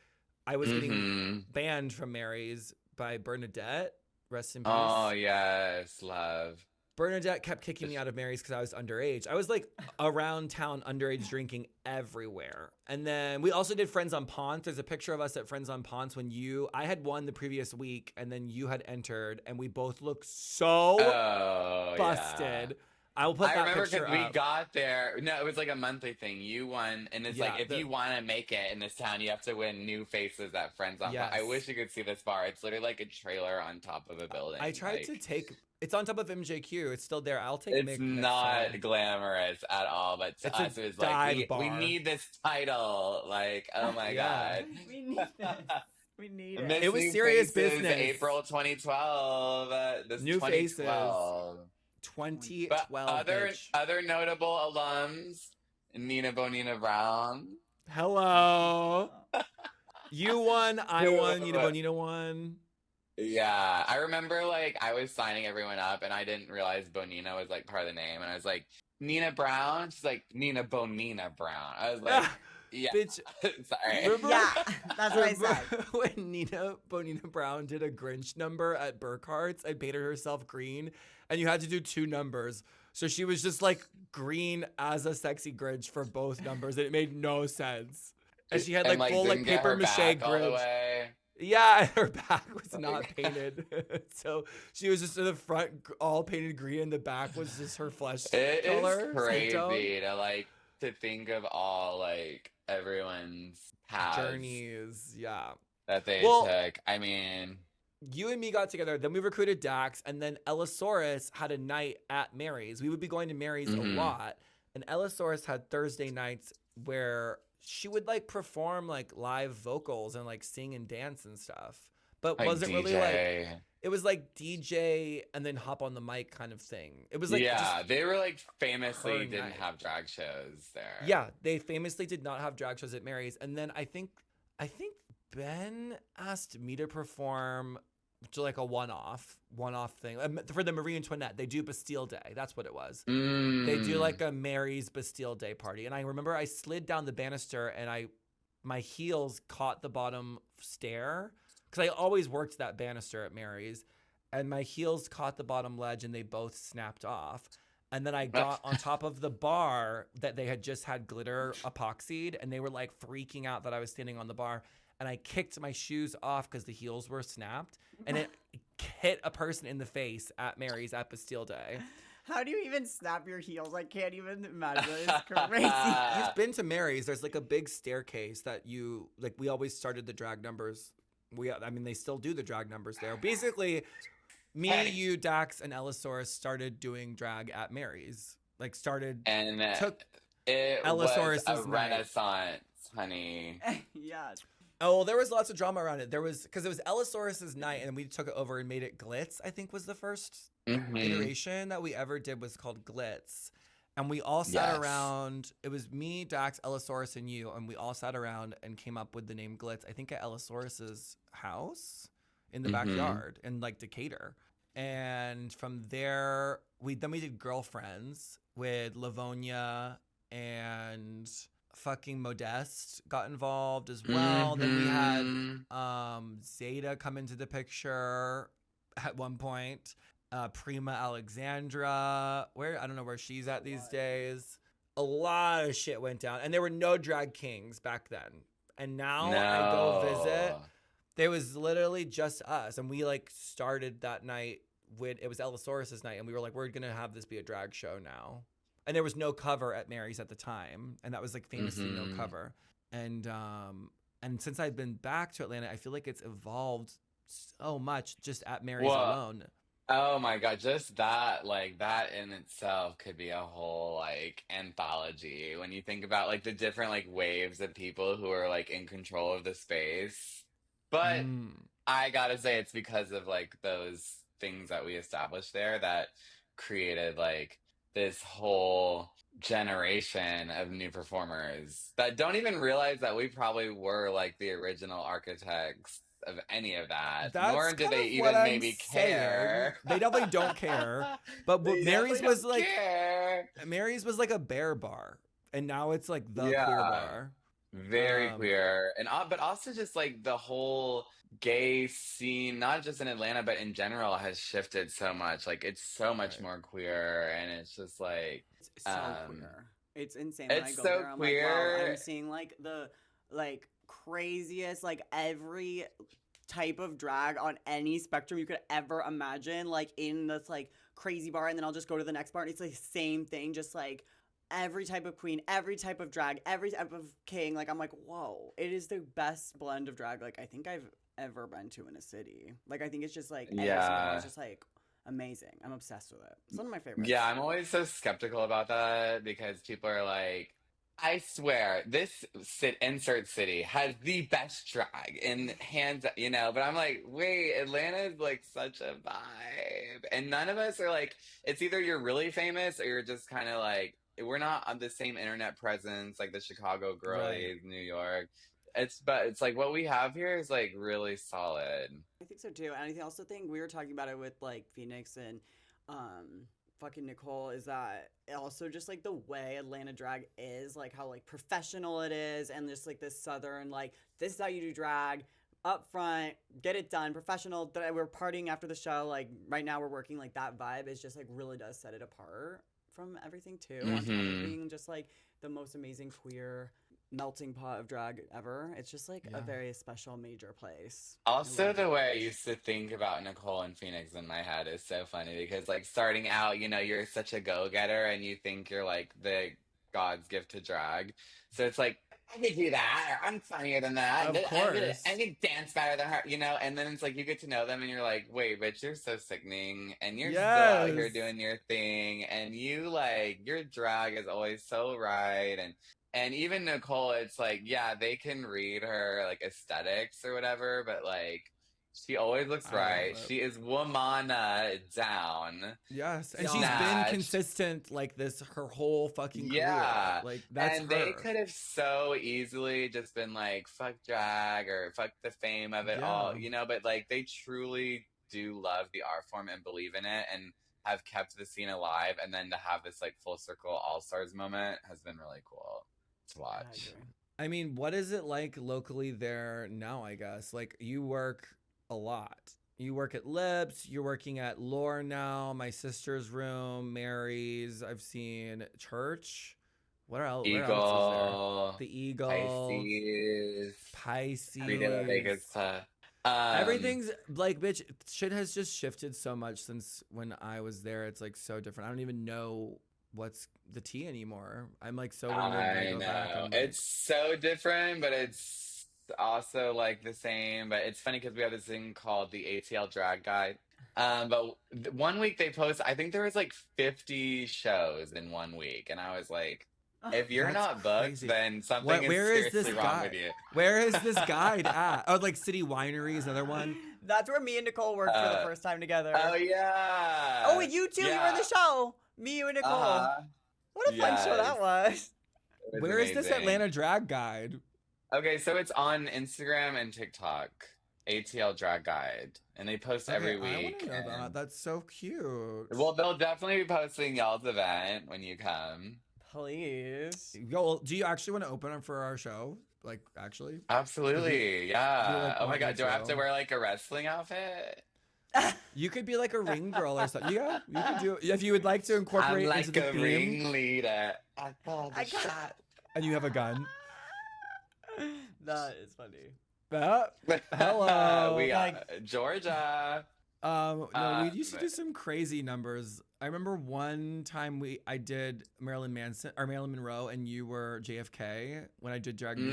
I was getting banned from Mary's by Bernadette. Rest in peace. Oh, yes, love. Bernadette kept kicking me out of Mary's because I was underage. I was like around town underage drinking everywhere. And then we also did Friends on Ponce. There's a picture of us at Friends on Ponce when I had won the previous week and then you had entered and we both looked so busted. Yeah. I will put that remember picture up. We got there. No, it was like a monthly thing. You won, and it's like if you want to make it in this town, you have to win new faces at Friends on Ponce. I wish you could see this bar. It's literally like a trailer on top of a building. I tried to take. It's on top of MJQ. It's still there. I'll take. It's not glamorous at all, but to us, it was like we need this title. Like, oh my God, we need this. We need it. It was serious business. April 2012. This new 2012. Faces. 2012. But other notable alums, Nina Bonina Brown. Hello. You won. I won. Nina Bonina won. Yeah, I remember like I was signing everyone up and I didn't realize Bonina was like part of the name, and I was like, Nina Brown? She's like, Nina Bonina Brown. I was like, yeah. Bitch. Sorry. Remember, yeah, that's what I said. When Nina Bonina Brown did a Grinch number at Burkhart's and painted herself green, and you had to do 2 numbers. So she was just like green as a sexy Grinch for both numbers, and it made no sense. And she had like full like paper mache Grinch. Yeah, and her back was not painted. So she was just in the front all painted green, and the back was just her flesh color. It is crazy to think of all like everyone's paths, journeys, that they took. I mean, you and me got together, then we recruited Dax, and then Ellasaurus had a night at Mary's. We would be going to Mary's a lot, and Ellasaurus had Thursday nights where she would like perform like live vocals and like sing and dance and stuff, but like wasn't DJ. really like, it was like DJ and then hop on the mic kind of thing. It was like, they were like famously didn't have drag shows there. Yeah, they famously did not have drag shows at Mary's. And then I think Ben asked me to perform to like a one-off thing for the Marie Antoinette. They do Bastille Day. That's what it was. They do like a Mary's Bastille Day party. And I remember I slid down the banister and my heels caught the bottom stair because I always worked that banister at Mary's, and my heels caught the bottom ledge and they both snapped off. And then I got on top of the bar that they had just had glitter epoxied, and they were like freaking out that I was standing on the bar. And I kicked my shoes off because the heels were snapped, and it hit a person in the face at Mary's at Bastille Day. How do you even snap your heels? I can't even imagine. It's crazy. You've been to Mary's. There's like a big staircase that we always started the drag numbers. They still do the drag numbers there. Basically, Me, you, Dax, and Ellisaurus started doing drag at Mary's. Like took it was a Ellisaurus's night. renaissance, honey. Yes. Oh, there was lots of drama around it. Because it was Ellisaurus's night, and we took it over and made it Glitz. I think was the first iteration that we ever did was called Glitz. And we all sat around. It was me, Dax, Ellisaurus, and you, and we all sat around and came up with the name Glitz. I think at Ellisaurus's house in the backyard in like Decatur. And from there, we did Girlfriends with Livonia and fucking Modeste got involved as well. Then we had Zeta come into the picture at one point. Prima Alexandra, I don't know where she's at these days. A lot of shit went down, and there were no drag kings back then. And now I go visit. There was literally just us, and we like started that night with it was Ellisaurus's night, and we were like, we're gonna have this be a drag show now. And there was no cover at Mary's at the time, and that was like famously no cover. And since I've been back to Atlanta, I feel like it's evolved so much just at Mary's alone. Oh my God, just that, like that in itself could be a whole like anthology when you think about like the different like waves of people who are like in control of the space. But I gotta say it's because of like those things that we established there that created like this whole generation of new performers that don't even realize that we probably were like the original architects of any of that. Nor do they even maybe care. They definitely don't care. But Mary's was like Mary's was like a bear bar, and now it's like the queer bar. Very queer, and but also just like the whole gay scene, not just in Atlanta but in general, has shifted so much. Like it's so much more queer, and it's just like it's so queer. It's insane. When it's I go so there, I'm queer. Like, wow, I'm seeing like the craziest, like every type of drag on any spectrum you could ever imagine, like in this like crazy bar, and then I'll just go to the next bar and it's like the same thing, just like every type of queen, every type of drag, every type of king. Like I'm like, whoa, it is the best blend of drag like I think I've ever been to in a city. Like I think it's just like it's just like amazing. I'm obsessed with it. It's one of my favorites. Yeah, I'm always so skeptical about that because people are like, I swear, this insert city has the best drag in hands, you know, but I'm like, wait, Atlanta is like such a vibe. And none of us are like, it's either you're really famous or you're just kind of like, we're not on the same internet presence like the Chicago girlies, New York. But it's like what we have here is like really solid. I think so too. And I also think we were talking about it with like Phoenix and fucking Nicole, is that also just like the way Atlanta drag is, like how like professional it is, and just like this southern, like this is how you do drag up front, get it done, professional. We're partying after the show, like right now we're working, like that vibe is just like really does set it apart from everything too. On top of being just like the most amazing queer melting pot of drag ever. It's just like a very special major place. Also, the way I used to think about Nicole and Phoenix in my head is so funny because like starting out, you know, you're such a go-getter and you think you're like the God's gift to drag. So it's like, I could do that, or I'm funnier than that. Of course. I can dance better than her, you know? And then it's like you get to know them and you're like, wait, bitch, you're so sickening and you're still out here doing your thing, and you like, your drag is always so right. And even Nicole, it's like, yeah, they can read her like aesthetics or whatever, but like she always looks right. She is womana down. Yes, and she's been consistent like this her whole fucking career. Like that's and they could have so easily just been like, fuck drag or fuck the fame of it all, you know. But like they truly do love the art form and believe in it, and have kept the scene alive. And then to have this like full circle all stars moment has been really cool to watch. I mean, what is it like locally there now? I guess like you work a lot. You work at Lips, you're working at Lore now, my sister's room, Mary's, I've seen Church. What else? Eagle. Where else is there? The Eagle. Pisces. Everything's like, bitch, shit has just shifted so much since when I was there. It's like so different. I don't even know what's the tea anymore. I'm like so wondering when I go back. Like, it's so different, but it's also like the same. But it's funny because we have this thing called the ATL Drag Guide, But one week they post, I think there was like 50 shows in 1 week. And I was like, if you're That's not booked, crazy. then something is Where is this seriously wrong guide? with you. Where is this guide at? Oh, like City Winery is another one. That's where me and Nicole worked for the first time together. Oh, yeah. Oh, with you two, you were in the show. Me, you, and Nicole. What a fun show that was. Where is this Atlanta drag guide? Okay, so it's on Instagram and TikTok. ATL Drag Guide, and they post every week. I want to know that. That's so cute. Well, they'll definitely be posting y'all's event when you come. Please. Yo, do you actually want to open up for our show? Like, actually? Absolutely, yeah. like, Oh my God, do I have to show? wear like a wrestling outfit? You could be like a ring girl or something. Yeah, you could do if you would like to incorporate I'm like into the a theme. ringleader. I call the shot. And you have a gun. That is funny. Hello. We got Georgia. No, we used to do some crazy numbers. I remember one time I did Marilyn Monroe, and you were JFK when I did Drag Me,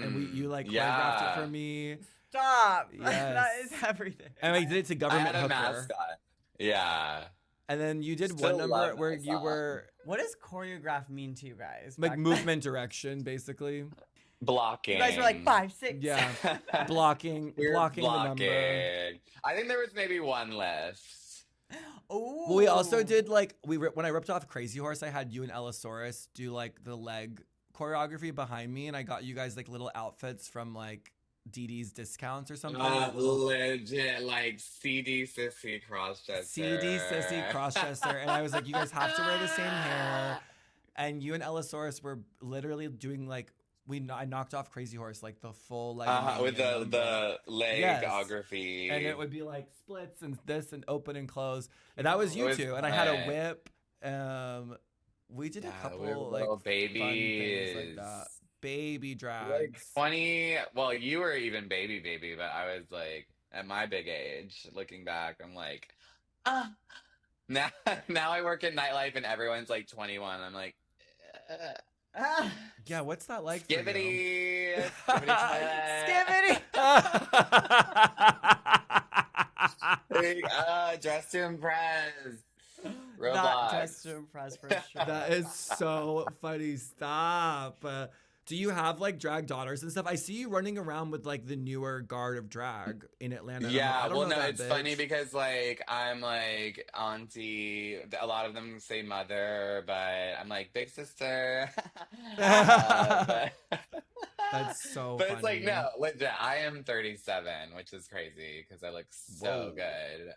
and you like choreographed it for me. Stop. Yes. That is everything. And I did it to Government I had a Hooker. mascot. Yeah. And then you did Still one number love where that you song. were What does choreograph mean to you guys? like back movement direction, basically. Blocking. then? You guys were like 5, 6. Yeah, blocking We were the number. I think there was maybe one left. Oh. Well, we also did like when I ripped off Crazy Horse, I had you and Ellisaurus do like the leg choreography behind me, and I got you guys like little outfits from like Dee Dee's Discounts or something. Legit, like CD Sissy Crosschester. CD Sissy Crosschester, and I was like, you guys have to wear the same hair. And you and Ellisaurus were literally doing like I knocked off Crazy Horse like the full like with the legography. and it would be like splits and this and open and close, and that was you two. And I had a whip. We did a couple like little fun things babies like that. Baby drags. Like 20. Well, you were even baby, but I was like at my big age. Looking back, I'm like, Now I work in nightlife and everyone's like 21. I'm like. Yeah, what's that like? Skibbity. Skibbity. Dress to impress. Roblox. Not dress to impress for sure. That is so funny. Stop. Do you have like drag daughters and stuff? I see you running around with like the newer guard of drag in Atlanta. Yeah, well, no, it's funny because like I'm like auntie. A lot of them say mother, but I'm like big sister. That's so But funny. it's like, no, legit. I am 37, which is crazy because I look so good.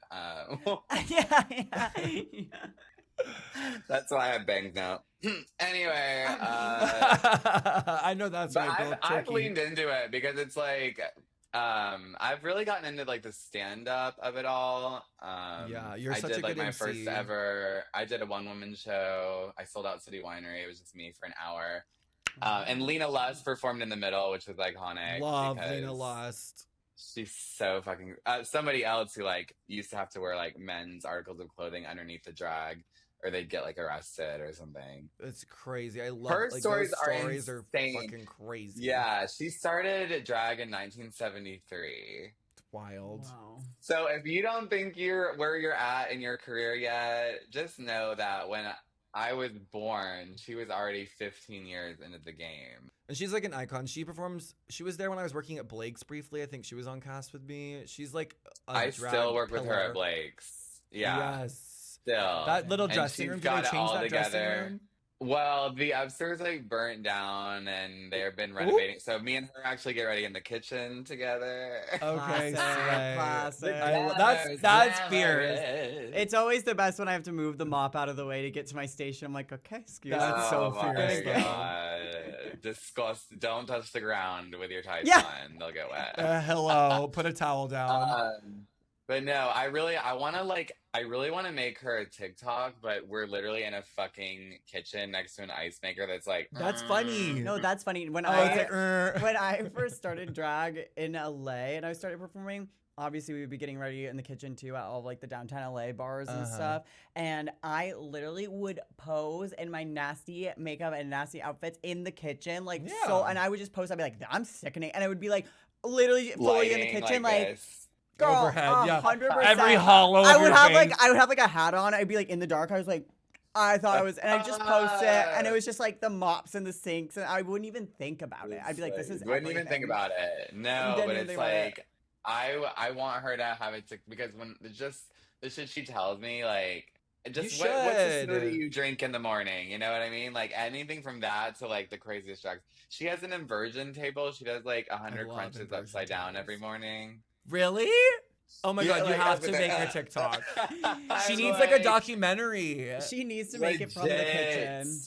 Yeah. That's why I have bangs now. Anyway, I know that's but why I've leaned into it because it's like I've really gotten into like the stand up of it all. Yeah, you're I such did a like good my MC. first ever. I did a one-woman show. I sold out City Winery. It was just me for an hour. And Lena Lust performed in the middle, which was iconic. Love because Lena Lust. She's so fucking. Somebody else who like used to have to wear like men's articles of clothing underneath the drag, or they'd get like arrested or something. It's crazy. I love Her like, stories those are stories are insane. fucking crazy. Yeah, she started drag in 1973. It's wild. Wow. So if you don't think you're where you're at in your career yet, just know that when I was born, she was already 15 years into the game. And she's like an icon. She performs. She was there when I was working at Blake's briefly. I think she was on cast with me. She's like I drag still work with her pillar. at Blake's. Yeah. Yes. Still. That little And dressing she's room. Did they got it change all that dressing together. room? Well, the upstairs like burnt down and they've been renovating. So me and her actually get ready in the kitchen together. Okay, slay. Classic. That's fierce. It's always the best when I have to move the mop out of the way to get to my station. I'm like, okay, excuse me. That's so my fierce, though. God. Disgust. Don't touch the ground with your tights Yeah. on. They'll get wet. Hello. Put a towel down. But no, I really want to make her a TikTok, but we're literally in a fucking kitchen next to an ice maker that's like. That's funny. No, that's funny. When Oh, it's like, when I first started drag in LA and I started performing, obviously we would be getting ready in the kitchen too at all of, like the downtown LA bars and stuff. And I literally would pose in my nasty makeup and nasty outfits in the kitchen, like so. And I would just pose. I'd be like, I'm sickening, and I would be like, literally fully in the lighting kitchen, like this. Girl, overhead. Yeah, 100%. every hollow. I of would your have face. like a hat on. I'd be like in the dark. I was like, I thought I was, and I just post it, and it was just like the mops and the sinks, and I wouldn't even think about it. I'd be like, this is wouldn't even think everything. about it. No, Didn't but even it's think about it. like I want her to have it because when just the shit she tells me, like just what's the smoothie you drink in the morning? You know what I mean? Like anything from that to like the craziest drugs. She has an inversion table. She does like 100 crunches upside down every morning. Really? Oh my God, you have to make her TikTok. She needs like a documentary. She needs to make it from the kitchen.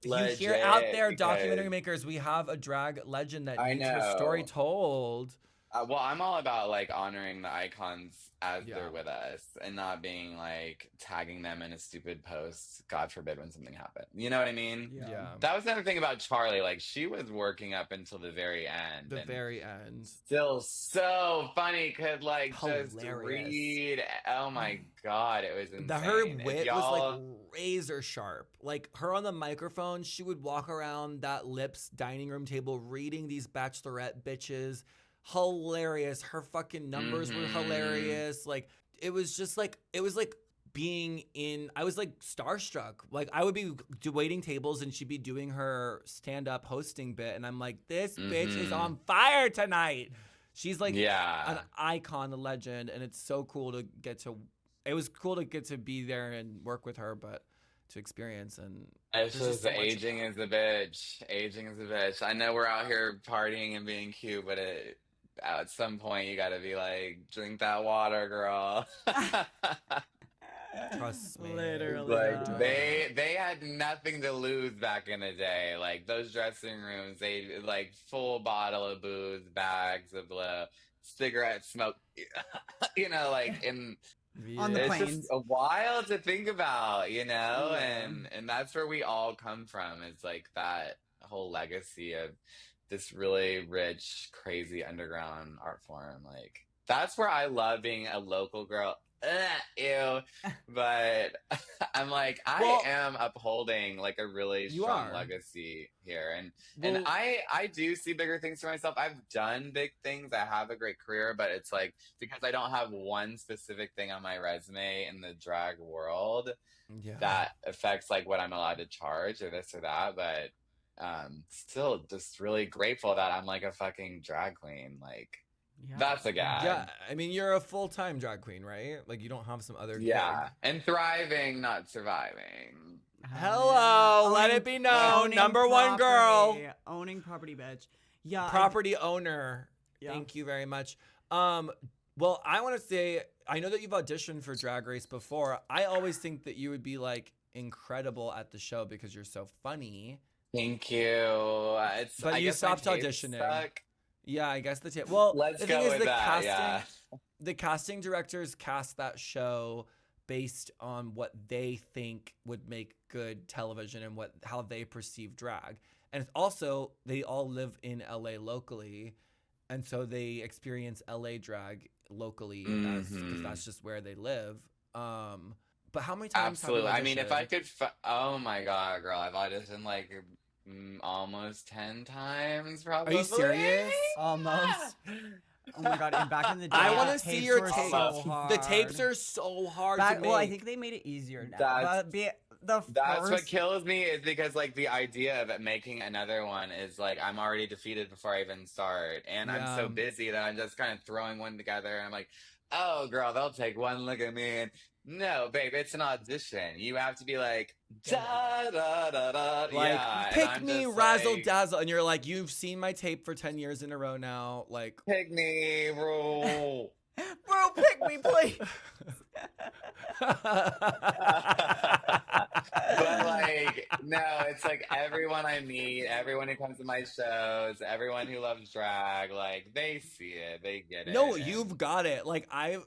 You hear out there, documentary makers, we have a drag legend that needs her story told. Well, I'm all about like honoring the icons as they're with us and not being like tagging them in a stupid post, God forbid, when something happened. You know what I mean? Yeah. That was another thing about Charlie. Like she was working up until the very end. The very end. Still so funny. Could like just read. Oh my God, it was insane. Her wit was like razor sharp. Like her on the microphone, she would walk around that Lips dining room table reading these bachelorette bitches. Hilarious. Her fucking numbers were hilarious. Like it was just like being in, I was like starstruck. Like I would be waiting tables and she'd be doing her stand-up hosting bit and I'm like, this bitch is on fire tonight. She's like an icon, a legend, and it's so cool to get to, it was cool to get to be there and work with her, but to experience. And it's just so aging is a bitch. Aging is a bitch. I know we're out here partying and being cute, but at some point you gotta be like, drink that water, girl. Trust me. Literally. Like they had nothing to lose back in the day. Like those dressing rooms, they like full bottle of booze, bags of cigarette smoke. You know, like in on the it's planes. just wild to think about, you know, and that's where we all come from. It's like that whole legacy of this really rich, crazy underground art form. Like that's where I love being a local girl. Ew. But I'm like, I am upholding like a really strong legacy here. And I do see bigger things for myself. I've done big things. I have a great career, but it's like because I don't have one specific thing on my resume in the drag world that affects like what I'm allowed to charge or this or that. But still just really grateful that I'm like a fucking drag queen. Like that's a guy. Yeah, I mean, you're a full-time drag queen, right? Like you don't have some other gig. And thriving, not surviving. Hello, let it be known. Number one girl. Owning property, bitch. Yeah. Property owner. Yeah. Thank you very much. Well, I want to say, I know that you've auditioned for Drag Race before. I always think that you would be like incredible at the show because you're so funny. Thank you. But you stopped auditioning. Yeah, I guess well, let's the go thing is with that. The casting directors cast that show based on what they think would make good television and how they perceive drag. And it's also, they all live in LA locally, and so they experience LA drag locally because that's just where they live. But how many times? Absolutely. I mean, if I could, oh my God, girl, I've auditioned like almost 10 times, probably. Are you serious? Almost. Oh my God! And back in the day, I want to see your tapes. So the tapes are so hard to make. Well, I think they made it easier now. That's what kills me is because like the idea of it making another one is like I'm already defeated before I even start, and I'm so busy that I'm just kind of throwing one together, and I'm like, oh girl, they'll take one look at me, and no, babe, it's an audition. You have to be like, da da da da. Like, pick me, razzle dazzle, and you're like, you've seen my tape for 10 years in a row now. Like, pick me, bro. Bro, pick me, please. But like, no, it's like everyone I meet, everyone who comes to my shows, everyone who loves drag, like they see it, they get it. No, you've got it. Like I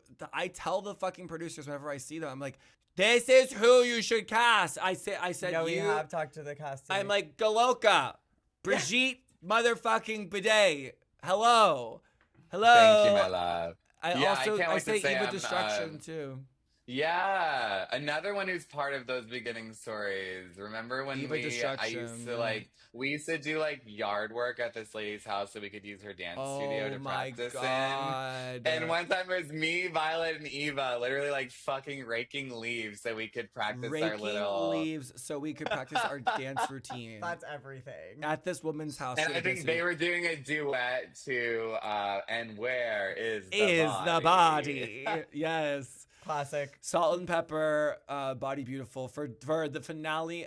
tell the fucking producers whenever I see them, I'm like, this is who you should cast. I said we have talked to the casting. I'm like, Galoka, Brigitte motherfucking Bidet. Hello. Thank you, my love. I say Eva Destruction too. Yeah, another one who's part of those beginning stories. Remember when Eva I used Destruction. to we used to do like yard work at this lady's house so we could use her dance studio Oh to my practice in. God. And one time it was me, Violet, and Eva literally like fucking raking leaves so we could practice our Raking little. leaves so we could practice our dance routine. That's everything. At this woman's house. And I think they were doing a duet to "And Where Is the Body?" Yes. Classic. Salt and Pepper, Body Beautiful for the finale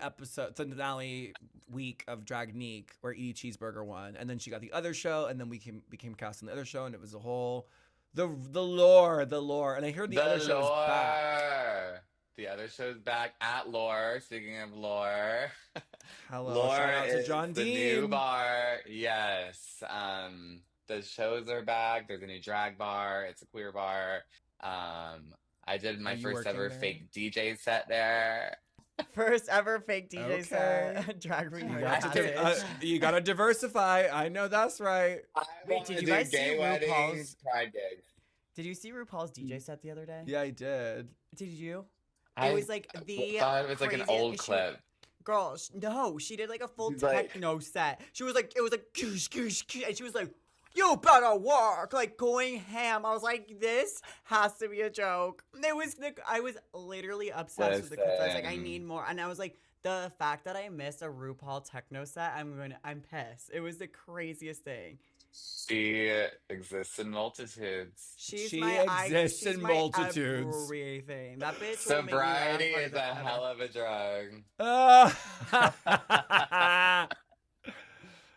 week of Gottmik where Edie Cheeseburger won, and then she got the other show, and then we became cast on the other show, and it was a whole the lore, and I heard the other show is back. The other show's back at Lore. Speaking of Lore, hello, Lore shout out to is John the Dean. new bar. Yes, the shows are back. There's a new drag bar. It's a queer bar. I did my first ever fake DJ set there. First ever fake DJ set. Drag Queen. You gotta diversify. I know that's right. Wait, did you guys see RuPaul's Pride gigs? Did you see RuPaul's DJ set the other day? Yeah, I did. Did you? It was like the. Thought it was like an old clip. Girl, no, she did like a full techno set. She was like, it was like, goosh, goosh, goosh, and she was like, you better work, like going ham. I was like, this has to be a joke. I was literally obsessed with the clips. I was like, I need more. And I was like, the fact that I missed a RuPaul techno set, I'm pissed. It was the craziest thing. She exists in multitudes. She exists in multitudes. Everything. That bitch. Sobriety is a hell of a drug.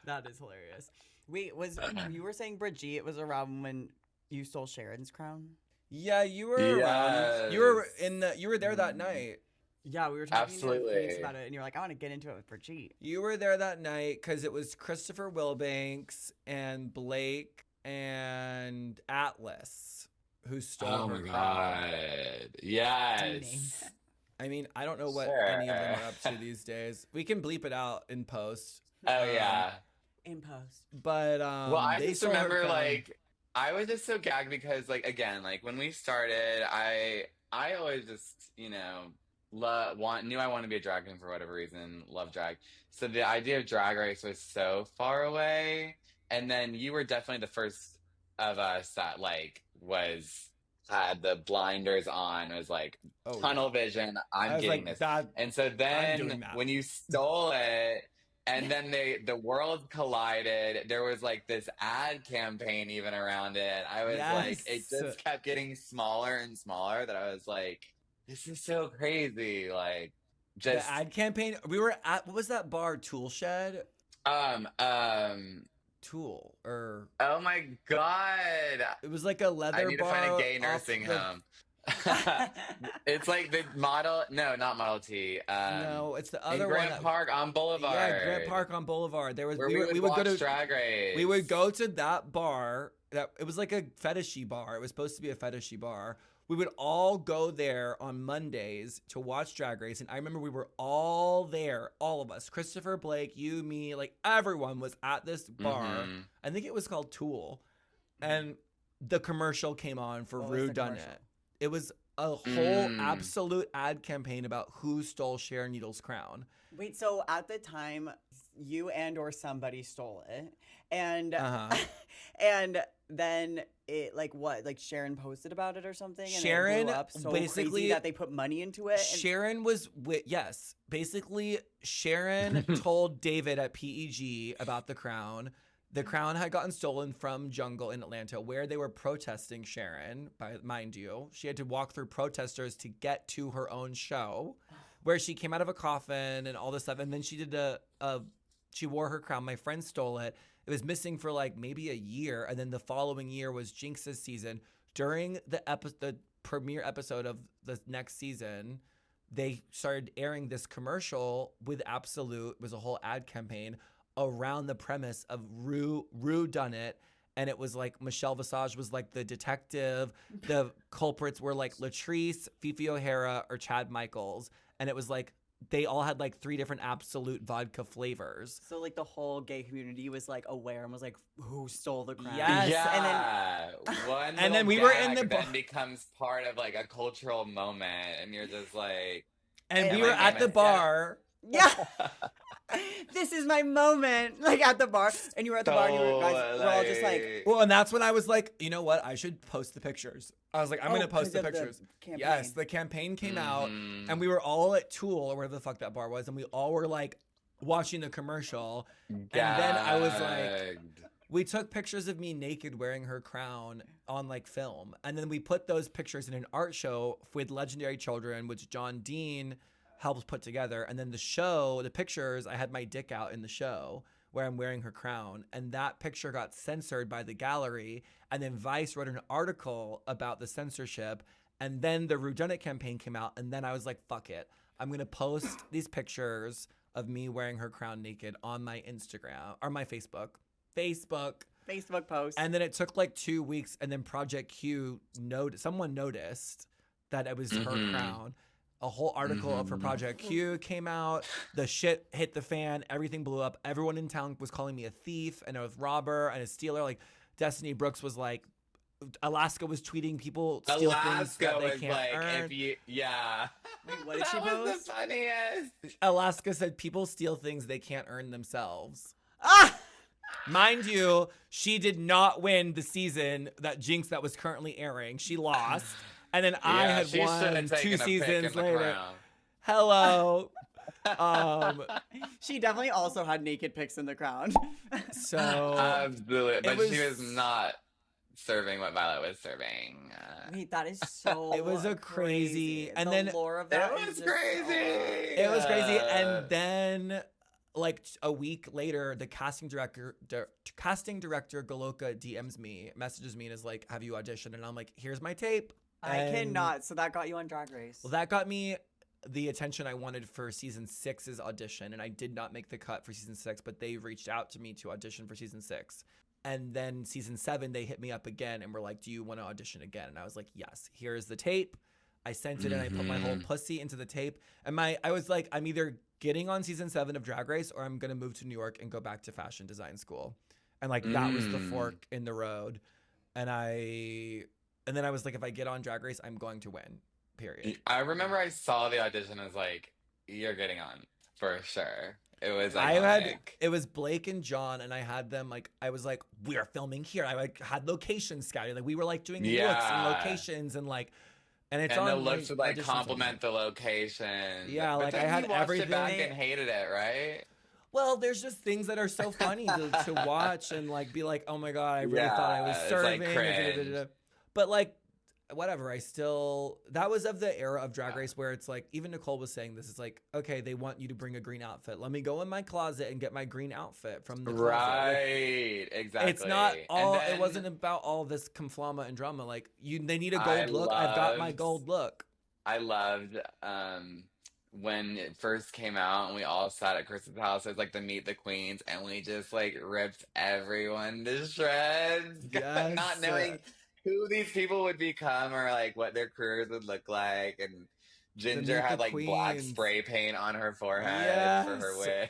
That is hilarious. Wait, you were saying Brigitte was around when you stole Sharon's crown? Yeah, you were around. You were there that night. Yeah, we were talking to about it, and you're like, I want to get into it with Brigitte. You were there that night because it was Christopher Wilbanks and Blake and Atlas who stole her crown. God. Yes. I mean, I don't know what any of them are up to these days. We can bleep it out in post. Oh, yeah. In post. But well, I just remember like I was just so gagged because like again, like when we started, I always just, you know, knew I wanted to be a drag queen for whatever reason, love drag. So the idea of Drag Race was so far away, and then you were definitely the first of us that like had the blinders on. It was like tunnel vision. I'm getting this. And so then when you stole it. And then the world collided. There was like this ad campaign even around it. I was like, it just kept getting smaller and smaller that I was like, this is so crazy. Like just the ad campaign. We were at, what was that bar? Tool Shed? Tool or oh my God. It was like a leather bar. I need to find a gay nursing home. It's like the not Model T. No, it's the other Grant one. Park on Boulevard. Yeah, Grant Park on Boulevard. There was we would go to Drag Race. We would go to that bar. It was like a fetishy bar. It was supposed to be a fetishy bar. We would all go there on Mondays to watch Drag Race, and I remember we were all there, all of us. Christopher, Blake, you, me, like everyone was at this bar. Mm-hmm. I think it was called Tool, and the commercial came on for Rue Dunnett. It was a whole absolute ad campaign about who stole Sharon Needles' crown. Wait, so at the time, you or somebody stole it, and and then it like Sharon posted about it or something. And Sharon it blew up so basically crazy that they put money into it. Sharon was basically Sharon told David at PEG about the crown. The crown had gotten stolen from Jungle in Atlanta, where they were protesting Sharon, mind you. She had to walk through protesters to get to her own show, where she came out of a coffin and all this stuff. And then she did she wore her crown. My friend stole it. It was missing for like maybe a year. And then the following year was Jinx's season. During the premiere episode of the next season, they started airing this commercial with Absolute. It was a whole ad campaign around the premise of Rue Dunnett, and it was like Michelle Visage was like the detective. The culprits were like Latrice, Fifi O'Hara, or Chad Michaels, and it was like they all had like 3 different absolute vodka flavors. So like the whole gay community was like aware and was like, who stole the crown? Yes. Yeah. And then we were in the then becomes part of like a cultural moment, and you're just like, and we were at the bar. Yeah. This is my moment, like at the bar, and you were at the bar, and you were, guys were all just like, well, and that's when I was like, you know what, I should post the pictures. I was like, I'm gonna post the pictures. Yes, the campaign came out, and we were all at Tool or wherever the fuck that bar was, and we all were like watching the commercial, and then I was like, we took pictures of me naked wearing her crown on like film, and then we put those pictures in an art show with Legendary Children, which John Dean helped put together. And then the pictures, I had my dick out in the show where I'm wearing her crown, and that picture got censored by the gallery, and then Vice wrote an article about the censorship, and then the Rudunit campaign came out, and then I was like, fuck it, I'm gonna post these pictures of me wearing her crown naked on my Instagram or my Facebook post. And then it took like 2 weeks, and then Project Q someone noticed that it was her crown. A whole article for Project Q came out. The shit hit the fan. Everything blew up. Everyone in town was calling me a thief and a robber and a stealer. Like Destiny Brooks was like, Alaska was tweeting people steal things that they can't earn. Wait, what did she post? That was the funniest. Alaska said people steal things they can't earn themselves. Ah! Mind you, she did not win the season that Jinx that was currently airing. She lost. And then I had won 2 seasons later. Hello. She definitely also had naked pics in the crown. So absolutely, but she was not serving what Violet was serving. Wait, that is so. It was a crazy, and then lore of that it was crazy. It was crazy, and then like a week later, the casting director Galoka messages me and is like, "Have you auditioned?" And I'm like, "Here's my tape." I cannot. So that got you on Drag Race. Well, that got me the attention I wanted for season 6's audition, and I did not make the cut for season 6, but they reached out to me to audition for season 6. And then season 7, they hit me up again and were like, "Do you want to audition again?" And I was like, "Yes, here's the tape." I sent it and I put my whole pussy into the tape. And I was like, I'm either getting on season 7 of Drag Race or I'm going to move to New York and go back to fashion design school. And like, that was the fork in the road. And then I was like, if I get on Drag Race, I'm going to win, period. I remember I saw the audition. I was like, you're getting on for sure. It was it was Blake and John, and I had them like, I was like, we're filming here. I like had locations scouted. Like we were like doing looks and locations and like, and it's and on the looks would like audition complement the location. Yeah, but like I had you watched everything. It back and hated it, right? Well, there's just things that are so funny to watch and like be like, oh my god, I really thought I was serving. It's like cringe. But like, whatever. That was of the era of Drag Race where it's like, even Nicole was saying this. It's like, okay, they want you to bring a green outfit. Let me go in my closet and get my green outfit from the closet. Right, like, exactly. It's not all. It wasn't about all this conflama and drama. Like they need a gold look. I've got my gold look. I loved when it first came out and we all sat at Chris's house. It was like the Meet the Queens, and we just like ripped everyone to shreds, yes. not knowing who these people would become or like what their careers would look like. And Ginger had like black spray paint on her forehead for her wig.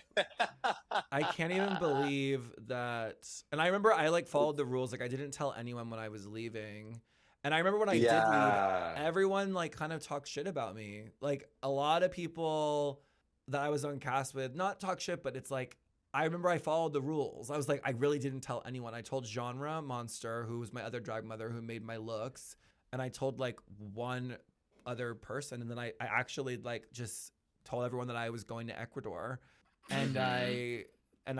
I can't even believe that. And I remember I like followed the rules. Like I didn't tell anyone when I was leaving. And I remember when I did leave, everyone like kind of talked shit about me. Like a lot of people that I was on cast with, not talk shit, but it's like, I remember I followed the rules. I was like, I really didn't tell anyone. I told Genre Monster, who was my other drag mother who made my looks. And I told like one other person. And then I actually like just told everyone that I was going to Ecuador. And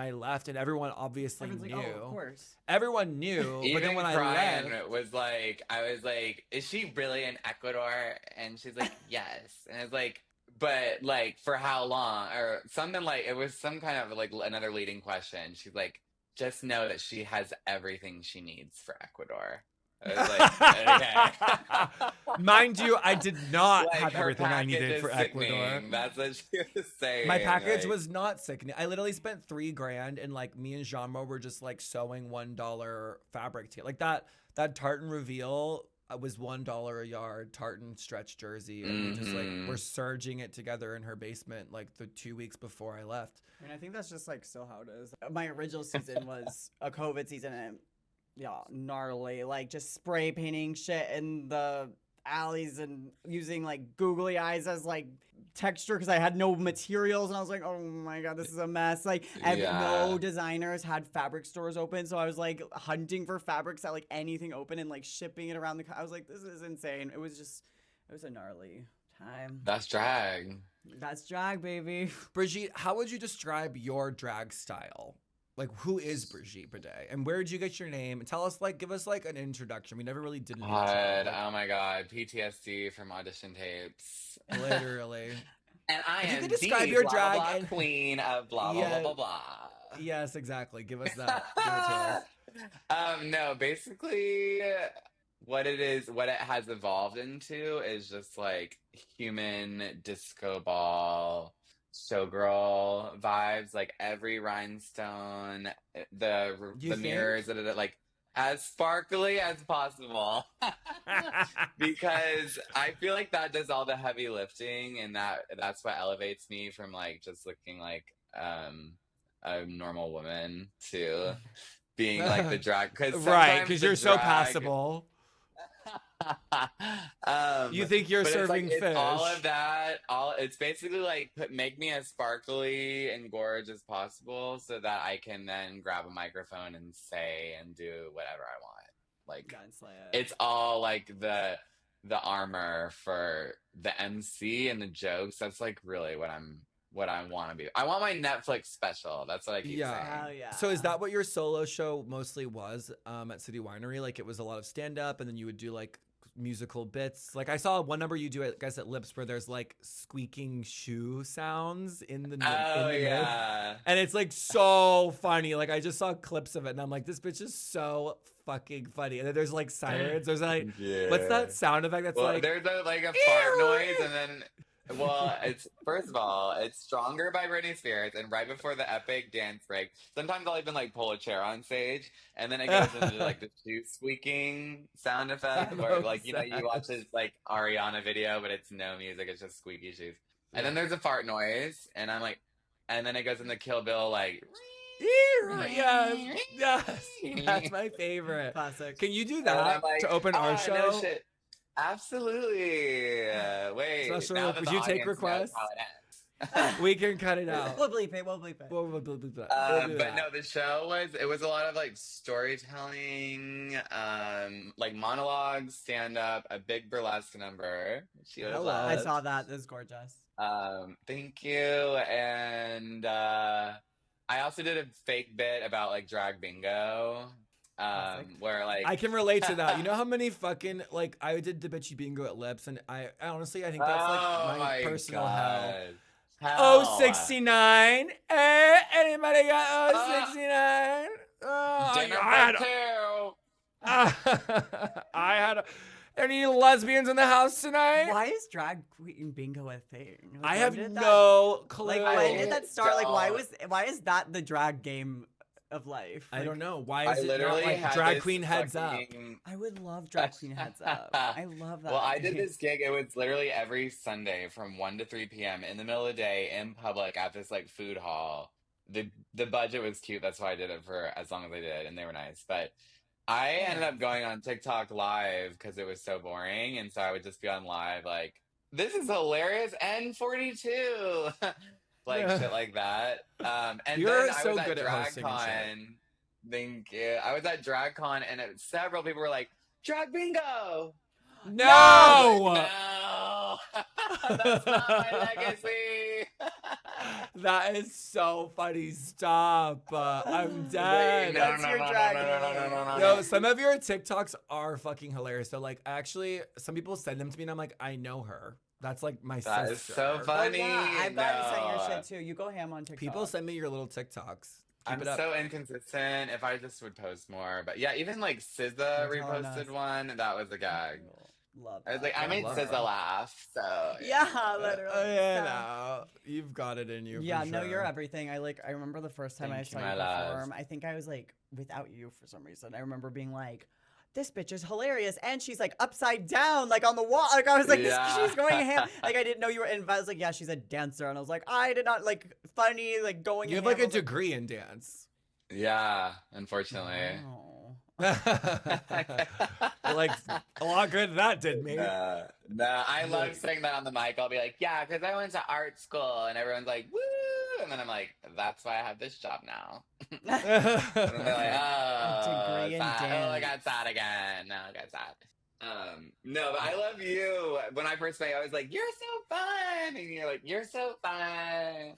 I left, and everyone obviously knew. Like, oh, of course. Everyone knew. Even but then when Brian I left, was like, I was like, is she really in Ecuador? And she's like, yes. And it's like, but like for how long? Or something like, it was some kind of like another leading question. She's like, just know that she has everything she needs for Ecuador. I was like, okay. Mind you, I did not like, have everything I needed for sickening. Ecuador. That's what she was saying. My package like, was not sickening. I literally spent $3,000, and like me and Jean-Mo were just like sewing $1 fabric together. Like that tartan reveal was $1 a yard tartan stretch jersey, and we just like were surging it together in her basement like the 2 weeks before I left. And I think that's just like still how it is. My original season was a COVID season, and gnarly, like just spray painting shit in the alleys and using like googly eyes as like texture because I had no materials, and I was like, oh my god, this is a mess. Like no designers had fabric stores open, so I was like hunting for fabrics at like anything open and like shipping it around I was like, this is insane. It was a gnarly time. That's drag. That's drag, baby. Brigitte, how would you describe your drag style? Like, who is Brigitte Bidet? And where did you get your name? And tell us, like, give us, like, an introduction. We never really did an intro. Oh, my God. PTSD from audition tapes. Literally. And I am you could describe your blah, drag blah, and queen of blah, blah, blah, blah, blah. Yes, exactly. Give us that. Give it to us. No, basically, what it has evolved into is just, like, human disco ball showgirl vibes, like every rhinestone, the mirrors, like as sparkly as possible. Because I feel like that does all the heavy lifting, and that's what elevates me from like just looking like a normal woman to being like the drag. Because you're so passable. You think you're serving fish. All of that, it's basically like make me as sparkly and gorge as possible so that I can then grab a microphone and say and do whatever I want. Like it's all like the armor for the MC and the jokes. That's like really what I want to be. I want my Netflix special. That's what I keep saying. Hell yeah. So is that what your solo show mostly was at City Winery? Like it was a lot of stand up, and then you would do like musical bits. Like I saw one number you do at Lips where there's like squeaking shoe sounds in the mix. And it's like so funny. Like I just saw clips of it and I'm like, this bitch is so fucking funny. And then there's like sirens. There's like what's that sound effect that's like there's like a fart noise, and then it's first of all, it's Stronger by Britney Spears, and right before the epic dance break, sometimes I'll even like pull a chair on stage, and then it goes into like the shoe squeaking sound effect, where like you watch this like Ariana video, but it's no music, it's just squeaky shoes. And then there's a fart noise, and I'm like, and then it goes into Kill Bill like. Yes, that's my favorite. Classic. Can you do that to open our show? No shit. Absolutely. Wait. Would you take requests? We can cut it out. We'll bleep it. We'll bleep it. We'll bleep it. But no, the show was a lot of like storytelling, like monologues, stand up, a big burlesque number. I saw that. This is gorgeous. Thank you. And I also did a fake bit about like drag bingo. Where like I can relate to that. You know how many fucking like I did the bitchy bingo at Lips, and I honestly I think that's like my personal hell. Oh, 69. Anybody got 69? I had any lesbians in the house tonight? Why is drag queen bingo a thing? Like, I have no clue. Like when did that start? Like why is that the drag game of life? Like, I don't know. Why is it not like drag queen heads up? I would love drag queen heads up. I love that. Well, I did this gig. It was literally every Sunday from 1 to 3 p.m. in the middle of the day in public at this like food hall. The budget was cute. That's why I did it for as long as I did, and they were nice. But I ended up going on TikTok live because it was so boring, and so I would just be on live like, this is hilarious, N42. Like shit like that. And You're then I so was at good at hosting and DragCon. Thank you. I was at DragCon, and several people were like, "Drag bingo." No. That's not my legacy. That is so funny. Stop. I'm dead. That's your drag. No, some of your TikToks are fucking hilarious. So like actually some people send them to me and I'm like, I know her. That's like my sister. That is so funny. Oh, yeah. I've got to send your shit too. You go ham on TikTok. People send me your little TikToks. I'm so inconsistent. If I just would post more, but yeah, even like SZA reposted one. That was a gag. Love that. I was like, I made SZA laugh. So yeah, literally. No, you've got it in you. Yeah, for no, sure. you're everything. I remember the first time I saw you perform. I think I was like without you for some reason. I remember being like, this bitch is hilarious. And she's like upside down, like on the wall. Like I was like, she's going ham. Like I didn't know you were in. I was like, yeah, she's a dancer. And I was like, I did not like funny, like going. You have like a degree in dance. Yeah, unfortunately. Wow. Like a lot good that did me. No, I love saying that on the mic. I'll be like, yeah, because I went to art school, and everyone's like, woo, and then I'm like, that's why I have this job now. And then they're like, oh, degree in sad. dance. Oh, I got sad again. No, I got sad. No, but I love you. When I first met you, I was like, you're so fun, and you're like, you're so fun.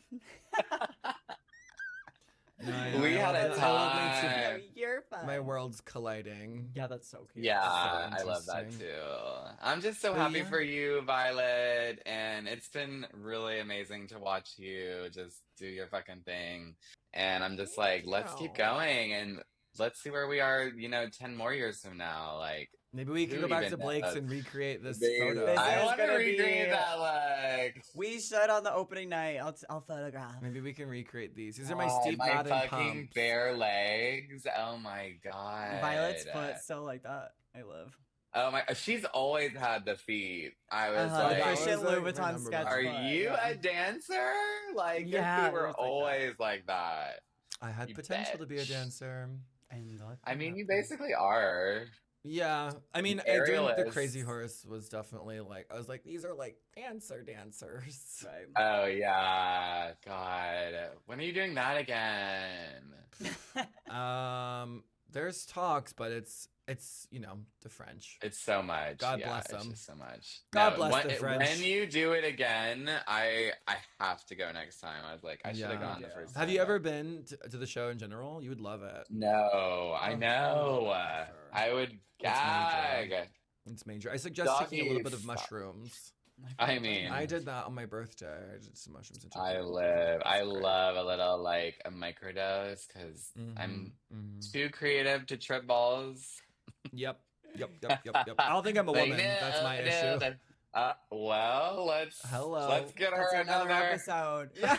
No, we had a time. You're fun. My world's colliding. Yeah, that's so cute. Yeah, So I love that interesting. too. I'm just so happy for you, Violet, and it's been really amazing to watch you just do your fucking thing. And I'm just like, let's keep going and let's see where we are, 10 more years from now. Like, maybe we can go back to Blake's and recreate this photo. I want to recreate that look. We should on the opening night. I'll photograph. Maybe we can recreate these. These are my Steve Madden fucking pumps. bare legs. Oh my god. Violet's foot still like that. I live. Oh my! She's always had the feet. I was The like, Christian Louboutin sketch. "Are you a dancer?" Like your feet were always like that. I had potential to be a dancer. I mean, you basically are. Yeah, I mean, doing the Crazy Horse was definitely like, I was like, these are like dancers. Right. Oh yeah, God. When are you doing that again? There's talks, but it's the French. It's so much. God bless them. It's just so much. God bless the French. When you do it again, I have to go next time. I was like, I should have gone the first time. Have you ever been to the show in general? You would love it. No, I know. I would gag. It's major. I suggest taking a little bit of mushrooms. I mean, I did that on my birthday. I did some mushrooms. I love a little like a microdose because I'm too creative to trip balls. Yep. I don't think I'm a woman. That's my issue. Well, let's get her another episode. Yeah.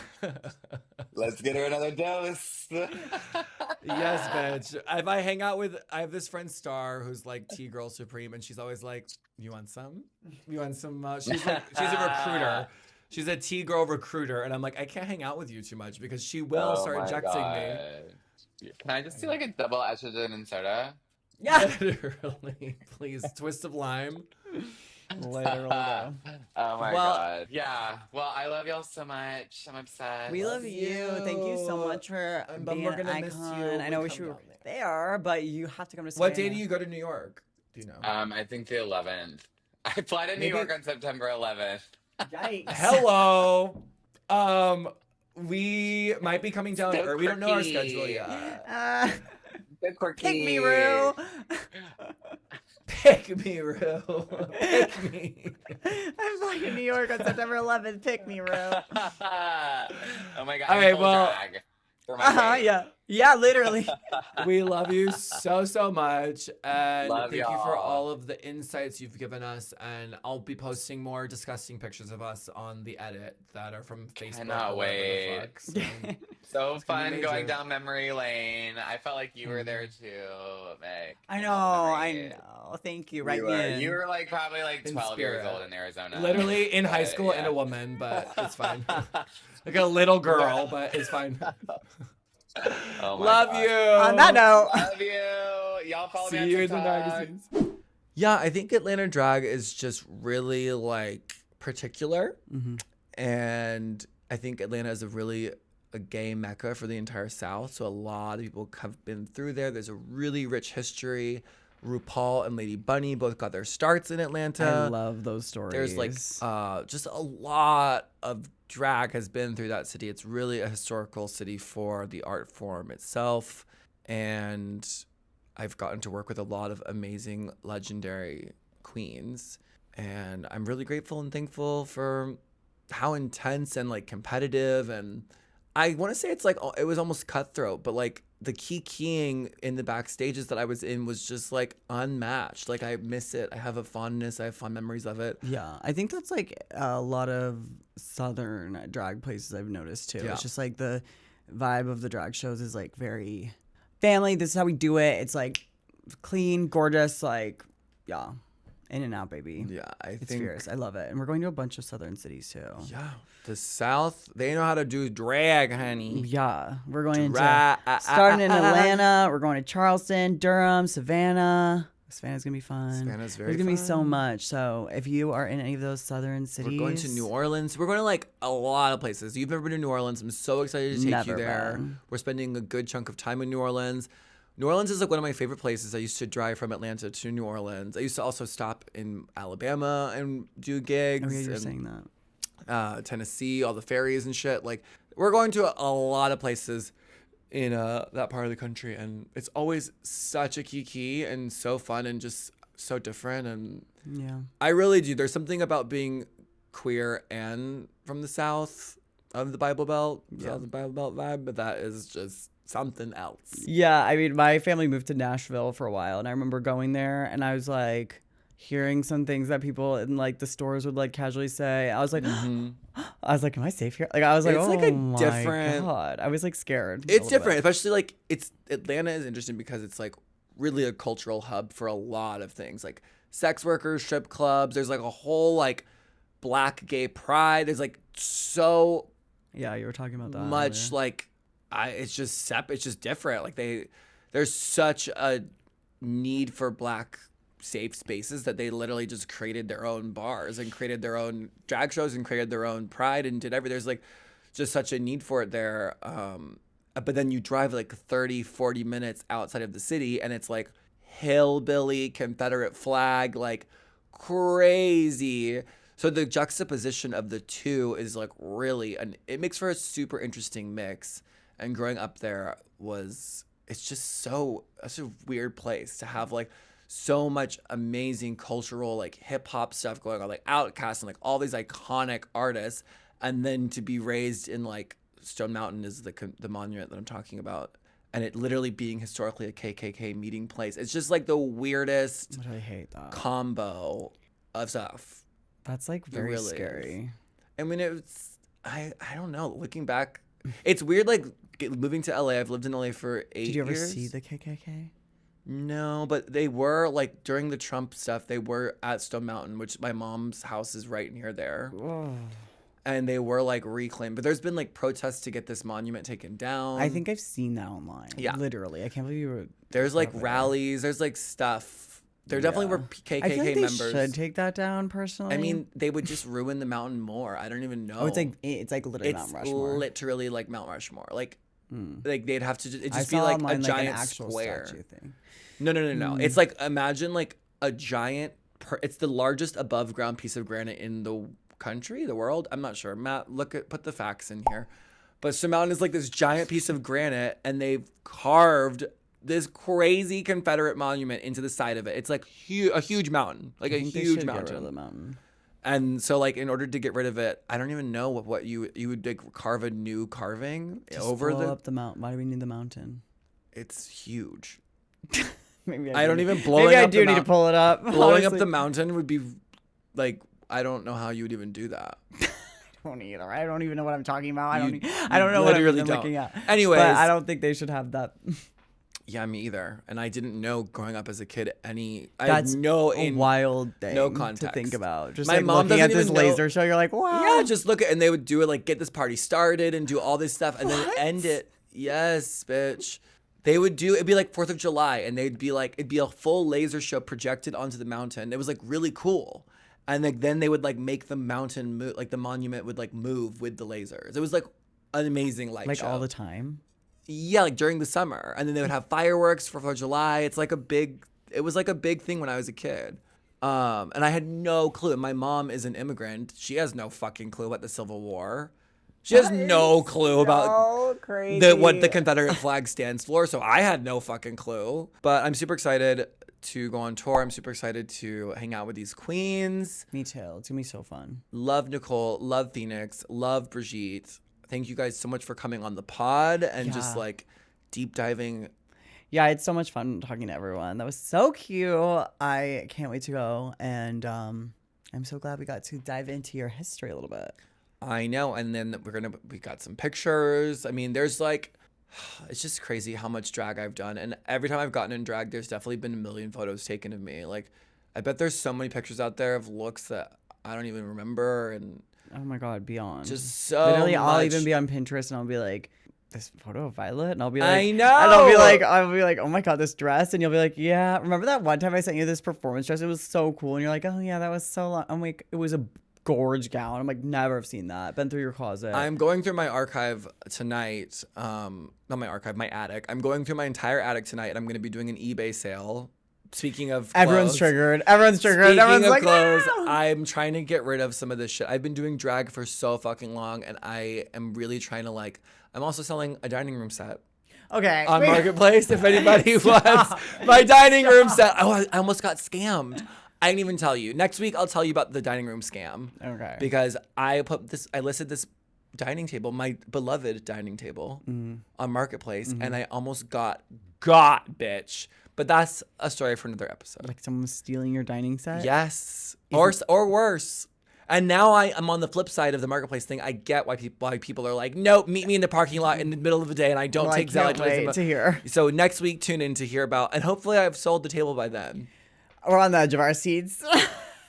Let's get her another dose. Yes, bitch. If I hang out I have this friend Star who's like Tea Girl Supreme, and she's always like, "You want some? You want some?" She's a recruiter. She's a Tea Girl recruiter, and I'm like, I can't hang out with you too much because she will start injecting me. Can I just do like a double estrogen and soda? Yeah. Literally, please. Twist of lime. Literally though. Oh my god. Yeah. Well, I love y'all so much. I'm obsessed. We love you. Thank you so much for being we're gonna an miss icon. you. I know we should there, but you have to come to What day do you go to New York? Do you know? I think the 11th. I fly to New York on September 11th. Yikes. Hello. We might be coming down, or we don't know our schedule yet. Pick me, Rue. Pick me, Rue. Pick me. I'm flying to New York on September 11th. Pick me, Rue. Oh my god. All right, well. Yeah, literally. We love you so much, and love thank you y'all. for all of the insights you've given us. And I'll be posting more disgusting pictures of us on the edit that are from Facebook. Cannot wait. So fun going down memory lane. I felt like you were there too, Meg. I know. Thank you. Right, you were like probably like 12 years old in Arizona. Literally in high school and a woman, but it's fine. Like a little girl, but it's fine. Oh my love God. you. On that note, love you. Y'all follow me on See you in the TikTok. magazines. Yeah, I think Atlanta drag is just really like particular, and I think Atlanta is a gay mecca for the entire South. So a lot of people have been through there. There's a really rich history. RuPaul and Lady Bunny both got their starts in Atlanta. I love those stories. There's like just a lot of drag has been through that city. It's really a historical city for the art form itself. And I've gotten to work with a lot of amazing, legendary queens. And I'm really grateful and thankful for how intense and like competitive. And I want to say it's like, it was almost cutthroat, but like the keying in the backstages that I was in was just like unmatched. Like I miss it. I have a fondness. I have fond memories of it. Yeah, I think that's like a lot of Southern drag places I've noticed too. Yeah. It's just like the vibe of the drag shows is like very family. This is how we do it. It's like clean, gorgeous, like, yeah. In and out, baby. Yeah, It's fierce. I love it. And we're going to a bunch of southern cities, too. Yeah. The South, they know how to do drag, honey. Yeah. We're going to, starting in Atlanta, we're going to Charleston, Durham, Savannah. Savannah's going to be fun. Savannah's very There's going to be so fun. much. So if you are in any of those southern cities. We're going to New Orleans. We're going to like a lot of places. You've never been to New Orleans. I'm so excited to take Never you there. been. We're spending a good chunk of time in New Orleans. New Orleans is like one of my favorite places. I used to drive from Atlanta to New Orleans. I used to also stop in Alabama and do gigs. Oh, yeah, you were and, saying that. Tennessee, all the ferries and shit. Like, we're going to a lot of places in that part of the country, and it's always such a kiki and so fun and just so different. And Yeah. I really do. There's something about being queer and from the South of the Bible Belt, South of the Bible Belt vibe, but that is just something else. Yeah, I mean, my family moved to Nashville for a while, and I remember going there, and I was like hearing some things that people in like the stores would like casually say. I was like, I was like, am I safe here? Like, I was like, It's oh like a my different- God. I was like scared. a It's little different, bit. especially like Atlanta is interesting because it's like really a cultural hub for a lot of things, like sex workers, strip clubs. There's like a whole like black gay pride. There's like so Yeah, you were talking about that. much earlier. like it's just different. Like there's such a need for black safe spaces that they literally just created their own bars and created their own drag shows and created their own pride and did everything. There's like just such a need for it there. But then you drive like 30, 40 minutes outside of the city and it's like hillbilly Confederate flag, like crazy. So the juxtaposition of the two is like really, it makes for a super interesting mix. And growing up there it's just such a weird place to have like so much amazing cultural like hip hop stuff going on, like Outkast and like all these iconic artists, and then to be raised in like Stone Mountain is the monument that I'm talking about, and it literally being historically a KKK meeting place. It's just like the weirdest I hate that. combo of stuff. That's like very really scary. I mean, I don't know. Looking back, it's weird. Like moving to LA. I've lived in LA for 8 years. Did you ever see the KKK? No, but they were like during the Trump stuff. They were at Stone Mountain, which my mom's house is right near there. And they were like reclaimed. But there's been like protests to get this monument taken down. I think I've seen that online. Yeah. Literally. I can't believe you were. There's like over there. rallies. There's like stuff. There definitely were KKK I feel like members. they should take that down personally. I mean, they would just ruin the mountain more. I don't even know. oh, it's like literally Mount Rushmore. literally like Mount Rushmore. Like they'd have to it'd I just be saw like online, a like, giant an actual square. statue thing. No. It's like, imagine like a giant. It's the largest above ground piece of granite in the country, the world. I'm not sure. Matt, put the facts in here. But Stone Mountain is like this giant piece of granite, and they've carved this crazy Confederate monument into the side of it. It's like a huge mountain, like a I think they huge should mountain. Get rid of the mountain. And so, like, in order to get rid of it, I don't even know what you would like carve a new carving Just over blow the. up the mountain. Why do we need the mountain? It's huge. Maybe I don't do. even blowing Maybe I up do the need to mount- pull it up. Blowing up honestly. the mountain would be like, I don't know how you would even do that. I don't either. I don't even know what I'm talking about. I You don't know what I'm literally even don't. looking at. Anyways. but I don't think they should have that. Yeah, me either. And I didn't know growing up as a kid I That's had no a wild thing no to context. think about. Just My like mom looking at doesn't this even know- laser show, you're like, wow. Yeah, just look at, and they would do it like get this party started and do all this stuff and then end it. Yes, bitch. It'd be like 4th of July and they'd be like, it'd be a full laser show projected onto the mountain. It was like really cool. And like, then they would like make the mountain move, like the monument would like move with the lasers. It was like an amazing light like show. all the time. Yeah, like during the summer. And then they would have fireworks for 4th of July. It was like a big thing when I was a kid. And I had no clue. My mom is an immigrant. She has no fucking clue about the Civil War. She has no clue about what the Confederate flag stands for. So I had no fucking clue. But I'm super excited to go on tour. I'm super excited to hang out with these queens. Me too. It's gonna be so fun. Love Nicole. Love Phoenix. Love Brigitte. Thank you guys so much for coming on the pod and just Yeah. like deep diving. Yeah, it's so much fun talking to everyone. That was so cute. I can't wait to go. And I'm so glad we got to dive into your history a little bit. I know. And then we got some pictures. I mean, there's like It's just crazy how much drag I've done. And every time I've gotten in drag, there's definitely been a million photos taken of me. Like, I bet there's so many pictures out there of looks that I don't even remember. And oh my God, beyond. Just so literally, much. I'll even be on Pinterest and I'll be like, this photo of Violet? And I'll be like, I know. And I'll be like, oh my God, this dress. And you'll be like, yeah. Remember that one time I sent you this performance dress? It was so cool. And you're like, oh yeah, that was so long. I'm like, it was a gorge gown. I'm like, never have seen that. Been through your closet. I'm going through my archive tonight. Not my archive, my attic. I'm going through my entire attic tonight, and I'm going to be doing an eBay sale. Speaking of clothes, everyone's triggered. Everyone's like, clothes, no! I'm trying to get rid of some of this shit. I've been doing drag for so fucking long, and I am really trying to like. I'm also selling a dining room set. Okay. On Marketplace, if anybody wants my dining room set. Oh, I almost got scammed. I didn't even tell you. Next week, I'll tell you about the dining room scam. Okay. Because I listed this dining table, my beloved dining table, on Marketplace, and I almost got bitch. But that's a story for another episode. Like someone was stealing your dining set? Yes. Or worse. And now I'm on the flip side of the Marketplace thing. I get why people are like, nope, meet me in the parking lot in the middle of the day, and I don't take Zelle. Wait to hear. So next week, tune in to hear about, and hopefully I've sold the table by then. We're on the edge of our seats.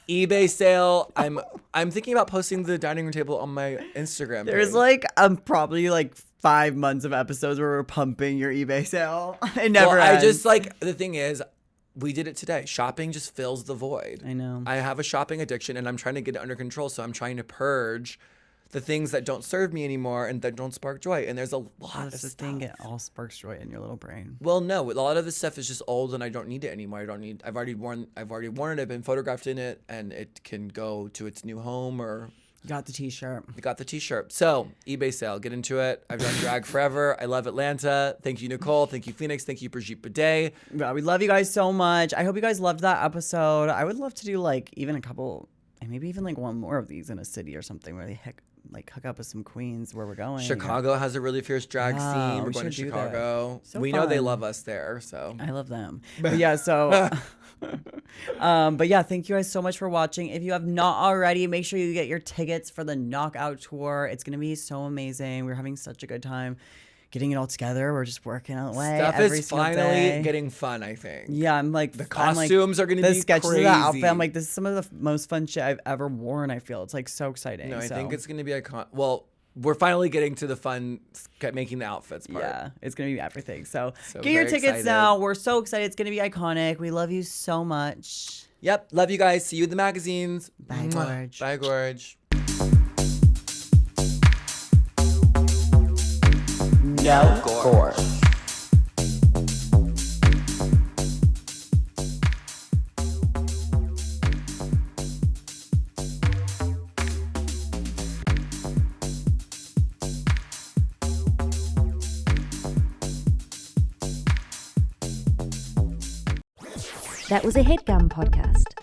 eBay sale. I'm thinking about posting the dining room table on my Instagram. There's page. like probably like 5 months of episodes where we're pumping your eBay sale. It never ends. I just like, the thing is, we did it today. Shopping just fills the void. I know. I have a shopping addiction, and I'm trying to get it under control. So I'm trying to purge the things that don't serve me anymore and that don't spark joy. And there's a lot of That's the stuff. thing, it all sparks joy in your little brain. Well, no, a lot of this stuff is just old, and I don't need it anymore. I've already worn it. I've been photographed in it, and it can go to its new home. Or you got the t-shirt. You got the t-shirt. So eBay sale, get into it. I've done drag forever. I love Atlanta. Thank you, Nicole. Thank you, Phoenix. Thank you, Brigitte Bidet. Yeah, we love you guys so much. I hope you guys loved that episode. I would love to do like even a couple, and maybe even like one more of these in a city or something where they hook up with some queens where we're going. Chicago has a really fierce drag scene. We're going to Chicago. So we fun. know they love us there. So I love them. But yeah, so but yeah, thank you guys so much for watching. If you have not already, make sure you get your tickets for the Knockout Tour. It's gonna be so amazing. We're having such a good time getting it all together. We're just working on it. Stuff is finally getting fun, I think. Yeah, I'm like the costumes are gonna be the sketches crazy. of the outfit. I'm like, this is some of the most fun shit I've ever worn. I feel it's like so exciting. No, I think it's gonna be well, we're finally getting to the fun, making the outfits part. Yeah, it's gonna be everything. So get your tickets now. We're so excited. It's gonna be iconic. We love you so much. Yep, love you guys. See you in the magazines. Bye, Gorge. Bye, Gorge. No Gorge. That was a HeadGum podcast.